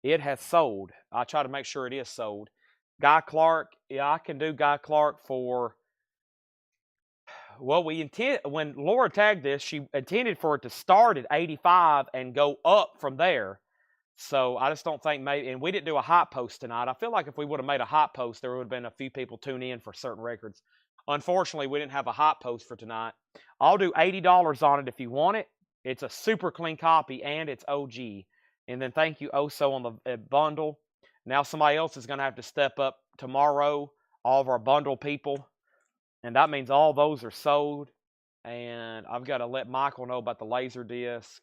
Speaker 1: it has sold. I try to make sure it is sold. Guy Clark, yeah, I can do Guy Clark for, well, when Laura tagged this, she intended for it to start at 85 and go up from there. So I just don't think maybe, and we didn't do a hot post tonight. I feel like if we would have made a hot post, there would have been a few people tune in for certain records. Unfortunately, we didn't have a hot post for tonight. I'll do $80 on it if you want it. It's a super clean copy, and it's OG. And then thank you, Oso, on the bundle. Now somebody else is going to have to step up tomorrow, all of our bundle people. And that means all those are sold. And I've got to let Michael know about the Laserdisc.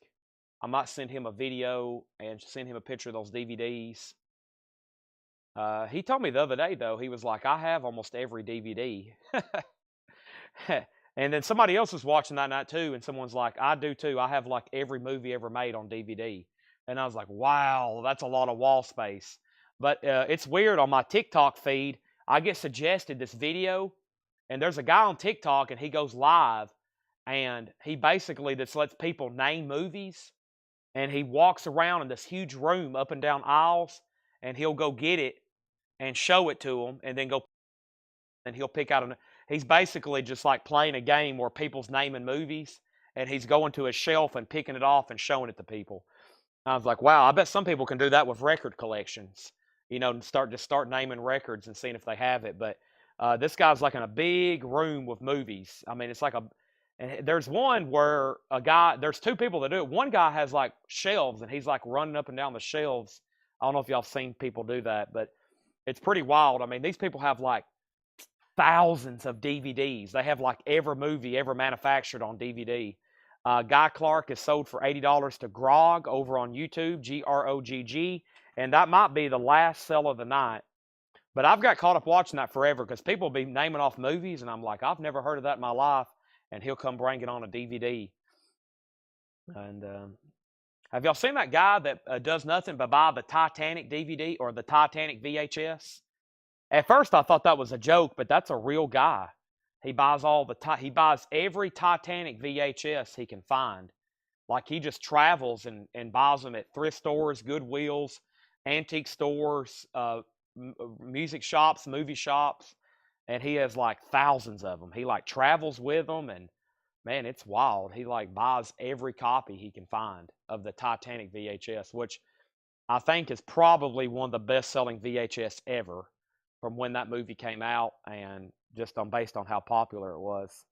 Speaker 1: I might send him a video and send him a picture of those DVDs. He told me the other day, though, he was like, I have almost every DVD. And then somebody else was watching that night, too, and someone's like, I do, too. I have, like, every movie ever made on DVD. And I was like, wow, that's a lot of wall space. But it's weird. On my TikTok feed, I get suggested this video, and there's a guy on TikTok, and he goes live, and he basically just lets people name movies, and he walks around in this huge room up and down aisles, and he'll go get it and show it to them, and then go and he'll pick out he's basically just like playing a game where people's naming movies, and he's going to a shelf and picking it off and showing it to people. I was like, wow, I bet some people can do that with record collections, and start naming records and seeing if they have it. But this guy's like in a big room with movies. I mean, it's like and there's one where there's two people that do it. One guy has like shelves, and he's like running up and down the shelves. I don't know if y'all seen people do that, but it's pretty wild. I mean, these people have like thousands of DVDs. They have like every movie ever manufactured on DVD. Guy Clark is sold for $80 to Grog over on YouTube, Grogg, and that might be the last sell of the night. But I've got caught up watching that forever because people be naming off movies, and I'm like, I've never heard of that in my life, and he'll come bring it on a DVD. And have y'all seen that guy that does nothing but buy the Titanic DVD or the Titanic VHS? At first, I thought that was a joke, but that's a real guy. He buys he buys every Titanic VHS he can find. Like, he just travels and buys them at thrift stores, Goodwills, antique stores, music shops, movie shops, and he has like thousands of them. He like travels with them, and man, it's wild. He like buys every copy he can find of the Titanic VHS, which I think is probably one of the best-selling VHS ever from when that movie came out, and just based on how popular it was.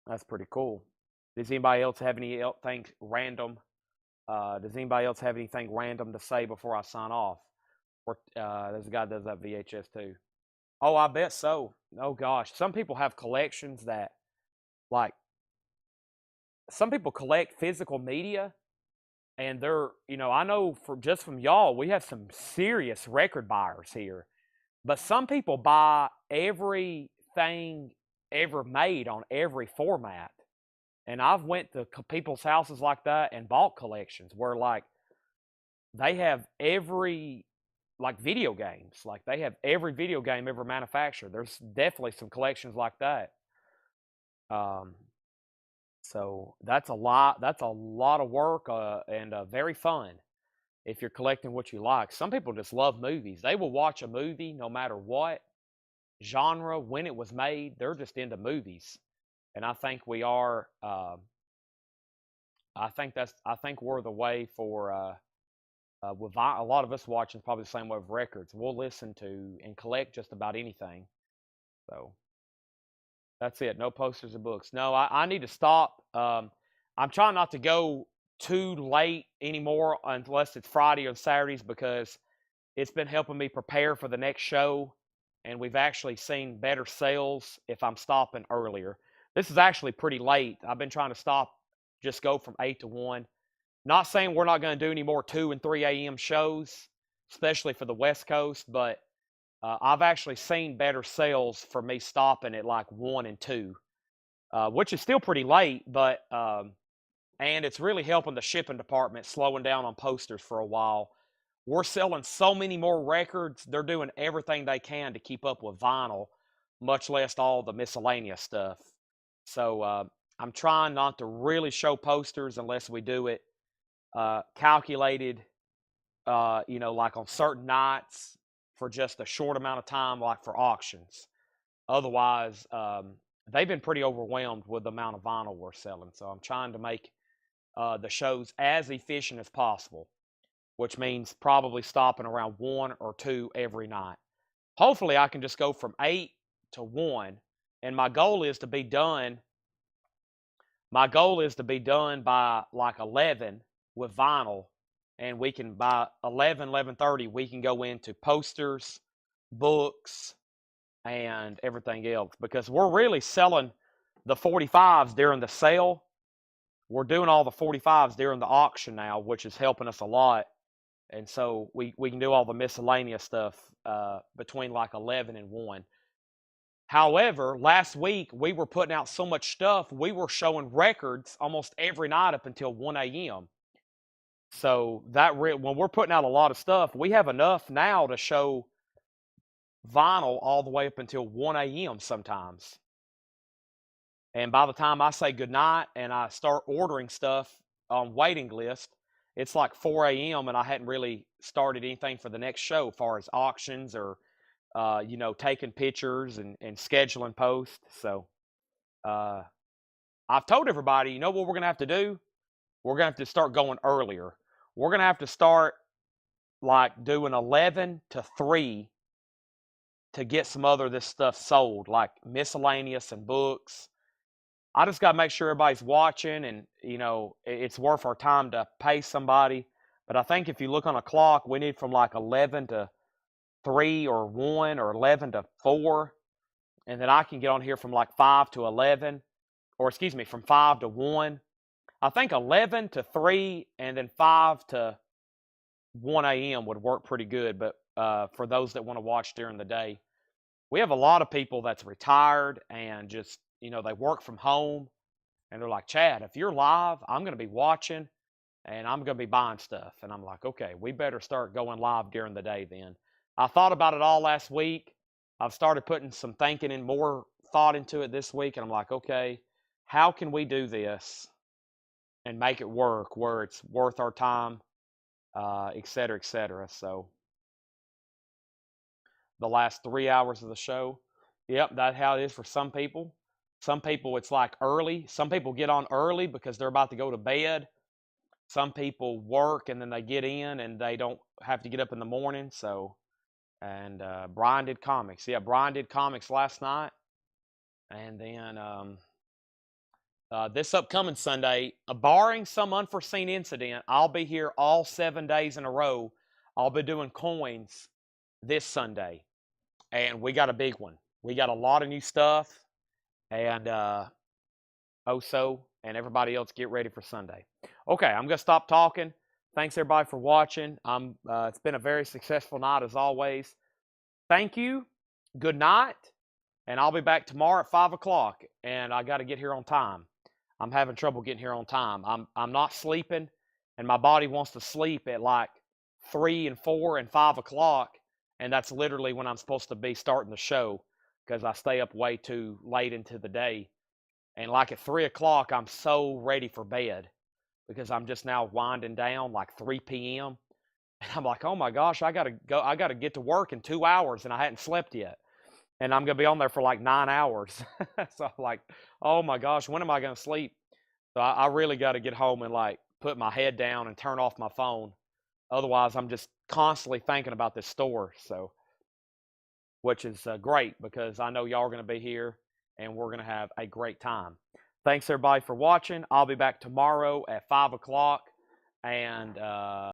Speaker 1: That's pretty cool. Does anybody else have anything random? Does anybody else have anything random to say before I sign off? Or there's a guy that does that VHS too. Oh, I bet so. Oh gosh, some people have collections that, like, some people collect physical media, and they're, I know from y'all, we have some serious record buyers here. But some people buy everything ever made on every format. And I've went to people's houses like that and bought collections where, like, they have like, video games. Like, they have every video game ever manufactured. There's definitely some collections like that. So that's a lot of work and very fun if you're collecting what you like. Some people just love movies. They will watch a movie no matter what genre, when it was made. They're just into movies. And I think we are, I think we're the way for, with a lot of us watching probably the same way with records. We'll listen to and collect just about anything. So that's it. No posters or books. No, I need to stop. I'm trying not to go too late anymore unless it's Friday or Saturdays, because it's been helping me prepare for the next show, and we've actually seen better sales if I'm stopping earlier. This is actually pretty late. I've been trying to just go from 8 to 1. Not saying we're not going to do any more 2 and 3 a.m. shows, especially for the West Coast, but I've actually seen better sales for me stopping at like 1 and 2, which is still pretty late, but and it's really helping the shipping department slowing down on posters for a while. We're selling so many more records. They're doing everything they can to keep up with vinyl, much less all the miscellaneous stuff. So I'm trying not to really show posters unless we do it calculated, like on certain nights for just a short amount of time, like for auctions. Otherwise, they've been pretty overwhelmed with the amount of vinyl we're selling. So I'm trying to make the shows as efficient as possible, which means probably stopping around 1 or 2 every night. Hopefully I can just go from 8 to 1, and my goal is to be done by like 11 with vinyl, and we can, by 11:30 we can go into posters, books, and everything else, because we're really selling the 45s during the sale. We're doing all the 45s during the auction now, which is helping us a lot. And so we can do all the miscellaneous stuff between like 11 and 1. However, last week we were putting out so much stuff, we were showing records almost every night up until 1 a.m. So when we're putting out a lot of stuff, we have enough now to show vinyl all the way up until 1 a.m. sometimes. And by the time I say goodnight and I start ordering stuff on waiting list, it's like 4 a.m. and I hadn't really started anything for the next show, as far as auctions or taking pictures and scheduling posts. So I've told everybody, you know what we're gonna have to do? We're gonna have to start going earlier. We're gonna have to start like doing 11 to 3 to get some other of this stuff sold, like miscellaneous and books. I just got to make sure everybody's watching, and it's worth our time to pay somebody. But I think if you look on a clock, we need from like 11 to 3 or 1 or 11 to 4, and then I can get on here from like 5 to 11, or excuse me, from 5 to 1. I think 11 to 3 and then 5 to 1 a.m. would work pretty good. But for those that want to watch during the day, we have a lot of people that's retired and just, they work from home, and they're like, Chad, if you're live, I'm going to be watching and I'm going to be buying stuff. And I'm like, okay, we better start going live during the day then. I thought about it all last week. I've started putting some thinking and more thought into it this week. And I'm like, okay, how can we do this and make it work where it's worth our time, et cetera, et cetera. So the last 3 hours of the show, yep, that's how it is for some people. Some people, it's like early. Some people get on early because they're about to go to bed. Some people work and then they get in and they don't have to get up in the morning. So, and Brian did comics. Yeah, Brian did comics last night. And then this upcoming Sunday, barring some unforeseen incident, I'll be here all 7 days in a row. I'll be doing coins this Sunday. And we got a big one. We got a lot of new stuff. And Oso and everybody else, get ready for Sunday. Okay, I'm going to stop talking. Thanks, everybody, for watching. It's been a very successful night, as always. Thank you. Good night. And I'll be back tomorrow at 5 o'clock. And I got to get here on time. I'm having trouble getting here on time. I'm not sleeping, and my body wants to sleep at like 3 and 4 and 5 o'clock. And that's literally when I'm supposed to be starting the show, because I stay up way too late into the day. And like at 3 o'clock, I'm so ready for bed because I'm just now winding down like 3 p.m. And I'm like, oh my gosh, I got to go. I got to get to work in 2 hours and I hadn't slept yet. And I'm going to be on there for like 9 hours. So I'm like, oh my gosh, when am I going to sleep? So I really got to get home and like put my head down and turn off my phone. Otherwise, I'm just constantly thinking about this store. So, which is great because I know y'all are going to be here and we're going to have a great time. Thanks everybody for watching. I'll be back tomorrow at 5 o'clock, and